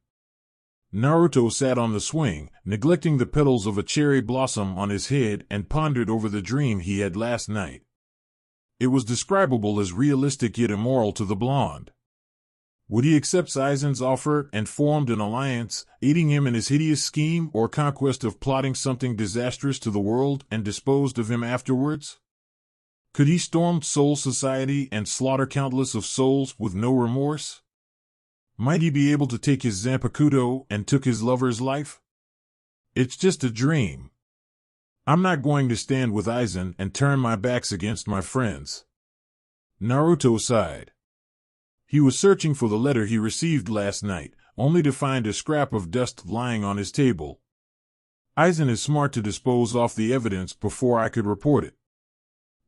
Naruto sat on the swing, neglecting the petals of a cherry blossom on his head, and pondered over the dream he had last night. It was describable as realistic yet immoral to the blonde. Would he accept Aizen's offer and formed an alliance, aiding him in his hideous scheme or conquest of plotting something disastrous to the world and disposed of him afterwards? Could he storm Soul Society and slaughter countless of souls with no remorse? Might he be able to take his Zanpakuto and took his lover's life? It's just a dream. I'm not going to stand with Aizen and turn my backs against my friends. Naruto sighed. He was searching for the letter he received last night, only to find a scrap of dust lying on his table. Aizen is smart to dispose off the evidence before I could report it.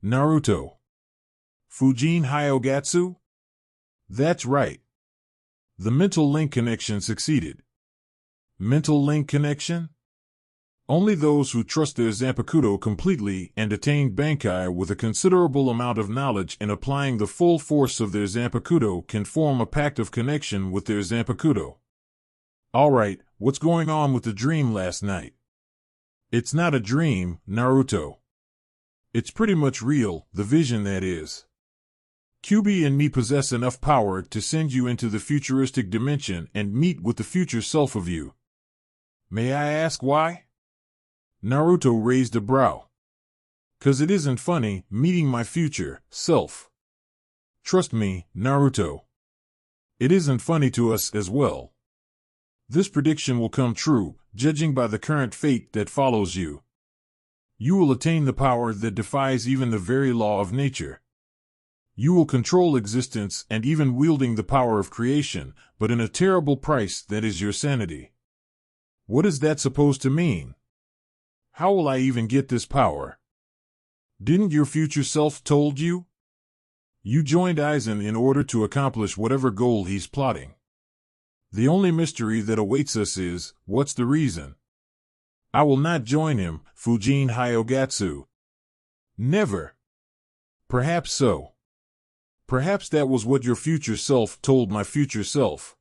Naruto. Fujin Hyogatsu? That's right. The mental link connection succeeded. Mental link connection? Only those who trust their Zanpakuto completely and attain Bankai with a considerable amount of knowledge in applying the full force of their Zanpakuto can form a pact of connection with their Zanpakuto. Alright, what's going on with the dream last night? It's not a dream, Naruto. It's pretty much real, the vision that is. Kyuubi and me possess enough power to send you into the futuristic dimension and meet with the future self of you. May I ask why? Naruto raised a brow. 'Cause it isn't funny, meeting my future self. Trust me, Naruto. It isn't funny to us as well. This prediction will come true, judging by the current fate that follows you. You will attain the power that defies even the very law of nature. You will control existence and even wielding the power of creation, but in a terrible price that is your sanity. What is that supposed to mean? How will I even get this power? Didn't your future self told you? You joined Aizen in order to accomplish whatever goal he's plotting. The only mystery that awaits us is, what's the reason? I will not join him, Fujin Hyogatsu. Never. Perhaps so. Perhaps that was what your future self told my future self.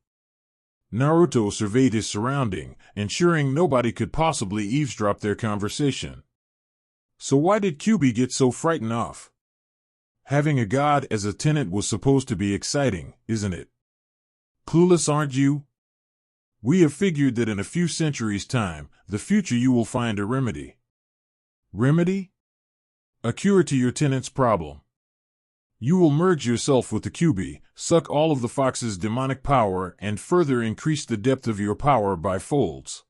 Naruto surveyed his surrounding, ensuring nobody could possibly eavesdrop their conversation. So why did Kyuubi get so frightened off? Having a god as a tenant was supposed to be exciting, isn't it? Clueless, aren't you? We have figured that in a few centuries' time, the future you will find a remedy. Remedy? A cure to your tenant's problem. You will merge yourself with the Kyuubi, suck all of the fox's demonic power, and further increase the depth of your power by folds.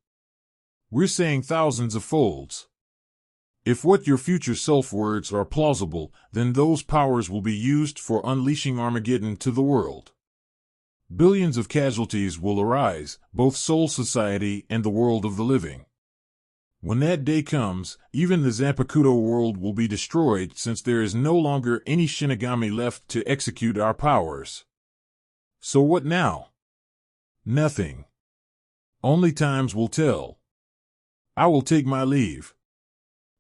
We're saying thousands of folds. If what your future self words are plausible, then those powers will be used for unleashing Armageddon to the world. Billions of casualties will arise, both Soul Society and the world of the living. When that day comes, even the Zanpakuto world will be destroyed since there is no longer any Shinigami left to execute our powers. So what now? Nothing. Only times will tell. I will take my leave.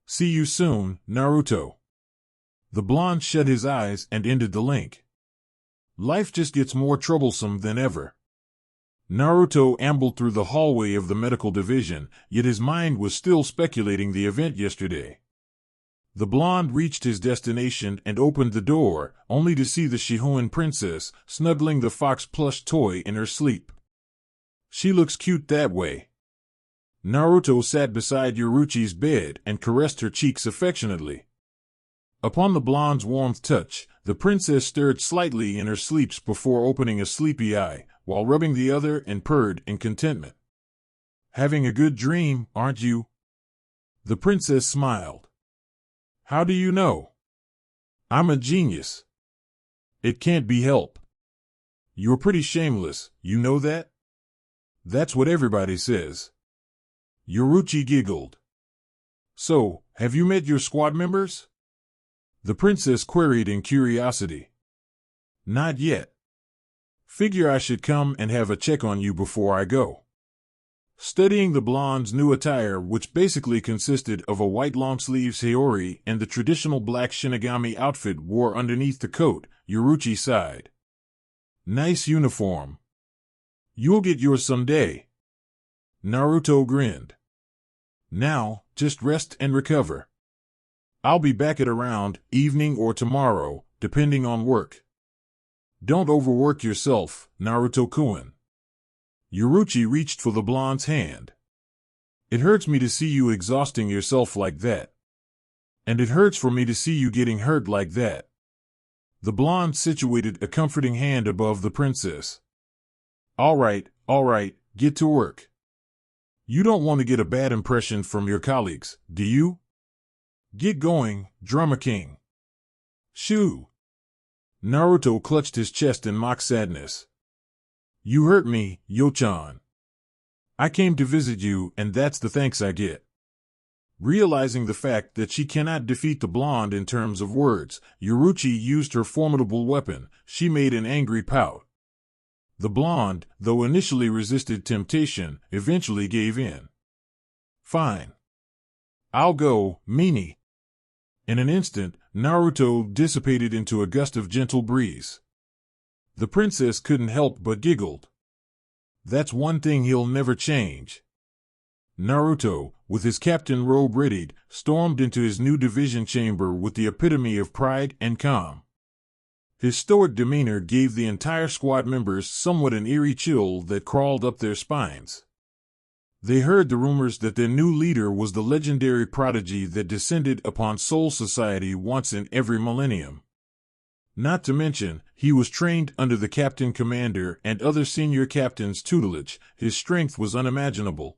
See you soon, Naruto. The blonde shut his eyes and ended the link. Life just gets more troublesome than ever. Naruto ambled through the hallway of the medical division, yet his mind was still speculating the event yesterday. The blonde reached his destination and opened the door, only to see the Shihoin princess snuggling the fox plush toy in her sleep. She looks cute that way. Naruto sat beside Yoruchi's bed and caressed her cheeks affectionately. Upon the blonde's warm touch, the princess stirred slightly in her sleeps before opening a sleepy eye, while rubbing the other and purred in contentment. Having a good dream, aren't you? The princess smiled. How do you know? I'm a genius. It can't be helped. You're pretty shameless, you know that? That's what everybody says. Yoruchi giggled. So, have you met your squad members? The princess queried in curiosity. Not yet. Figure I should come and have a check on you before I go. Studying the blonde's new attire, which basically consisted of a white long-sleeves Haori and the traditional black Shinigami outfit wore underneath the coat, Yoruchi sighed. Nice uniform. You'll get yours someday. Naruto grinned. Now, just rest and recover. I'll be back at around evening or tomorrow, depending on work. Don't overwork yourself, Naruto-kun. Yoruchi reached for the blonde's hand. It hurts me to see you exhausting yourself like that. And it hurts for me to see you getting hurt like that. The blonde situated a comforting hand above the princess. All right, get to work. You don't want to get a bad impression from your colleagues, do you? Get going, Drama King. Shoo! Naruto clutched his chest in mock sadness. You hurt me, Yo-chan. I came to visit you, and that's the thanks I get. Realizing the fact that she cannot defeat the blonde in terms of words, Yoruchi used her formidable weapon. She made an angry pout. The blonde, though initially resisted temptation, eventually gave in. Fine. I'll go, meanie. In an instant, Naruto dissipated into a gust of gentle breeze. The princess couldn't help but giggled. That's one thing he'll never change. Naruto, with his captain robe readied, stormed into his new division chamber with the epitome of pride and calm. His stoic demeanor gave the entire squad members somewhat an eerie chill that crawled up their spines. They heard the rumors that their new leader was the legendary prodigy that descended upon Soul Society once in every millennium. Not to mention, he was trained under the captain commander and other senior captains' tutelage. His strength was unimaginable.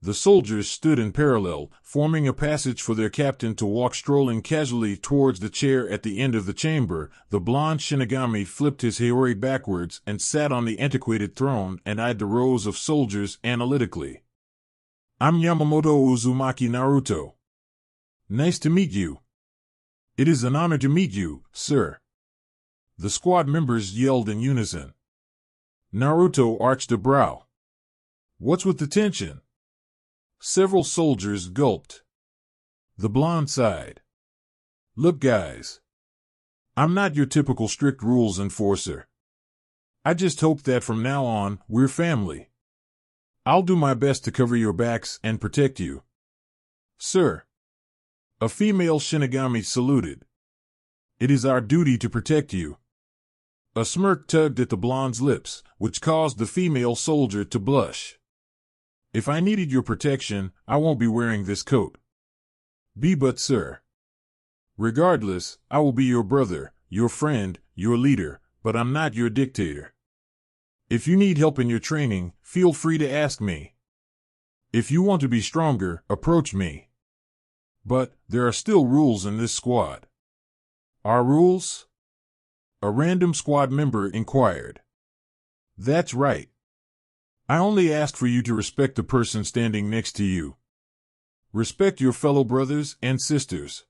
The soldiers stood in parallel, forming a passage for their captain to walk strolling casually towards the chair at the end of the chamber. The blonde Shinigami flipped his Haori backwards and sat on the antiquated throne and eyed the rows of soldiers analytically. I'm Yamamoto Uzumaki Naruto. Nice to meet you. It is an honor to meet you, sir. The squad members yelled in unison. Naruto arched a brow. What's with the tension? Several soldiers gulped. The blonde sighed. Look, guys. I'm not your typical strict rules enforcer. I just hope that from now on, we're family. I'll do my best to cover your backs and protect you. Sir. A female Shinigami saluted. It is our duty to protect you. A smirk tugged at the blonde's lips, which caused the female soldier to blush. If I needed your protection, I won't be wearing this coat. Be but, sir. Regardless, I will be your brother, your friend, your leader, but I'm not your dictator. If you need help in your training, feel free to ask me. If you want to be stronger, approach me. But there are still rules in this squad. Our rules? A random squad member inquired. That's right. I only ask for you to respect the person standing next to you. Respect your fellow brothers and sisters.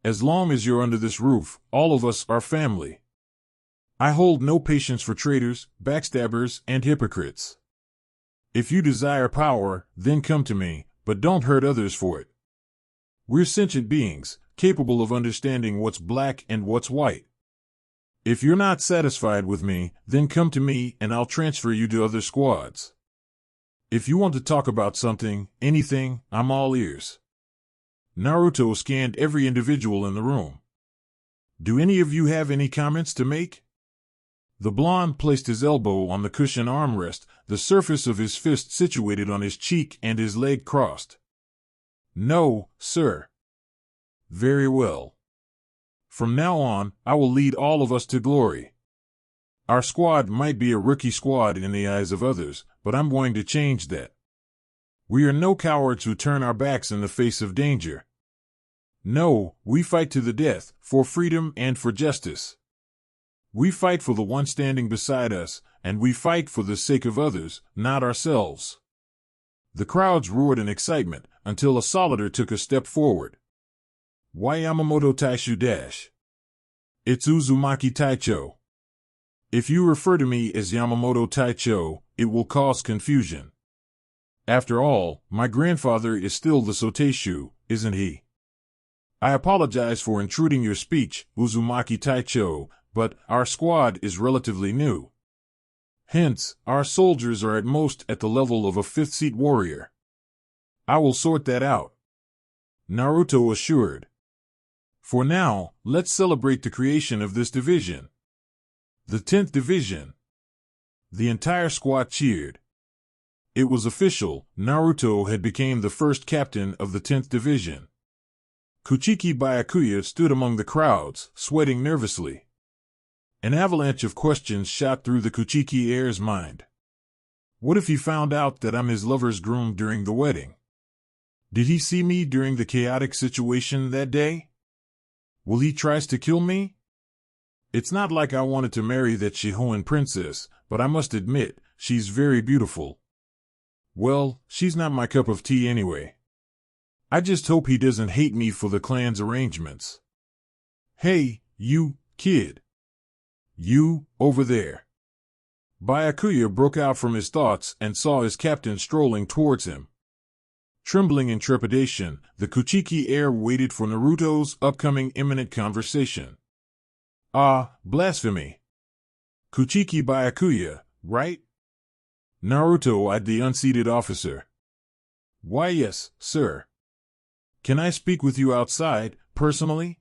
As long as you're under this roof, all of us are family. I hold no patience for traitors, backstabbers, and hypocrites. If you desire power, then come to me, but don't hurt others for it. We're sentient beings, capable of understanding what's black and what's white. If you're not satisfied with me, then come to me and I'll transfer you to other squads. If you want to talk about something, anything, I'm all ears. Naruto scanned every individual in the room. Do any of you have any comments to make? The blonde placed his elbow on the cushion armrest, the surface of his fist situated on his cheek and his leg crossed. No, sir. Very well. From now on, I will lead all of us to glory. Our squad might be a rookie squad in the eyes of others, but I'm going to change that. We are no cowards who turn our backs in the face of danger. No, we fight to the death, for freedom and for justice. We fight for the one standing beside us, and we fight for the sake of others, not ourselves. The crowds roared in excitement, until a solider took a step forward. Why Yamamoto Taishu dash? It's Uzumaki Taicho. If you refer to me as Yamamoto Taicho, it will cause confusion. After all, my grandfather is still the Soteishu, isn't he? I apologize for intruding your speech, Uzumaki Taicho, but our squad is relatively new. Hence, our soldiers are at most at the level of a fifth-seat warrior. I will sort that out. Naruto assured. For now, let's celebrate the creation of this division. The 10th Division. The entire squad cheered. It was official, Naruto had become the first captain of the 10th Division. Kuchiki Byakuya stood among the crowds, sweating nervously. An avalanche of questions shot through the Kuchiki heir's mind. What if he found out that I'm his lover's groom during the wedding? Did he see me during the chaotic situation that day? Will he try to kill me? It's not like I wanted to marry that Shihoan princess, but I must admit, she's very beautiful. Well, she's not my cup of tea anyway. I just hope he doesn't hate me for the clan's arrangements. Hey, you, kid. You, over there. Byakuya broke out from his thoughts and saw his captain strolling towards him. Trembling in trepidation, the Kuchiki heir waited for Naruto's upcoming imminent conversation. Ah, blasphemy. Kuchiki Byakuya, right? Naruto eyed the unseated officer. Why yes, sir. Can I speak with you outside, personally?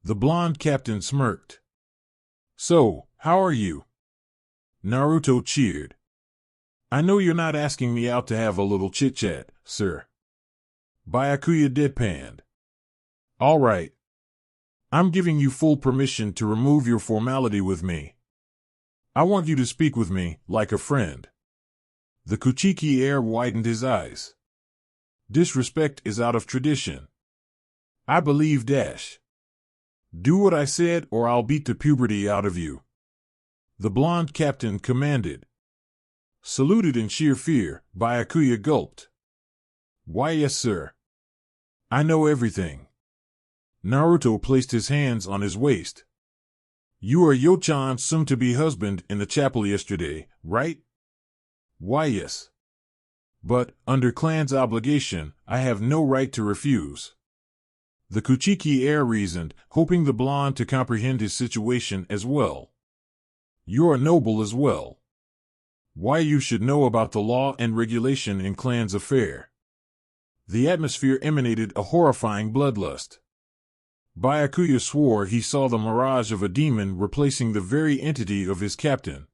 The blonde captain smirked. So, how are you? Naruto cheered. I know you're not asking me out to have a little chit-chat, sir. Byakuya deadpanned. All right. I'm giving you full permission to remove your formality with me. I want you to speak with me, like a friend. The Kuchiki heir widened his eyes. Disrespect is out of tradition. I believe dash. Do what I said or I'll beat the puberty out of you. The blonde captain commanded. Saluted in sheer fear, Byakuya gulped. Why yes, sir. I know everything. Naruto placed his hands on his waist. You are Yo-chan's soon-to-be husband in the chapel yesterday, right? Why yes. But, under clan's obligation, I have no right to refuse. The Kuchiki heir reasoned, hoping the blonde to comprehend his situation as well. You're noble as well. Why you should know about the law and regulation in clan's affair. The atmosphere emanated a horrifying bloodlust. Byakuya swore he saw the mirage of a demon replacing the very entity of his captain.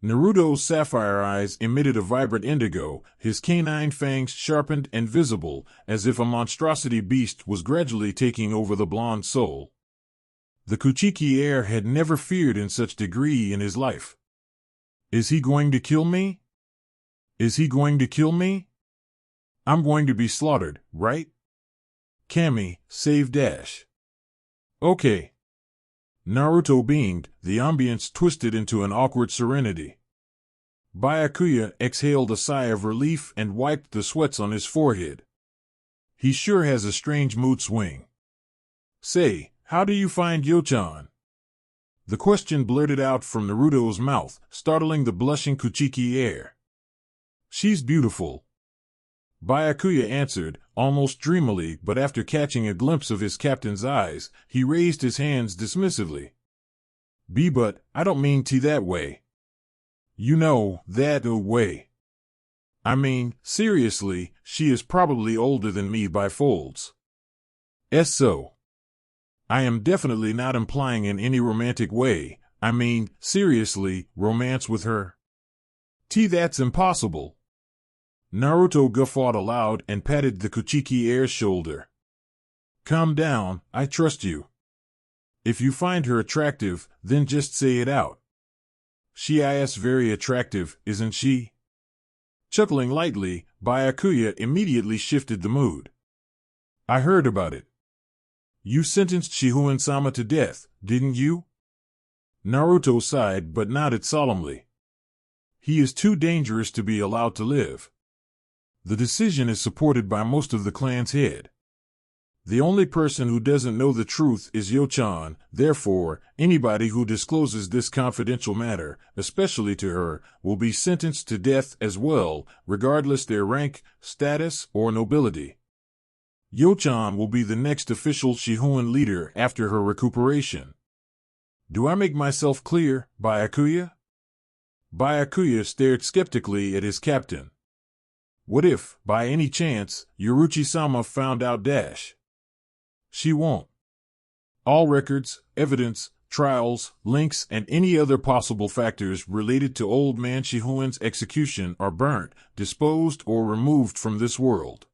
Naruto's sapphire eyes emitted a vibrant indigo, his canine fangs sharpened and visible, as if a monstrosity beast was gradually taking over the blonde soul. The Kuchiki heir had never feared in such degree in his life. Is he going to kill me? Is he going to kill me? I'm going to be slaughtered, right? Kami, save dash. Okay. Naruto beamed, the ambience twisted into an awkward serenity. Byakuya exhaled a sigh of relief and wiped the sweats on his forehead. He sure has a strange mood swing. Say, how do you find Yo-chan? The question blurted out from Naruto's mouth, startling the blushing Kuchiki heir. She's beautiful, Byakuya answered, almost dreamily, but after catching a glimpse of his captain's eyes, he raised his hands dismissively. But I don't mean that way. You know, that way. I mean, seriously, she is probably older than me by folds. So. I am definitely not implying in any romantic way. I mean, seriously, romance with her? That's impossible. Naruto guffawed aloud and patted the Kuchiki heir's shoulder. Calm down, I trust you. If you find her attractive, then just say it out. She is very attractive, isn't she? Chuckling lightly, Byakuya immediately shifted the mood. I heard about it. You sentenced Shihoin-sama to death, didn't you? Naruto sighed but nodded solemnly. He is too dangerous to be allowed to live. The decision is supported by most of the clan's head. The only person who doesn't know the truth is Yo-chan, therefore, anybody who discloses this confidential matter, especially to her, will be sentenced to death as well, regardless their rank, status, or nobility. Yo-chan will be the next official Shihoin leader after her recuperation. Do I make myself clear, Byakuya? Byakuya stared skeptically at his captain. What if, by any chance, Yoruchi-sama found out dash? She won't. All records, evidence, trials, links, and any other possible factors related to Old Man Shihoin's execution are burnt, disposed, or removed from this world.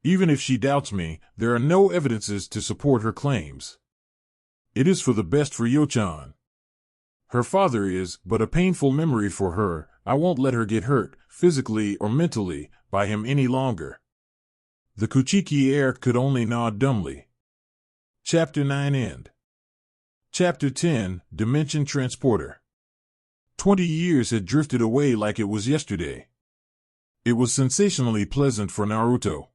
Even if she doubts me, there are no evidences to support her claims. It is for the best for Yo-chan. Her father is but a painful memory for her. I won't let her get hurt, physically or mentally, by him any longer. The Kuchiki heir could only nod dumbly. Chapter 9 End. Chapter 10 Dimension Transporter. 20 years had drifted away like it was yesterday. It was sensationally pleasant for Naruto.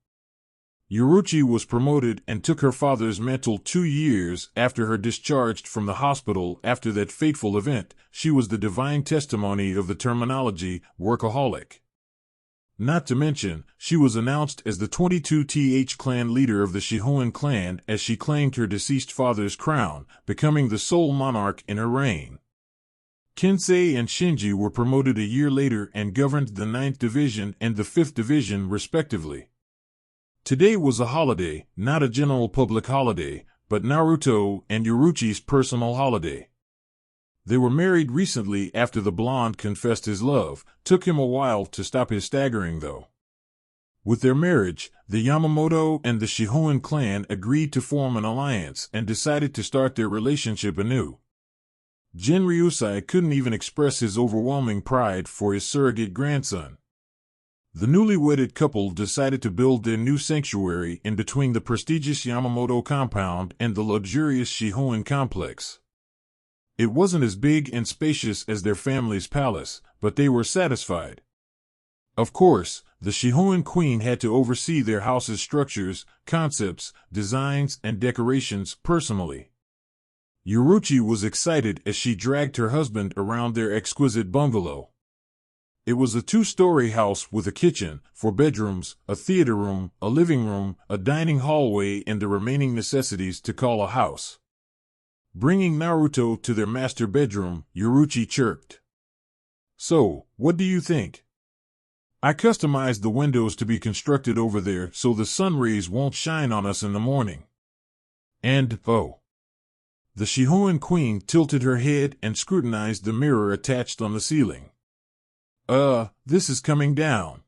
Yoruchi was promoted and took her father's mantle 2 years after her discharge from the hospital after that fateful event. She was the divine testimony of the terminology, workaholic. Not to mention, she was announced as the 22th clan leader of the Shihoin clan as she claimed her deceased father's crown, becoming the sole monarch in her reign. Kensei and Shinji were promoted a year later and governed the 9th Division and the 5th Division respectively. Today was a holiday, not a general public holiday, but Naruto and Yoruchi's personal holiday. They were married recently after the blonde confessed his love. Took him a while to stop his staggering though. With their marriage, the Yamamoto and the Shihoin clan agreed to form an alliance and decided to start their relationship anew. Jin Ryusai couldn't even express his overwhelming pride for his surrogate grandson. The newly wedded couple decided to build their new sanctuary in between the prestigious Yamamoto compound and the luxurious Shihoin complex. It wasn't as big and spacious as their family's palace, but they were satisfied. Of course, the Shihoin queen had to oversee their house's structures, concepts, designs, and decorations personally. Yoruchi was excited as she dragged her husband around their exquisite bungalow. It was a 2-story house with a kitchen, 4 bedrooms, a theater room, a living room, a dining hallway, and the remaining necessities to call a house. Bringing Naruto to their master bedroom, Yoruchi chirped. So, what do you think? I customized the windows to be constructed over there so the sun rays won't shine on us in the morning. And, oh. The Shihoin queen tilted her head and scrutinized the mirror attached on the ceiling. This is coming down.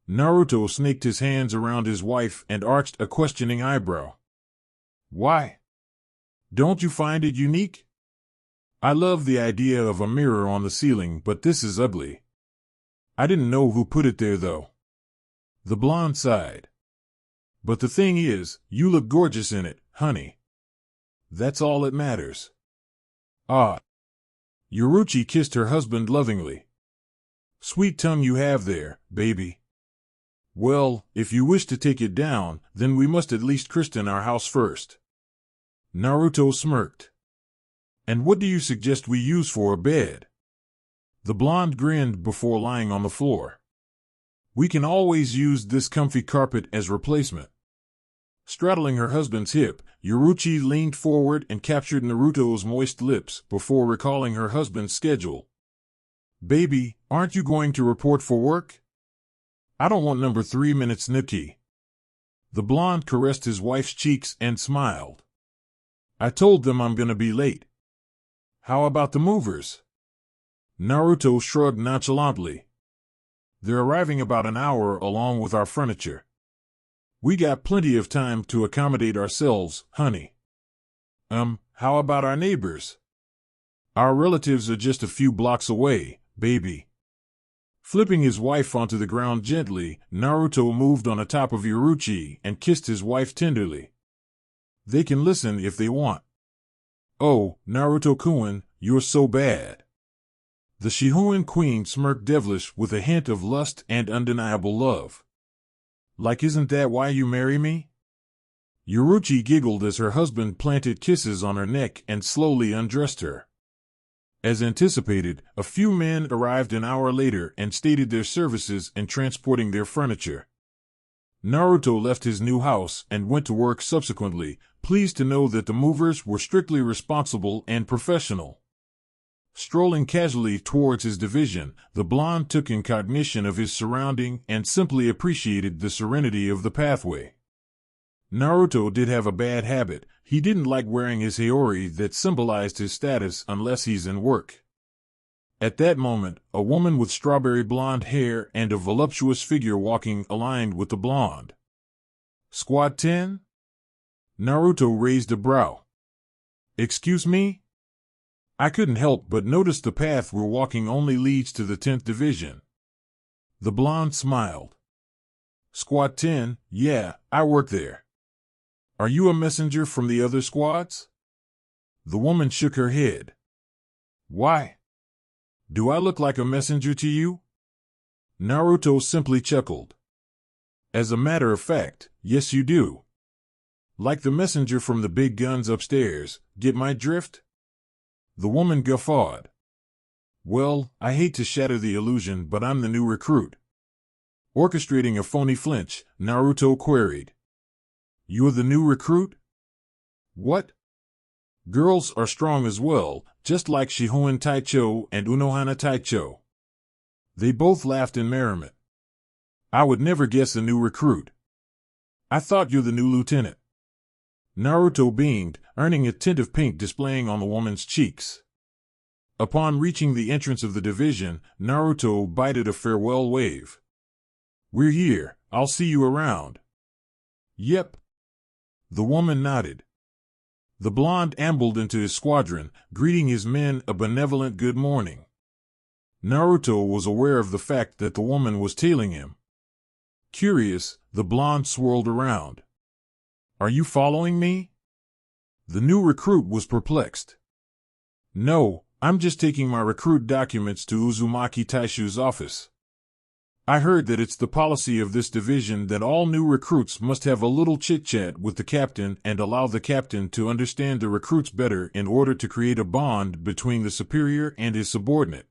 Naruto snaked his hands around his wife and arched a questioning eyebrow. Why? Don't you find it unique? I love the idea of a mirror on the ceiling, but this is ugly. I didn't know who put it there, though. The blonde sighed. But the thing is, you look gorgeous in it, honey. That's all that matters. Ah. Yoruchi kissed her husband lovingly. Sweet tongue you have there, baby. Well, if you wish to take it down, then we must at least christen our house first. Naruto smirked. And what do you suggest we use for a bed? The blonde grinned before lying on the floor. We can always use this comfy carpet as replacement. Straddling her husband's hip, Yoruichi leaned forward and captured Naruto's moist lips before recalling her husband's schedule. Baby, aren't you going to report for work? I don't want number 3 minutes Nipki. The blonde caressed his wife's cheeks and smiled. I told them I'm gonna be late. How about the movers? Naruto shrugged nonchalantly. They're arriving about an hour along with our furniture. We got plenty of time to accommodate ourselves, honey. How about our neighbors? Our relatives are just a few blocks away, baby. Flipping his wife onto the ground gently, Naruto moved on the top of Yoruichi and kissed his wife tenderly. They can listen if they want. Oh, Naruto-kun, you're so bad. The Shihoin queen smirked devilish with a hint of lust and undeniable love. Like, isn't that why you marry me? Yoruichi giggled as her husband planted kisses on her neck and slowly undressed her. As anticipated, a few men arrived an hour later and stated their services in transporting their furniture. Naruto left his new house and went to work subsequently, pleased to know that the movers were strictly responsible and professional. Strolling casually towards his division, the blonde took in cognition of his surrounding and simply appreciated the serenity of the pathway. Naruto did have a bad habit. He didn't like wearing his haori that symbolized his status unless he's in work. At that moment, a woman with strawberry blonde hair and a voluptuous figure walking aligned with the blonde. Squad 10? Naruto raised a brow. Excuse me? I couldn't help but notice the path we're walking only leads to the 10th division. The blonde smiled. Squad 10, yeah, I work there. Are you a messenger from the other squads? The woman shook her head. Why? Do I look like a messenger to you? Naruto simply chuckled. As a matter of fact, yes you do. Like the messenger from the big guns upstairs, get my drift? The woman guffawed. Well, I hate to shatter the illusion, but I'm the new recruit. Orchestrating a phony flinch, Naruto queried. You're the new recruit? What? Girls are strong as well, just like Shihoin Taicho and Unohana Taicho. They both laughed in merriment. I would never guess a new recruit. I thought you're the new lieutenant. Naruto beamed, earning a tint of pink displaying on the woman's cheeks. Upon reaching the entrance of the division, Naruto bited a farewell wave. We're here, I'll see you around. Yep. The woman nodded. The blonde ambled into his squadron, greeting his men a benevolent good morning. Naruto was aware of the fact that the woman was tailing him. Curious, the blonde swirled around. Are you following me? The new recruit was perplexed. No, I'm just taking my recruit documents to Uzumaki Taishu's office. I heard that it's the policy of this division that all new recruits must have a little chit-chat with the captain and allow the captain to understand the recruits better in order to create a bond between the superior and his subordinate.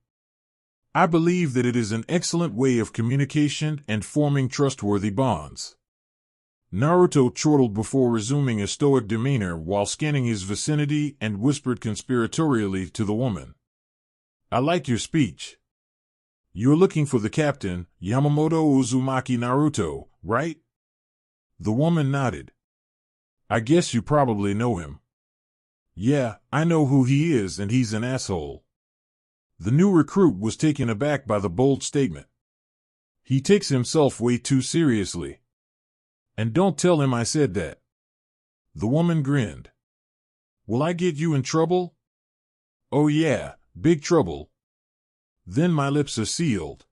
I believe that it is an excellent way of communication and forming trustworthy bonds. Naruto chortled before resuming a stoic demeanor while scanning his vicinity and whispered conspiratorially to the woman. I like your speech. You're looking for the captain, Yamamoto Uzumaki Naruto, right? The woman nodded. I guess you probably know him. Yeah, I know who he is and he's an asshole. The new recruit was taken aback by the bold statement. He takes himself way too seriously. And don't tell him I said that. The woman grinned. Will I get you in trouble? Oh yeah, big trouble. Then my lips are sealed.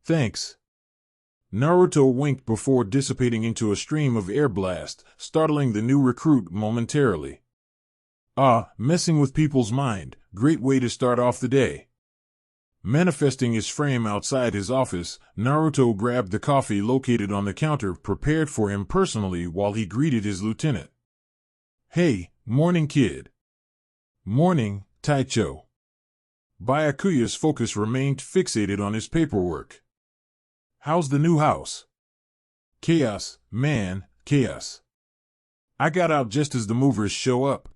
Thanks. Naruto winked before dissipating into a stream of air blast, startling the new recruit momentarily. Ah, messing with people's mind, great way to start off the day. Manifesting his frame outside his office, Naruto grabbed the coffee located on the counter prepared for him personally while he greeted his lieutenant. "Hey, morning kid." "Morning, Taicho." Byakuya's focus remained fixated on his paperwork. "How's the new house?" "Chaos, man, chaos. I got out just as the movers show up.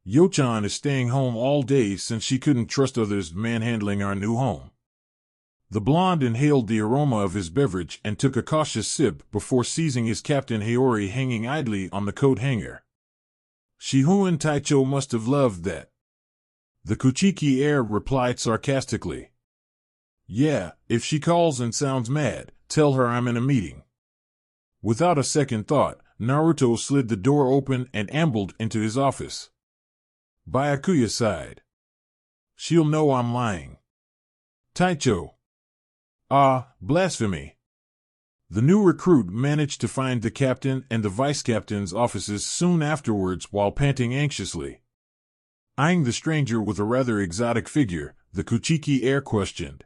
Yo-chan is staying home all day since she couldn't trust others manhandling our new home." The blonde inhaled the aroma of his beverage and took a cautious sip before seizing his Captain Haori hanging idly on the coat hanger. "Shihouen Taicho must have loved that." The Kuchiki heir replied sarcastically. "Yeah, if she calls and sounds mad, tell her I'm in a meeting." Without a second thought, Naruto slid the door open and ambled into his office. Byakuya sighed. "She'll know I'm lying." "Taicho." "Ah, blasphemy." The new recruit managed to find the captain and the vice-captain's offices soon afterwards while panting anxiously. Eyeing the stranger with a rather exotic figure, the Kuchiki heir questioned.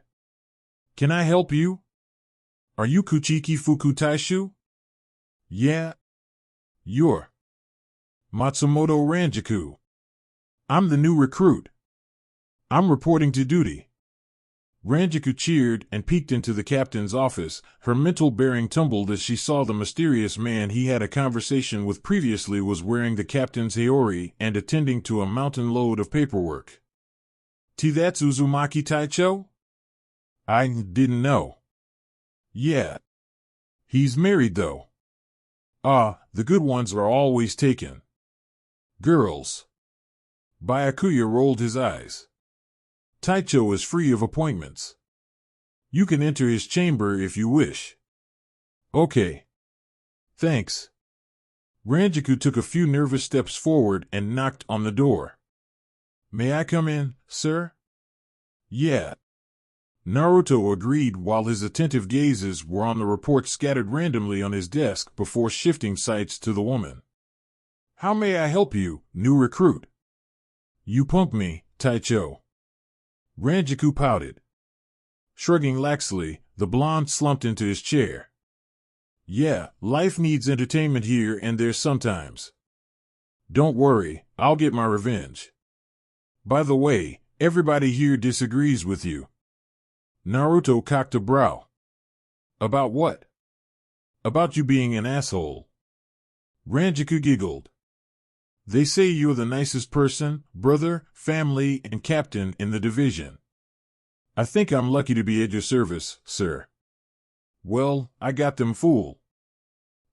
"Can I help you? Are you Kuchiki Fuku Taishu?" "Yeah." "You're Matsumoto Ranjaku." "I'm the new recruit. I'm reporting to duty." Ranjaku cheered and peeked into the captain's office. Her mental bearing tumbled as she saw the mysterious man he had a conversation with previously was wearing the captain's haori and attending to a mountain load of paperwork. "That's Uzumaki Taicho?" "I didn't know." "Yeah. He's married though." "Ah, the good ones are always taken." "Girls." Byakuya rolled his eyes. "Taicho is free of appointments. You can enter his chamber if you wish." "Okay. Thanks." Ranjaku took a few nervous steps forward and knocked on the door. "May I come in, sir?" "Yeah." Naruto agreed while his attentive gazes were on the reports scattered randomly on his desk before shifting sights to the woman. "How may I help you, new recruit?" "You punked me, Taicho." Ranjaku pouted. Shrugging laxly, the blonde slumped into his chair. "Yeah, life needs entertainment here and there sometimes. Don't worry, I'll get my revenge. By the way, everybody here disagrees with you." Naruto cocked a brow. "About what?" "About you being an asshole." Ranjaku giggled. "They say you're the nicest person, brother, family, and captain in the division. I think I'm lucky to be at your service, sir." "Well, I got them fooled."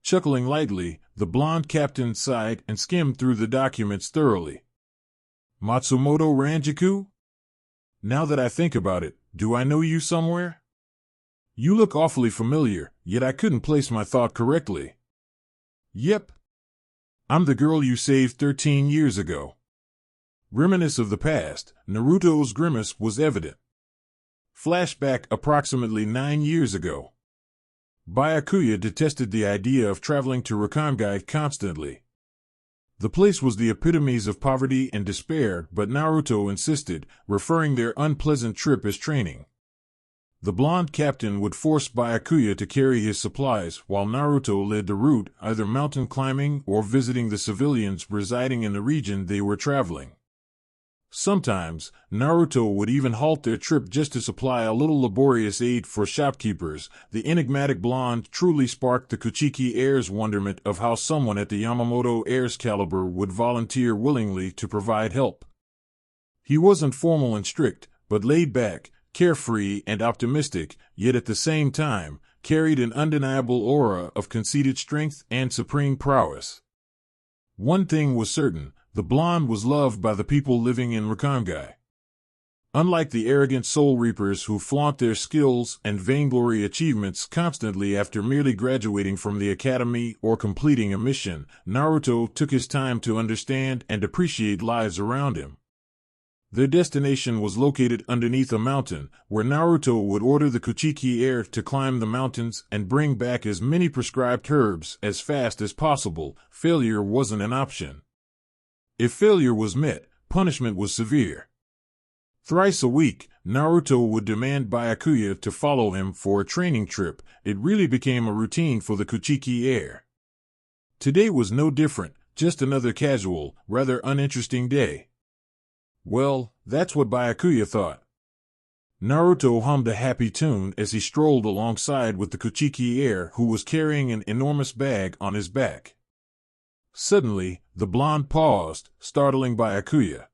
Chuckling lightly, the blonde captain sighed and skimmed through the documents thoroughly. "Matsumoto Ranjaku? Now that I think about it, do I know you somewhere? You look awfully familiar, yet I couldn't place my thought correctly." "Yep. I'm the girl you saved 13 years ago." Reminiscent of the past, Naruto's grimace was evident. Flashback approximately 9 years ago. Byakuya detested the idea of traveling to Rakangai constantly. The place was the epitome of poverty and despair, but Naruto insisted, referring their unpleasant trip as training. The blonde captain would force Byakuya to carry his supplies while Naruto led the route, either mountain climbing or visiting the civilians residing in the region they were traveling. Sometimes, Naruto would even halt their trip just to supply a little laborious aid for shopkeepers. The enigmatic blonde truly sparked the Kuchiki heir's wonderment of how someone at the Yamamoto heir's caliber would volunteer willingly to provide help. He wasn't formal and strict, but laid back, carefree and optimistic, yet at the same time, carried an undeniable aura of conceited strength and supreme prowess. One thing was certain, the blonde was loved by the people living in Rakangai. Unlike the arrogant soul reapers who flaunt their skills and vainglory achievements constantly after merely graduating from the academy or completing a mission, Naruto took his time to understand and appreciate lives around him. Their destination was located underneath a mountain, where Naruto would order the Kuchiki heir to climb the mountains and bring back as many prescribed herbs as fast as possible. Failure wasn't an option. If failure was met, punishment was severe. Thrice a week, Naruto would demand Byakuya to follow him for a training trip. It really became a routine for the Kuchiki heir. Today was no different, just another casual, rather uninteresting day. Well, that's what Byakuya thought. Naruto hummed a happy tune as he strolled alongside with the Kuchiki heir, who was carrying an enormous bag on his back. Suddenly, the blonde paused, startling Byakuya.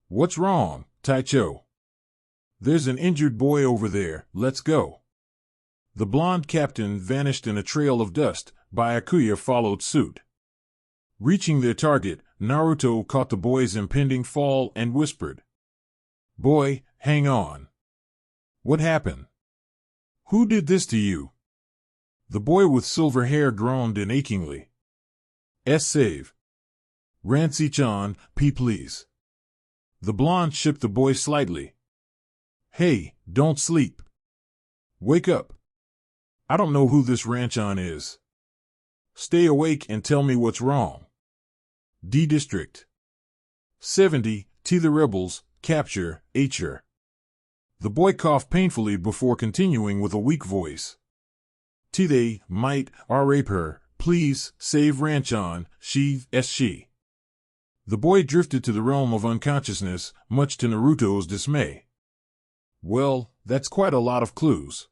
"What's wrong, Taicho?" "There's an injured boy over there, let's go." The blonde captain vanished in a trail of dust. Byakuya followed suit. Reaching their target, Naruto caught the boy's impending fall and whispered, "Boy, hang on. What happened? Who did this to you?" The boy with silver hair groaned inachingly. "Save. Rancy-chan, please." The blonde shook the boy slightly. "Hey, don't sleep. Wake up. I don't know who this Ranchan is. Stay awake and tell me what's wrong." D District 70, T. The rebels, capture, HR. The boy coughed painfully before continuing with a weak voice. "T. They might rape her. Please, save Ranchan, she. The boy drifted to the realm of unconsciousness, much to Naruto's dismay. Well, that's quite a lot of clues.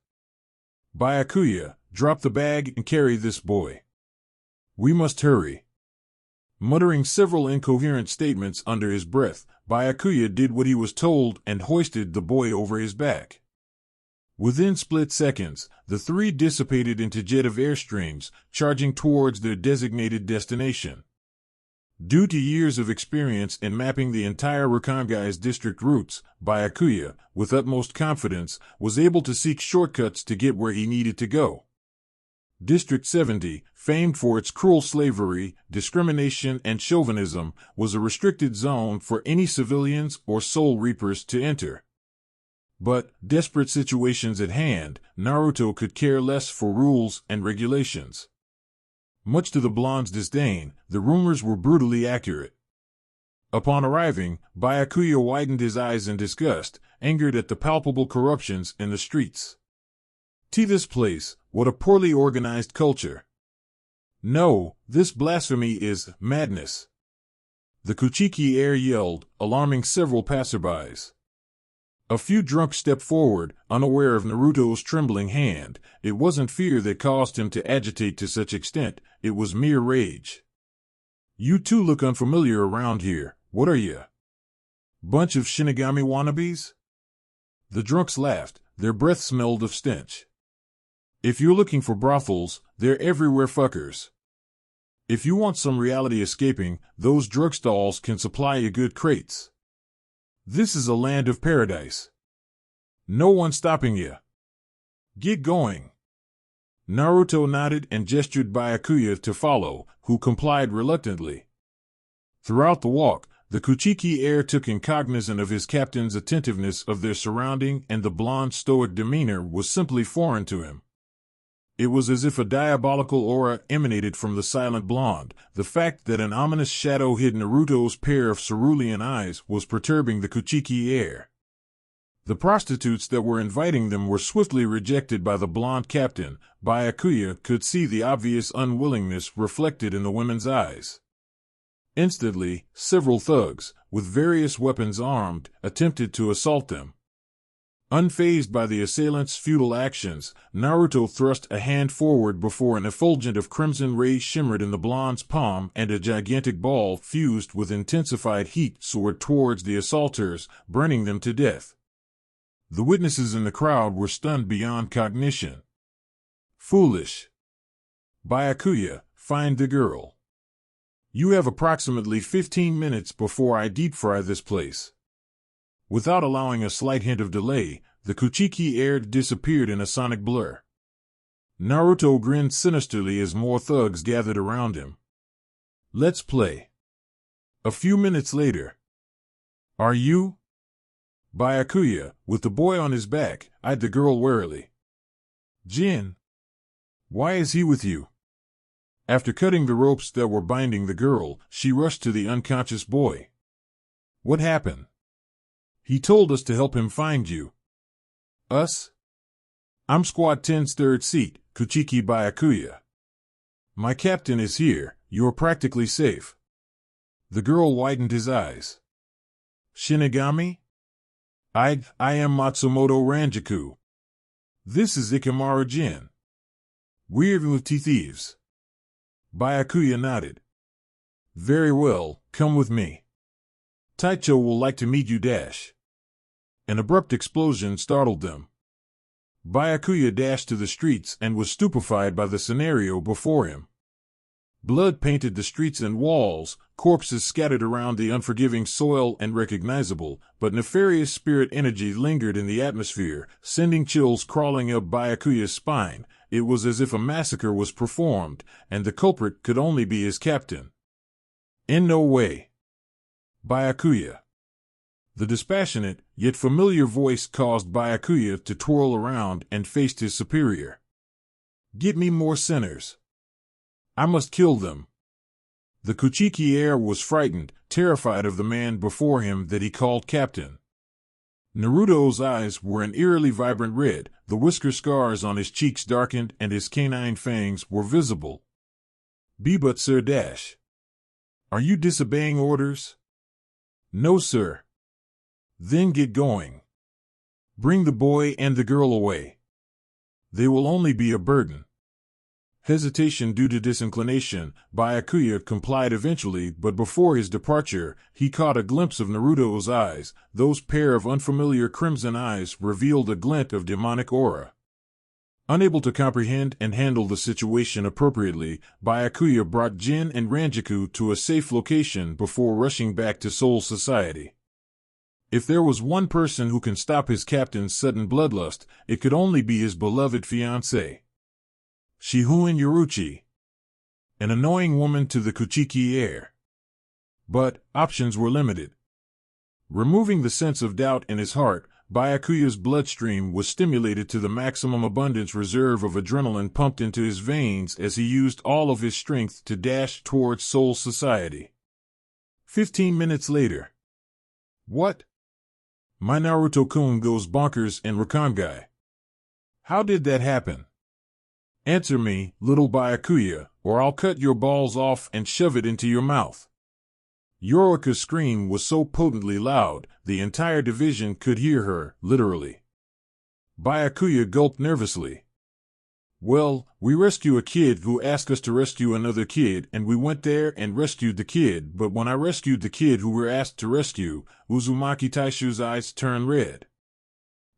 Byakuya, drop the bag and carry this boy. We must hurry. Muttering several incoherent statements under his breath, Byakuya did what he was told and hoisted the boy over his back. Within split seconds, the three dissipated into jet of airstreams, charging towards their designated destination. Due to years of experience in mapping the entire Rakangai's district routes, Byakuya, with utmost confidence, was able to seek shortcuts to get where he needed to go. District 70, famed for its cruel slavery, discrimination, and chauvinism, was a restricted zone for any civilians or soul reapers to enter. But, desperate situations at hand, Naruto could care less for rules and regulations. Much to the blonde's disdain, the rumors were brutally accurate. Upon arriving, Byakuya widened his eyes in disgust, angered at the palpable corruptions in the streets. This place, what a poorly organized culture. No, this blasphemy is madness. The Kuchiki heir yelled, alarming several passerbys. A few drunks stepped forward, unaware of Naruto's trembling hand. It wasn't fear that caused him to agitate to such extent, it was mere rage. "You two look unfamiliar around here, what are you? Bunch of Shinigami wannabes?" The drunks laughed, their breath smelled of stench. "If you're looking for brothels, they're everywhere, fuckers. If you want some reality escaping, those drug stalls can supply you good crates. This is a land of paradise. No one stopping you. Get going." Naruto nodded and gestured Byakuya to follow, who complied reluctantly. Throughout the walk, the Kuchiki heir took in cognizance of his captain's attentiveness of their surrounding, and the blonde's stoic demeanor was simply foreign to him. It was as if a diabolical aura emanated from the silent blonde. The fact that an ominous shadow hid Naruto's pair of cerulean eyes was perturbing the Kuchiki heir. The prostitutes that were inviting them were swiftly rejected by the blonde captain. Byakuya could see the obvious unwillingness reflected in the women's eyes. Instantly, several thugs, with various weapons armed, attempted to assault them. Unfazed by the assailants' futile actions, Naruto thrust a hand forward before an effulgent of crimson rays shimmered in the blonde's palm and a gigantic ball fused with intensified heat soared towards the assaulters, burning them to death. The witnesses in the crowd were stunned beyond cognition. "Foolish. Byakuya, find the girl. You have approximately 15 minutes before I deep fry this place." Without allowing a slight hint of delay, the Kuchiki heir disappeared in a sonic blur. Naruto grinned sinisterly as more thugs gathered around him. "Let's play." A few minutes later. "Are you?" Byakuya, with the boy on his back, eyed the girl warily. "Jin. Why is he with you?" After cutting the ropes that were binding the girl, she rushed to the unconscious boy. "What happened?" He told us to help him find you. Us? I'm Squad 10's third seat, Kuchiki Byakuya. My captain is here, you're practically safe. The girl widened his eyes. Shinigami? I am Matsumoto Ranjaku. This is Ikamaru Jin. We're Muti thieves. Byakuya nodded. Very well, come with me. Taicho will like to meet you. An abrupt explosion startled them. Byakuya dashed to the streets and was stupefied by the scenario before him. Blood painted the streets and walls, corpses scattered around the unforgiving soil and recognizable, but nefarious spirit energy lingered in the atmosphere, sending chills crawling up Byakuya's spine. It was as if a massacre was performed, and the culprit could only be his captain. In no way. Byakuya. The dispassionate, yet familiar voice caused Byakuya to twirl around and faced his superior. Get me more sinners. I must kill them. The Kuchiki heir was frightened, terrified of the man before him that he called captain. Naruto's eyes were an eerily vibrant red, the whisker scars on his cheeks darkened and his canine fangs were visible. Be but sir. Are you disobeying orders? No, sir. Then get going. Bring the boy and the girl away. They will only be a burden. Hesitation due to disinclination, Byakuya complied eventually, but before his departure, he caught a glimpse of Naruto's eyes. Those pair of unfamiliar crimson eyes revealed a glint of demonic aura. Unable to comprehend and handle the situation appropriately, Byakuya brought Jin and Ranjaku to a safe location before rushing back to Soul Society. If there was one person who can stop his captain's sudden bloodlust, it could only be his beloved fiancée. Shihuen Yoruchi. An annoying woman to the Kuchiki heir. But options were limited. Removing the sense of doubt in his heart, Byakuya's bloodstream was stimulated to the maximum abundance reserve of adrenaline pumped into his veins as he used all of his strength to dash towards Soul Society. 15 minutes later. What? My Naruto-kun goes bonkers in Rakangai. How did that happen? Answer me, little Byakuya, or I'll cut your balls off and shove it into your mouth. Yorika's scream was so potently loud, the entire division could hear her, literally. Byakuya gulped nervously. Well, we rescue a kid who asked us to rescue another kid, and we went there and rescued the kid, but when I rescued the kid who we're asked to rescue, Uzumaki Taishu's eyes turned red.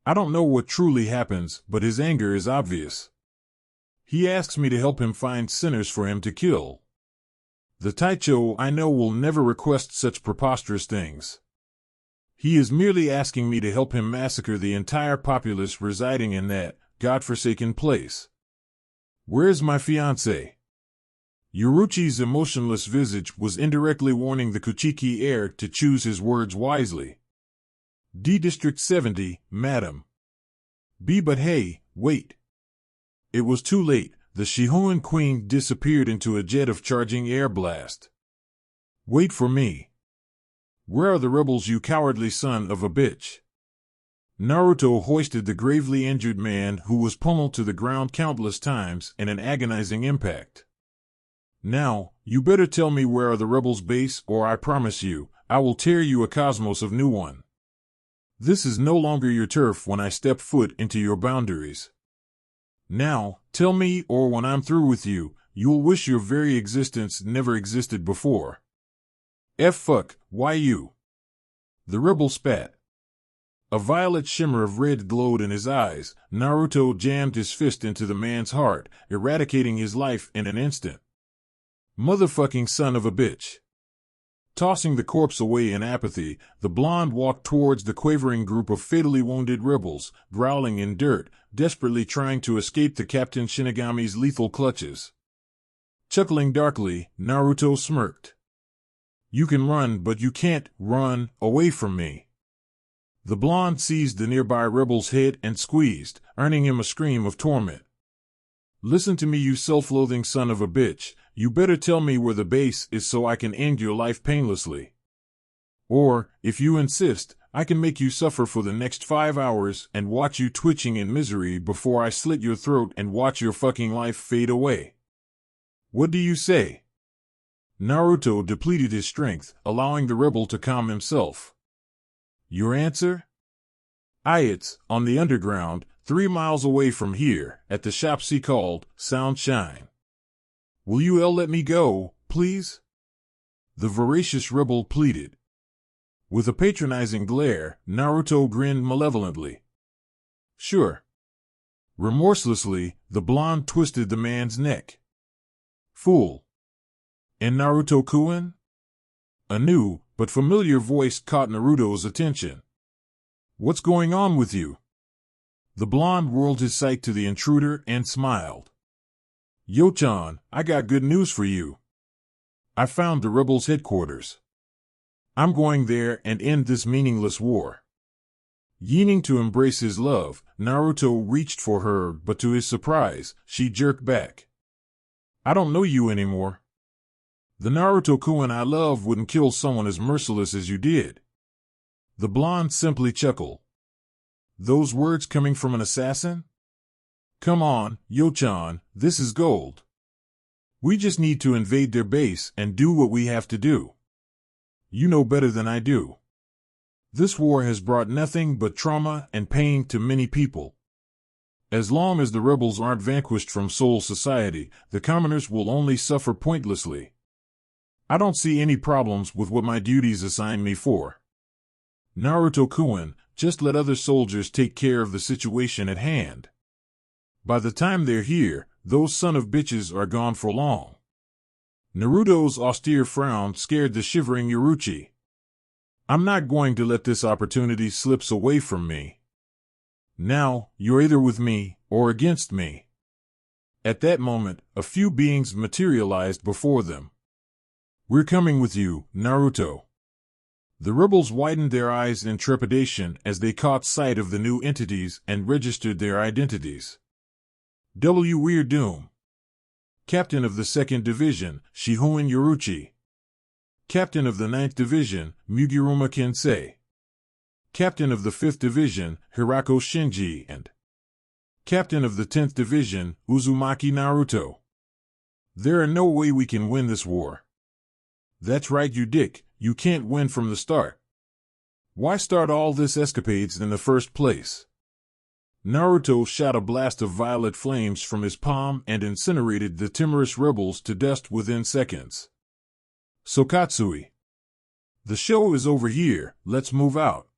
I don't know what truly happens, but his anger is obvious. He asks me to help him find sinners for him to kill. The Taicho I know will never request such preposterous things. He is merely asking me to help him massacre the entire populace residing in that godforsaken place. Where's my fiancé? Yoruchi's emotionless visage was indirectly warning the Kuchiki heir to choose his words wisely. D District 70, madam. B but hey, wait. It was too late. The Shihuen Queen disappeared into a jet of charging air blast. Wait for me. Where are the rebels, you cowardly son of a bitch? Naruto hoisted the gravely injured man who was pummeled to the ground countless times in an agonizing impact. Now, you better tell me where are the rebels' base, or I promise you, I will tear you a cosmos of new one. This is no longer your turf when I step foot into your boundaries. Now, tell me, or when I'm through with you, you'll wish your very existence never existed before. Fuck, why you? The rebel spat. A violet shimmer of red glowed in his eyes. Naruto jammed his fist into the man's heart, eradicating his life in an instant. Motherfucking son of a bitch. Tossing the corpse away in apathy, the blonde walked towards the quavering group of fatally wounded rebels, growling in dirt, desperately trying to escape the Captain Shinigami's lethal clutches. Chuckling darkly, Naruto smirked. You can run, but you can't run away from me. The blonde seized the nearby rebel's head and squeezed, earning him a scream of torment. Listen to me, you self-loathing son of a bitch. You better tell me where the base is so I can end your life painlessly. Or, if you insist, I can make you suffer for the next 5 hours and watch you twitching in misery before I slit your throat and watch your fucking life fade away. What do you say? Naruto depleted his strength, allowing the rebel to calm himself. Your answer? It's on the underground, 3 miles away from here, at the shops he called Soundshine. Will you let me go, please? The voracious rebel pleaded. With a patronizing glare, Naruto grinned malevolently. Sure. Remorselessly, the blonde twisted the man's neck. Fool. And Naruto-kun? A new, but familiar voice caught Naruto's attention. What's going on with you? The blonde whirled his sight to the intruder and smiled. Yo-chan, I got good news for you. I found the rebels' headquarters. I'm going there and end this meaningless war. Yearning to embrace his love, Naruto reached for her, but to his surprise, she jerked back. I don't know you anymore. The Naruto-kun I love wouldn't kill someone as merciless as you did. The blonde simply chuckled. Those words coming from an assassin? Come on, Yo-chan, this is gold. We just need to invade their base and do what we have to do. You know better than I do. This war has brought nothing but trauma and pain to many people. As long as the rebels aren't vanquished from Soul Society, the commoners will only suffer pointlessly. I don't see any problems with what my duties assign me for. Naruto-kun, just let other soldiers take care of the situation at hand. By the time they're here, those son of bitches are gone for long. Naruto's austere frown scared the shivering Yaruchi. I'm not going to let this opportunity slip away from me. Now, you're either with me or against me. At that moment, a few beings materialized before them. We're coming with you, Naruto. The rebels widened their eyes in trepidation as they caught sight of the new entities and registered their identities. W. Weir Doom. Captain of the 2nd Division, Shihoin Yaruchi. Captain of the 9th Division, Mugiruma Kensei. Captain of the 5th Division, Hirako Shinji and Captain of the 10th Division, Uzumaki Naruto. There are no way we can win this war. That's right, you dick, you can't win from the start. Why start all this escapades in the first place? Naruto shot a blast of violet flames from his palm and incinerated the timorous rebels to dust within seconds. Sokatsui. The show is over here, let's move out.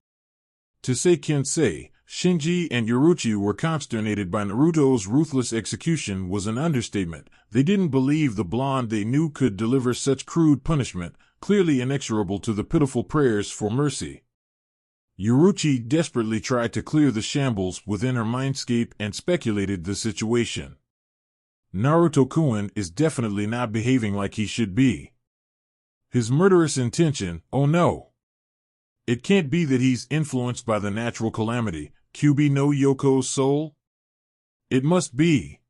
To say Kensei, Shinji and Yaruchi were consternated by Naruto's ruthless execution was an understatement. They didn't believe the blonde they knew could deliver such crude punishment, clearly inexorable to the pitiful prayers for mercy. Yaruchi desperately tried to clear the shambles within her mindscape and speculated the situation. Naruto-kun is definitely not behaving like he should be. His murderous intention, oh no. It can't be that he's influenced by the natural calamity, Kyubi no Yoko's soul? It must be.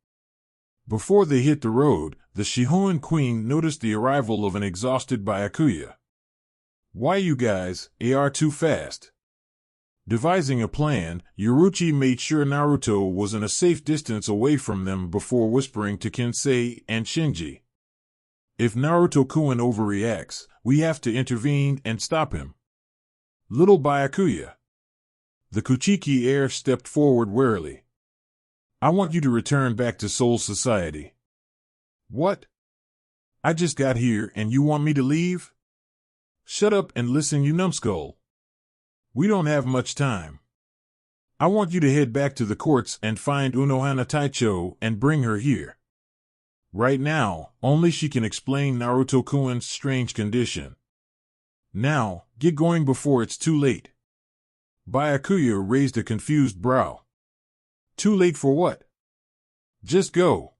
Before they hit the road, the Shihoin Queen noticed the arrival of an exhausted Byakuya. Why you guys, are too fast? Devising a plan, Yaruchi made sure Naruto was in a safe distance away from them before whispering to Kensei and Shinji. If Naruto-kun overreacts, we have to intervene and stop him. Little Byakuya. The Kuchiki heir stepped forward warily. I want you to return back to Soul Society. What? I just got here and you want me to leave? Shut up and listen, you numbskull. We don't have much time. I want you to head back to the courts and find Unohana Taicho and bring her here. Right now, only she can explain Naruto-kun's strange condition. Now, get going before it's too late. Byakuya raised a confused brow. Too late for what? Just go.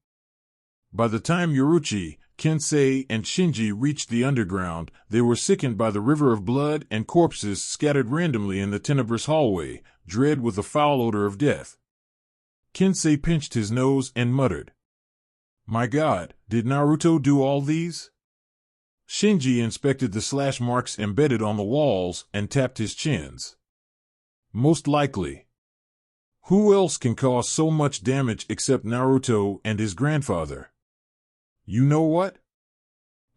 By the time Yaruchi, Kensei, and Shinji reached the underground, they were sickened by the river of blood and corpses scattered randomly in the tenebrous hallway, dread with the foul odor of death. Kensei pinched his nose and muttered, My God, did Naruto do all these? Shinji inspected the slash marks embedded on the walls and tapped his chins. Most likely. Who else can cause so much damage except Naruto and his grandfather? You know what?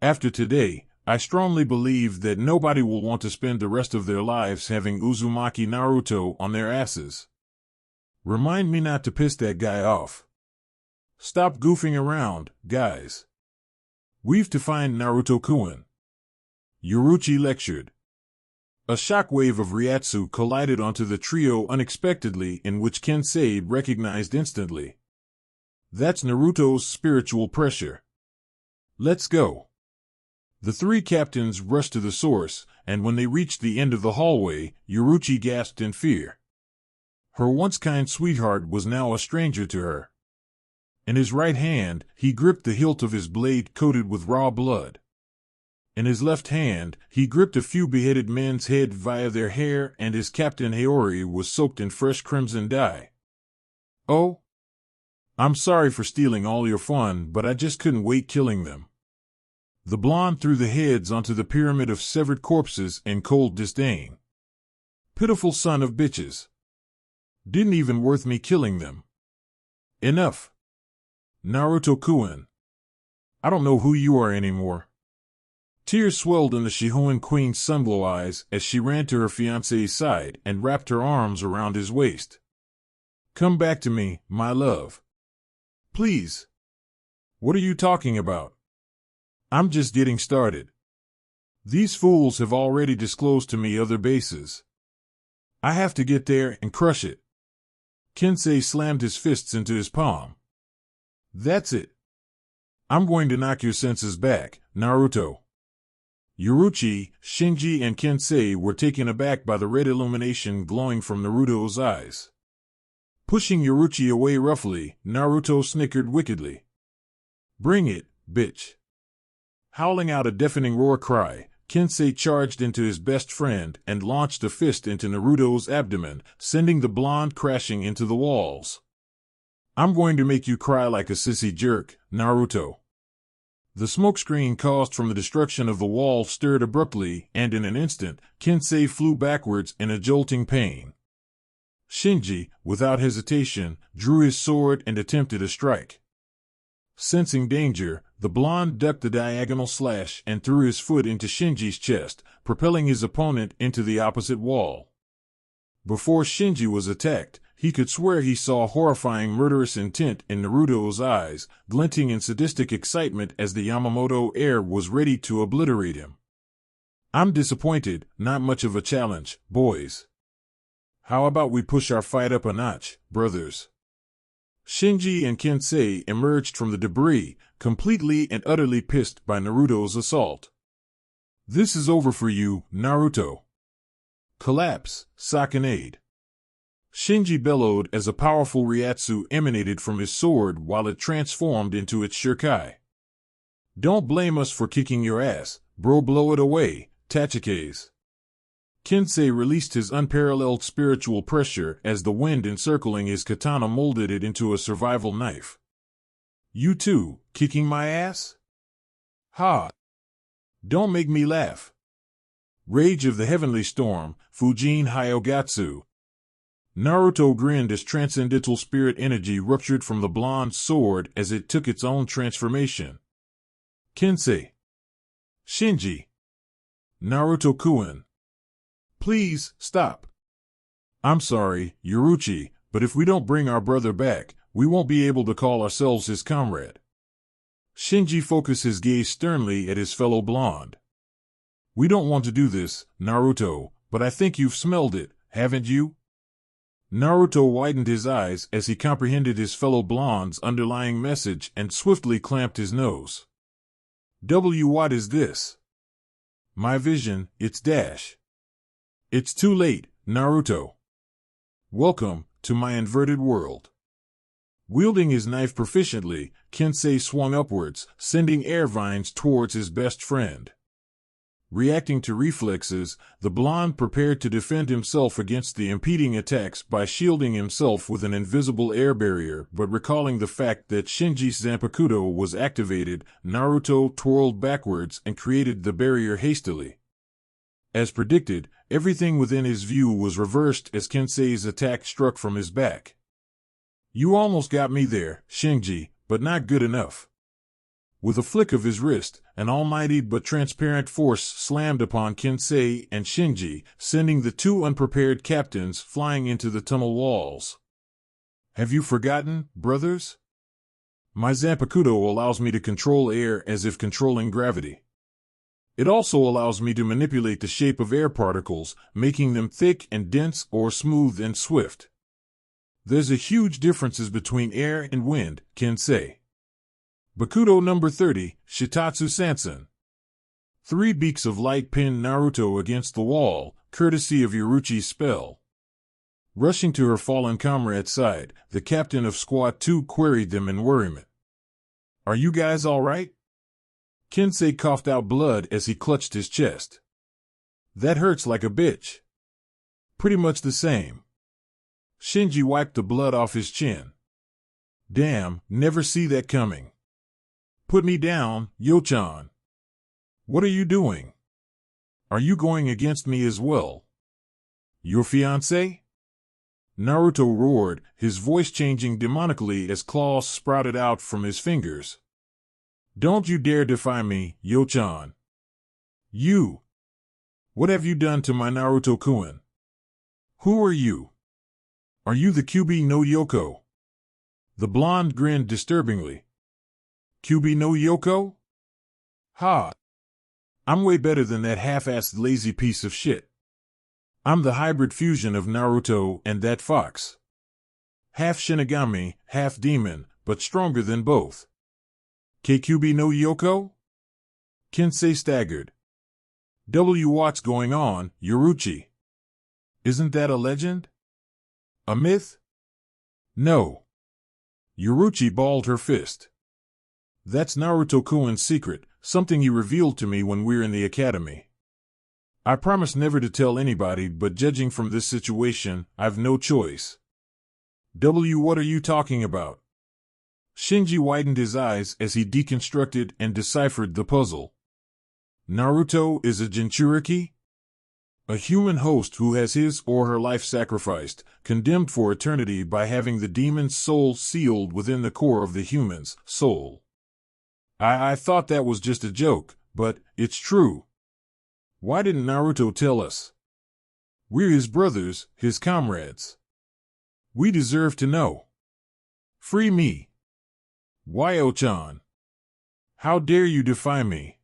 After today, I strongly believe that nobody will want to spend the rest of their lives having Uzumaki Naruto on their asses. Remind me not to piss that guy off. Stop goofing around, guys. We've to find Naruto-kun. Yoruichi lectured. A shockwave of Ryatsu collided onto the trio unexpectedly, in which Kensei recognized instantly. That's Naruto's spiritual pressure. Let's go. The three captains rushed to the source, and when they reached the end of the hallway, Yoruichi gasped in fear. Her once kind sweetheart was now a stranger to her. In his right hand, he gripped the hilt of his blade coated with raw blood. In his left hand, he gripped a few beheaded men's heads via their hair, and his captain Haori was soaked in fresh crimson dye. Oh? I'm sorry for stealing all your fun, but I just couldn't wait killing them. The blonde threw the heads onto the pyramid of severed corpses in cold disdain. Pitiful son of bitches. Didn't even worth me killing them. Enough. Naruto-kun. I don't know who you are anymore. Tears swelled in the Shihoin queen's sunglow eyes as she ran to her fiancé's side and wrapped her arms around his waist. Come back to me, my love. Please. What are you talking about? I'm just getting started. These fools have already disclosed to me other bases. I have to get there and crush it. Kensei slammed his fists into his palm. That's it. I'm going to knock your senses back, Naruto. Yoruichi, Shinji, and Kensei were taken aback by the red illumination glowing from Naruto's eyes. Pushing Yoruichi away roughly, Naruto snickered wickedly. Bring it, bitch. Howling out a deafening roar cry, Kensei charged into his best friend and launched a fist into Naruto's abdomen, sending the blonde crashing into the walls. I'm going to make you cry like a sissy jerk, Naruto. The smokescreen caused from the destruction of the wall stirred abruptly, and in an instant, Kensei flew backwards in a jolting pain. Shinji, without hesitation, drew his sword and attempted a strike. Sensing danger, the blonde ducked the diagonal slash and threw his foot into Shinji's chest, propelling his opponent into the opposite wall. Before Shinji was attacked, he could swear he saw horrifying murderous intent in Naruto's eyes, glinting in sadistic excitement as the Yamamoto heir was ready to obliterate him. I'm disappointed, not much of a challenge, boys. How about we push our fight up a notch, brothers? Shinji and Kensei emerged from the debris, completely and utterly pissed by Naruto's assault. This is over for you, Naruto. Collapse, Sakanade. Shinji bellowed as a powerful Ryatsu emanated from his sword while it transformed into its Shirkai. Don't blame us for kicking your ass, bro, blow it away, Tachikes. Kensei released his unparalleled spiritual pressure as the wind encircling his katana molded it into a survival knife. You too, kicking my ass? Ha! Don't make me laugh. Rage of the Heavenly Storm, Fujin Hyogatsu. Naruto grinned as transcendental spirit energy ruptured from the blonde sword as it took its own transformation. Kensei. Shinji. Naruto-kun. Please, stop. I'm sorry, Yoruichi, but if we don't bring our brother back, we won't be able to call ourselves his comrade. Shinji focused his gaze sternly at his fellow blonde. We don't want to do this, Naruto, but I think you've smelled it, haven't you? Naruto widened his eyes as he comprehended his fellow blonde's underlying message and swiftly clamped his nose. What is this? My vision, it's Dash. It's too late, Naruto. Welcome to my inverted world. Wielding his knife proficiently, Kensei swung upwards, sending air vines towards his best friend. Reacting to reflexes, the blonde prepared to defend himself against the impeding attacks by shielding himself with an invisible air barrier, but recalling the fact that Shinji's Zanpakuto was activated, Naruto twirled backwards and created the barrier hastily. As predicted, everything within his view was reversed as Kensei's attack struck from his back. "You almost got me there, Shinji, but not good enough." With a flick of his wrist, an almighty but transparent force slammed upon Kensei and Shinji, sending the two unprepared captains flying into the tunnel walls. "Have you forgotten, brothers? My Zanpakuto allows me to control air as if controlling gravity. It also allows me to manipulate the shape of air particles, making them thick and dense or smooth and swift. There's a huge difference between air and wind, Kensei. Bakudo number 30, Shitatsu Sansen." 3 beaks of light pinned Naruto against the wall, courtesy of Yoruchi's spell. Rushing to her fallen comrade's side, the captain of Squad 2 queried them in worriment. "Are you guys all right?" Kensei coughed out blood as he clutched his chest. "That hurts like a bitch." "Pretty much the same." Shinji wiped the blood off his chin. "Damn, never see that coming. Put me down, Yo-chan." "What are you doing? Are you going against me as well? Your fiancé?" Naruto roared, his voice changing demonically as claws sprouted out from his fingers. "Don't you dare defy me, Yo-chan. You! What have you done to my Naruto-kun? Who are you? Are you the Kyuubi no Yoko?" The blonde grinned disturbingly. "Kyuubi no Yoko? Ha! I'm way better than that half-assed lazy piece of shit. I'm the hybrid fusion of Naruto and that fox. Half Shinigami, half demon, but stronger than both. Kyuubi no Yoko?" Kensei staggered. "What's going on, Yoruchi? Isn't that a legend? A myth?" "No." Yoruchi balled her fist. "That's Naruto-kun's secret, something he revealed to me when we're in the academy. I promise never to tell anybody, but judging from this situation, I've no choice." What are you talking about?" Shinji widened his eyes as he deconstructed and deciphered the puzzle. "Naruto is a Jinchuriki? A human host who has his or her life sacrificed, condemned for eternity by having the demon's soul sealed within the core of the human's soul. I thought that was just a joke, but it's true. Why didn't Naruto tell us? We're his brothers, his comrades. We deserve to know. Free me. Yo-chan. How dare you defy me?"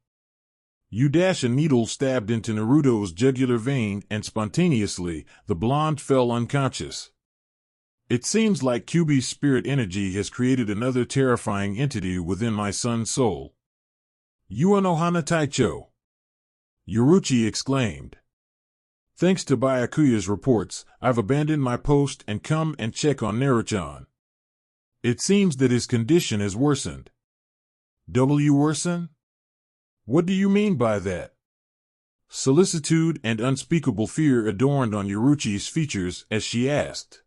You dash a needle stabbed into Naruto's jugular vein and spontaneously, the blonde fell unconscious. "It seems like Kyuubi's spirit energy has created another terrifying entity within my son's soul." "Yua no Hana Taicho!" Yoruchi exclaimed. "Thanks to Byakuya's reports, I've abandoned my post and come and check on Naruchan. It seems that his condition has worsened." Worsen? What do you mean by that?" Solicitude and unspeakable fear adorned on Yoruchi's features as she asked.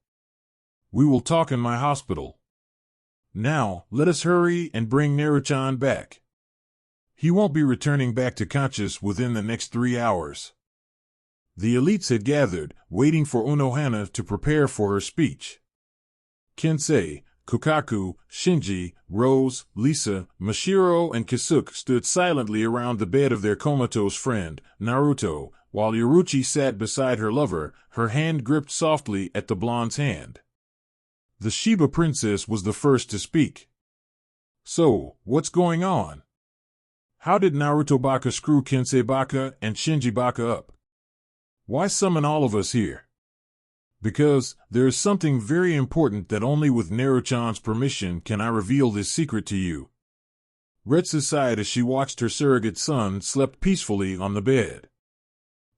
"We will talk in my hospital. Now, let us hurry and bring Naruchan back. He won't be returning back to conscious within the next 3 hours." The elites had gathered, waiting for Unohana to prepare for her speech. Kensei, Kokaku, Shinji, Rose, Lisa, Mashiro, and Kisuke stood silently around the bed of their comatose friend, Naruto, while Yoruchi sat beside her lover, her hand gripped softly at the blonde's hand. The Shiba princess was the first to speak. "So, what's going on? How did Naruto Baka screw Kensei Baka and Shinji Baka up? Why summon all of us here?" "Because there is something very important that only with Naruchan's permission can I reveal this secret to you." Retsu sighed as she watched her surrogate son slept peacefully on the bed.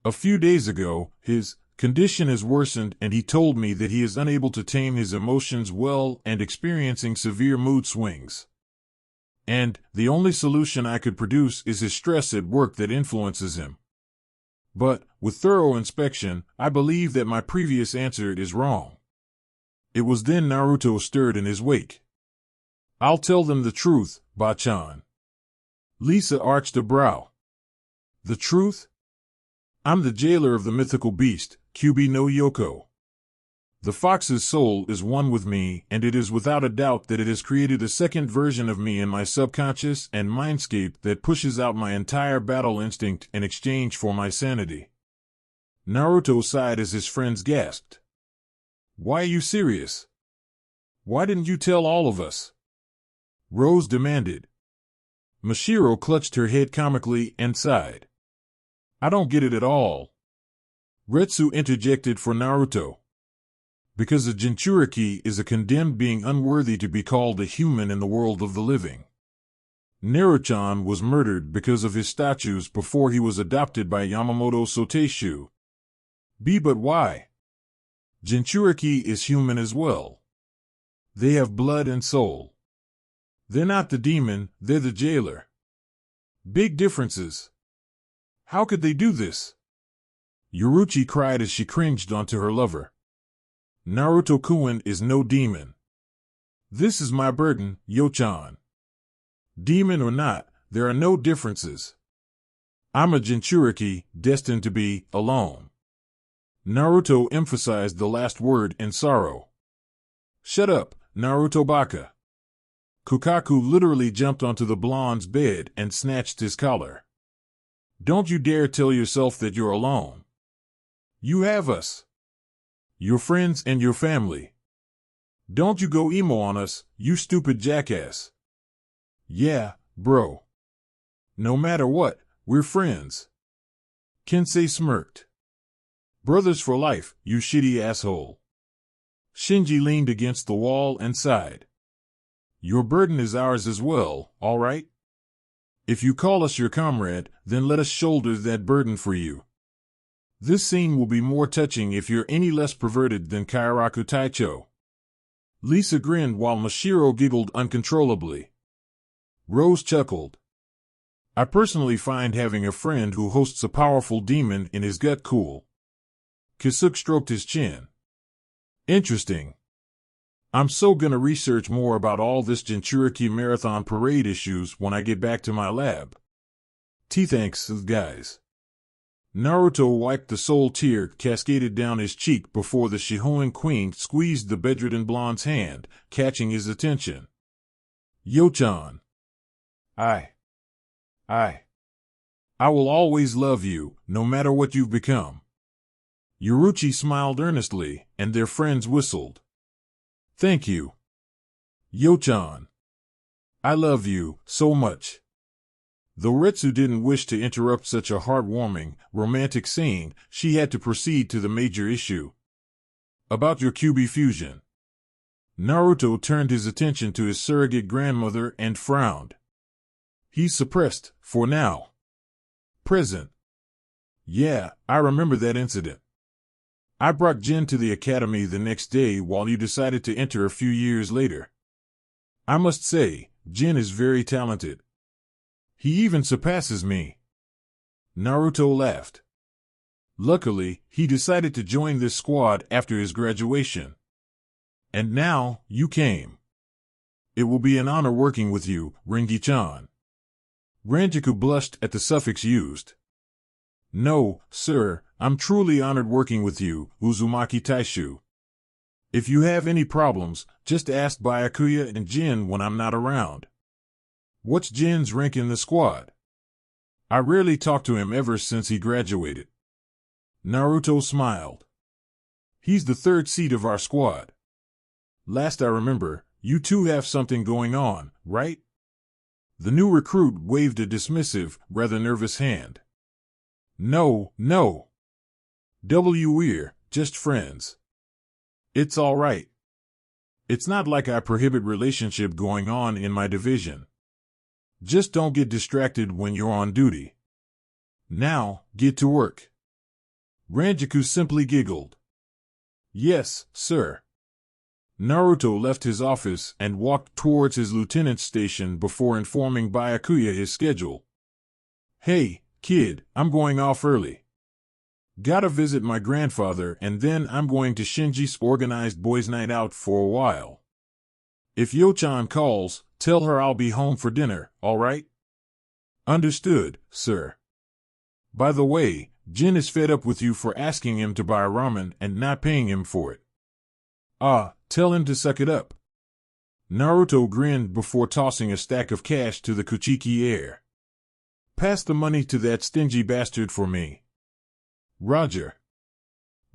"A few days ago, his condition has worsened and he told me that he is unable to tame his emotions well and experiencing severe mood swings. And the only solution I could produce is his stress at work that influences him. But, with thorough inspection, I believe that my previous answer is wrong. It was then Naruto stirred in his wake. I'll tell them the truth, Bachan. Lisa arched a brow. The truth? I'm the jailer of the mythical beast, Kyubi no Yoko. The fox's soul is one with me, and it is without a doubt that it has created a second version of me in my subconscious and mindscape that pushes out my entire battle instinct in exchange for my sanity. Naruto sighed as his friends gasped. Why are you serious? Why didn't you tell all of us? Rose demanded. Mashiro clutched her head comically and sighed. I don't get it at all. Retsu interjected for Naruto. Because a Jinchuriki is a condemned being unworthy to be called a human in the world of the living. Neruchan was murdered because of his statues before he was adopted by Yamamoto Soteishu. But why? Jinchuriki is human as well. They have blood and soul. They're not the demon, they're the jailer. Big differences. How could they do this? Yoruchi cried as she cringed onto her lover. Naruto-kun is no demon. This is my burden, Yo-chan. Demon or not, there are no differences. I'm a Jinchuriki, destined to be alone. Naruto emphasized the last word in sorrow. Shut up, Naruto Baka. Kukaku literally jumped onto the blonde's bed and snatched his collar. Don't you dare tell yourself that you're alone. You have us. Your friends and your family. Don't you go emo on us, you stupid jackass. Yeah, bro. No matter what, we're friends. Kensei smirked. Brothers for life, you shitty asshole. Shinji leaned against the wall and sighed. Your burden is ours as well, all right? If you call us your comrade, then let us shoulder that burden for you. This scene will be more touching if you're any less perverted than Kairaku Taicho. Lisa grinned while Mashiro giggled uncontrollably. Rose chuckled. I personally find having a friend who hosts a powerful demon in his gut cool. Kisuke stroked his chin. Interesting. I'm so gonna research more about all this Jinchuriki Marathon Parade issues when I get back to my lab. Thanks, guys. Naruto wiped the soul tear cascaded down his cheek before the Shihoin Queen squeezed the bedridden blonde's hand, catching his attention. Yo-chan. I will always love you, no matter what you've become. Yoruchi smiled earnestly, and their friends whistled. Thank you. Yo-chan. I love you so much. Though Retsu didn't wish to interrupt such a heartwarming, romantic scene, she had to proceed to the major issue. About your Kyubi fusion. Naruto turned his attention to his surrogate grandmother and frowned. He's suppressed, for now. Present. Yeah, I remember that incident. I brought Jin to the academy the next day while you decided to enter a few years later. I must say, Jin is very talented. He even surpasses me. Naruto laughed. Luckily, he decided to join this squad after his graduation. And now, you came. It will be an honor working with you, Rengi-chan. Ranjaku blushed at the suffix used. No, sir, I'm truly honored working with you, Uzumaki Taishu. If you have any problems, just ask Byakuya and Jin when I'm not around. What's Jin's rank in the squad? I rarely talked to him ever since he graduated. Naruto smiled. He's the third seat of our squad. Last I remember, you two have something going on, right? The new recruit waved a dismissive, rather nervous hand. No. We're just friends. It's all right. It's not like I prohibit relationship going on in my division. Just don't get distracted when you're on duty. Now, get to work. Ranjaku simply giggled. Yes, sir. Naruto left his office and walked towards his lieutenant's station before informing Byakuya his schedule. Hey, kid, I'm going off early. Gotta visit my grandfather, and then I'm going to Shinji's organized boys' night out for a while. If Yo-chan calls, tell her I'll be home for dinner, alright? Understood, sir. By the way, Jin is fed up with you for asking him to buy ramen and not paying him for it. Tell him to suck it up. Naruto grinned before tossing a stack of cash to the Kuchiki heir. Pass the money to that stingy bastard for me. Roger.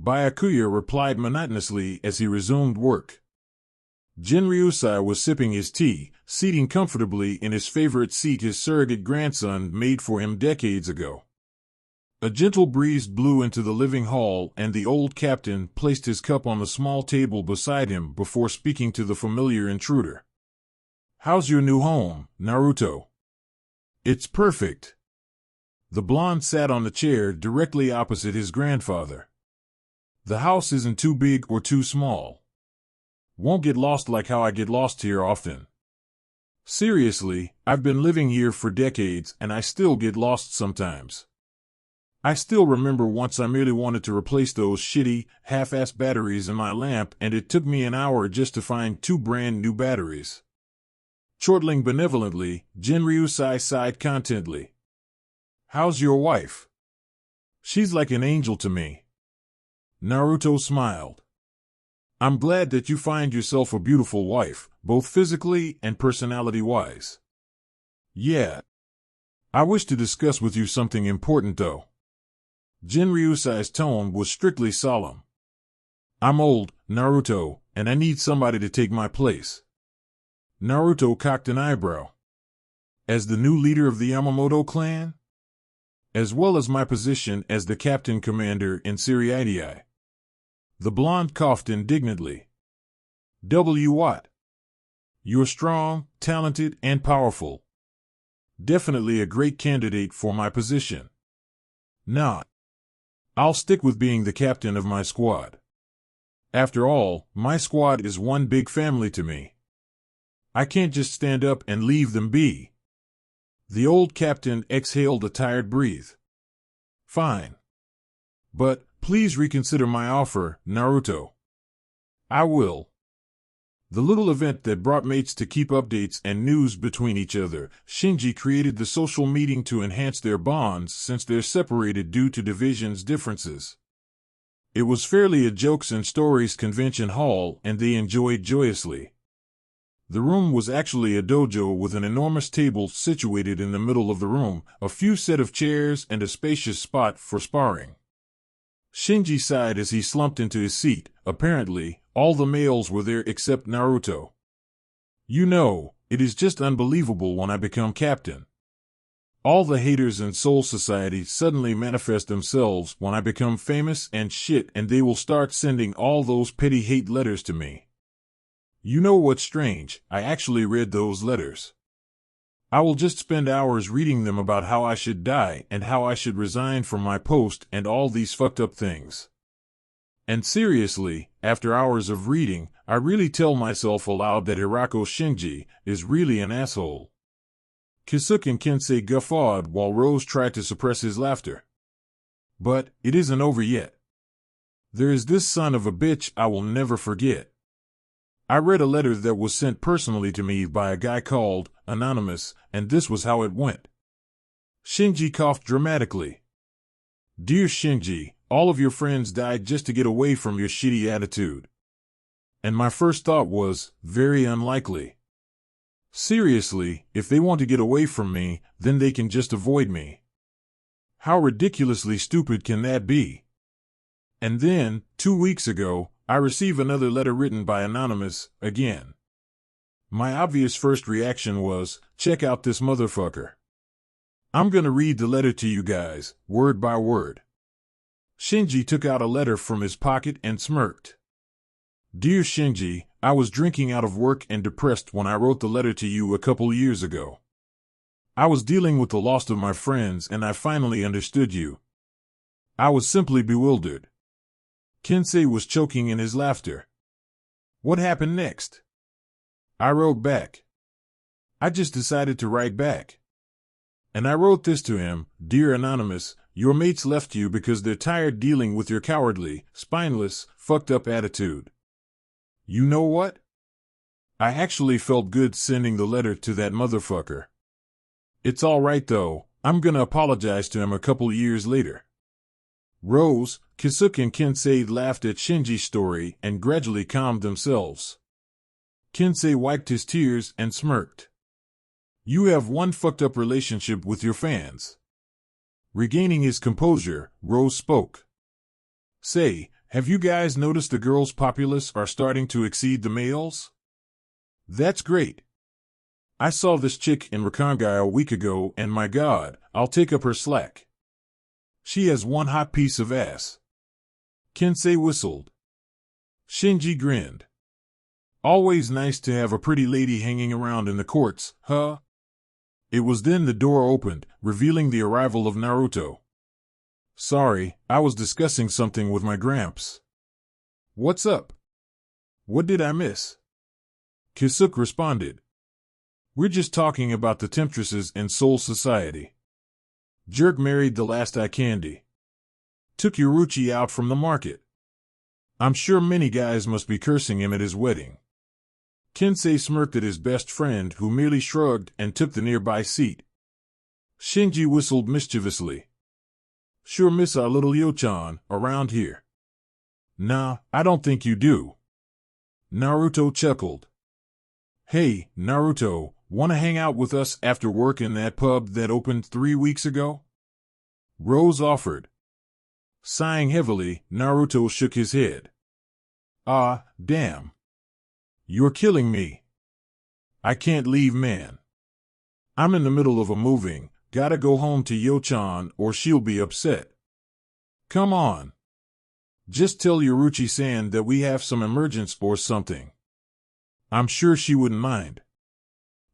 Byakuya replied monotonously as he resumed work. Jin Ryusai was sipping his tea, seating comfortably in his favorite seat his surrogate grandson made for him decades ago. A gentle breeze blew into the living hall, and the old captain placed his cup on the small table beside him before speaking to the familiar intruder. How's your new home, Naruto? It's perfect. The blonde sat on the chair directly opposite his grandfather. The house isn't too big or too small. Won't get lost like how I get lost here often. Seriously, I've been living here for decades and I still get lost sometimes. I still remember once I merely wanted to replace those shitty, half-ass batteries in my lamp, and it took me an hour just to find 2 brand new batteries. Chortling benevolently, Jin Ryusai sighed contentedly. How's your wife? She's like an angel to me. Naruto smiled. I'm glad that you find yourself a beautiful wife, both physically and personality-wise. Yeah. I wish to discuss with you something important though. Jin Ryusai's tone was strictly solemn. I'm old, Naruto, and I need somebody to take my place. Naruto cocked an eyebrow. As the new leader of the Yamamoto clan? As well as my position as the captain commander in Seriidii. The blonde coughed indignantly. What? You're strong, talented, and powerful. Definitely a great candidate for my position. Not. I'll stick with being the captain of my squad. After all, my squad is one big family to me. I can't just stand up and leave them be. The old captain exhaled a tired breath. Fine. But, please reconsider my offer, Naruto. I will. The little event that brought mates to keep updates and news between each other, Shinji created the social meeting to enhance their bonds since they're separated due to division's differences. It was fairly a jokes and stories convention hall, and they enjoyed joyously. The room was actually a dojo with an enormous table situated in the middle of the room, a few set of chairs, and a spacious spot for sparring. Shinji sighed as he slumped into his seat. Apparently, all the males were there except Naruto. You know, it is just unbelievable when I become captain. All the haters in Soul Society suddenly manifest themselves when I become famous and shit, and they will start sending all those petty hate letters to me. You know what's strange? I actually read those letters. I will just spend hours reading them about how I should die and how I should resign from my post and all these fucked up things. And seriously, after hours of reading, I really tell myself aloud that Hirako Shinji is really an asshole. Kisuke and Kensei guffawed while Rose tried to suppress his laughter. But it isn't over yet. There is this son of a bitch I will never forget. I read a letter that was sent personally to me by a guy called Anonymous, and this was how it went. Shinji coughed dramatically. Dear Shinji, all of your friends died just to get away from your shitty attitude. And my first thought was, very unlikely. Seriously, if they want to get away from me, then they can just avoid me. How ridiculously stupid can that be? And then, 2 weeks ago, I receive another letter written by Anonymous, again. My obvious first reaction was, check out this motherfucker. I'm gonna read the letter to you guys, word by word. Shinji took out a letter from his pocket and smirked. Dear Shinji, I was drinking out of work and depressed when I wrote the letter to you a couple years ago. I was dealing with the loss of my friends and I finally understood you. I was simply bewildered. Kensei was choking in his laughter. What happened next? I wrote back. I just decided to write back. And I wrote this to him, Dear Anonymous, Your mates left you because they're tired dealing with your cowardly, spineless, fucked up attitude. You know what? I actually felt good sending the letter to that motherfucker. It's all right though, I'm gonna apologize to him a couple years later. Rose, Kisuke and Kensei laughed at Shinji's story and gradually calmed themselves. Kensei wiped his tears and smirked. You have one fucked up relationship with your fans. Regaining his composure, Rose spoke. Say, have you guys noticed the girls' populace are starting to exceed the males? That's great. I saw this chick in Rakangai a week ago and my god, I'll take up her slack. She has one hot piece of ass. Kensei whistled. Shinji grinned. Always nice to have a pretty lady hanging around in the courts, huh? It was then the door opened, revealing the arrival of Naruto. Sorry, I was discussing something with my gramps. What's up? What did I miss? Kisuke responded. We're just talking about the temptresses in Soul Society. Jerk married the last eye candy. Took Yoruchi out from the market. I'm sure many guys must be cursing him at his wedding. Kensei smirked at his best friend, who merely shrugged and took the nearby seat. Shinji whistled mischievously. Sure miss our little Yo-chan around here. Nah, I don't think you do. Naruto chuckled. Hey, Naruto, wanna hang out with us after work in that pub that opened 3 weeks ago? Rose offered. Sighing heavily, Naruto shook his head. Ah, damn. You're killing me. I can't leave, man. I'm in the middle of a moving, gotta go home to Yo-chan or she'll be upset. Come on. Just tell Yoruchi-san that we have some emergence or something. I'm sure she wouldn't mind.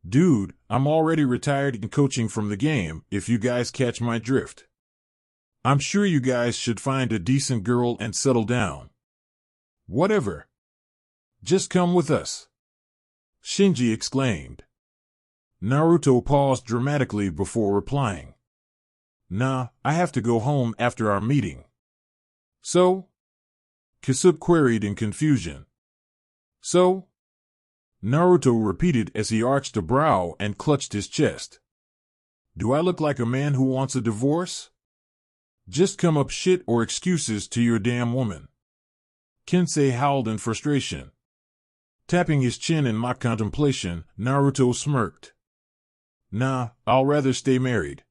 Dude, I'm already retired and coaching from the game, if you guys catch my drift. I'm sure you guys should find a decent girl and settle down. Whatever. Just come with us. Shinji exclaimed. Naruto paused dramatically before replying. Nah, I have to go home after our meeting. So? Kisuke queried in confusion. So? Naruto repeated as he arched a brow and clutched his chest. Do I look like a man who wants a divorce? Just come up shit or excuses to your damn woman. Kensei howled in frustration. Tapping his chin in mock contemplation, Naruto smirked. Nah, I'll rather stay married.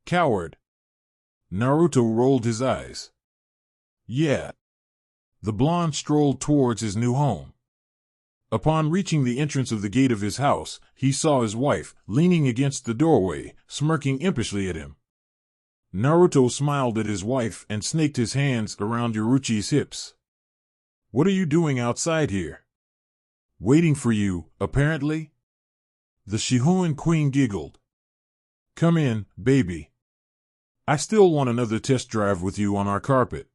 Coward. Naruto rolled his eyes. Yeah. The blonde strolled towards his new home. Upon reaching the entrance of the gate of his house, he saw his wife, leaning against the doorway, smirking impishly at him. Naruto smiled at his wife and snaked his hands around Yoruchi's hips. What are you doing outside here? Waiting for you, apparently? The Shihoin queen giggled. Come in, baby. I still want another test drive with you on our carpet.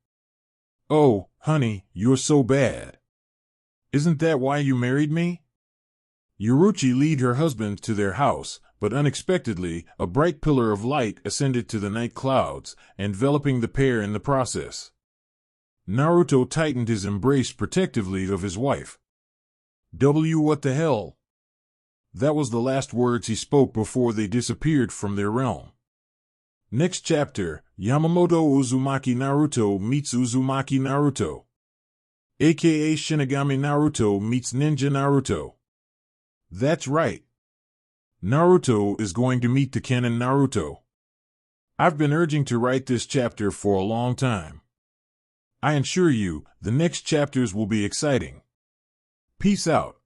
Oh, honey, you're so bad. Isn't that why you married me? Yoruchi led her husband to their house, but unexpectedly, a bright pillar of light ascended to the night clouds, enveloping the pair in the process. Naruto tightened his embrace protectively of his wife. What the hell? That was the last words he spoke before they disappeared from their realm. Next chapter, Yamamoto Uzumaki Naruto meets Uzumaki Naruto. AKA Shinigami Naruto meets Ninja Naruto. That's right. Naruto is going to meet the canon Naruto. I've been urging to write this chapter for a long time. I assure you, the next chapters will be exciting. Peace out.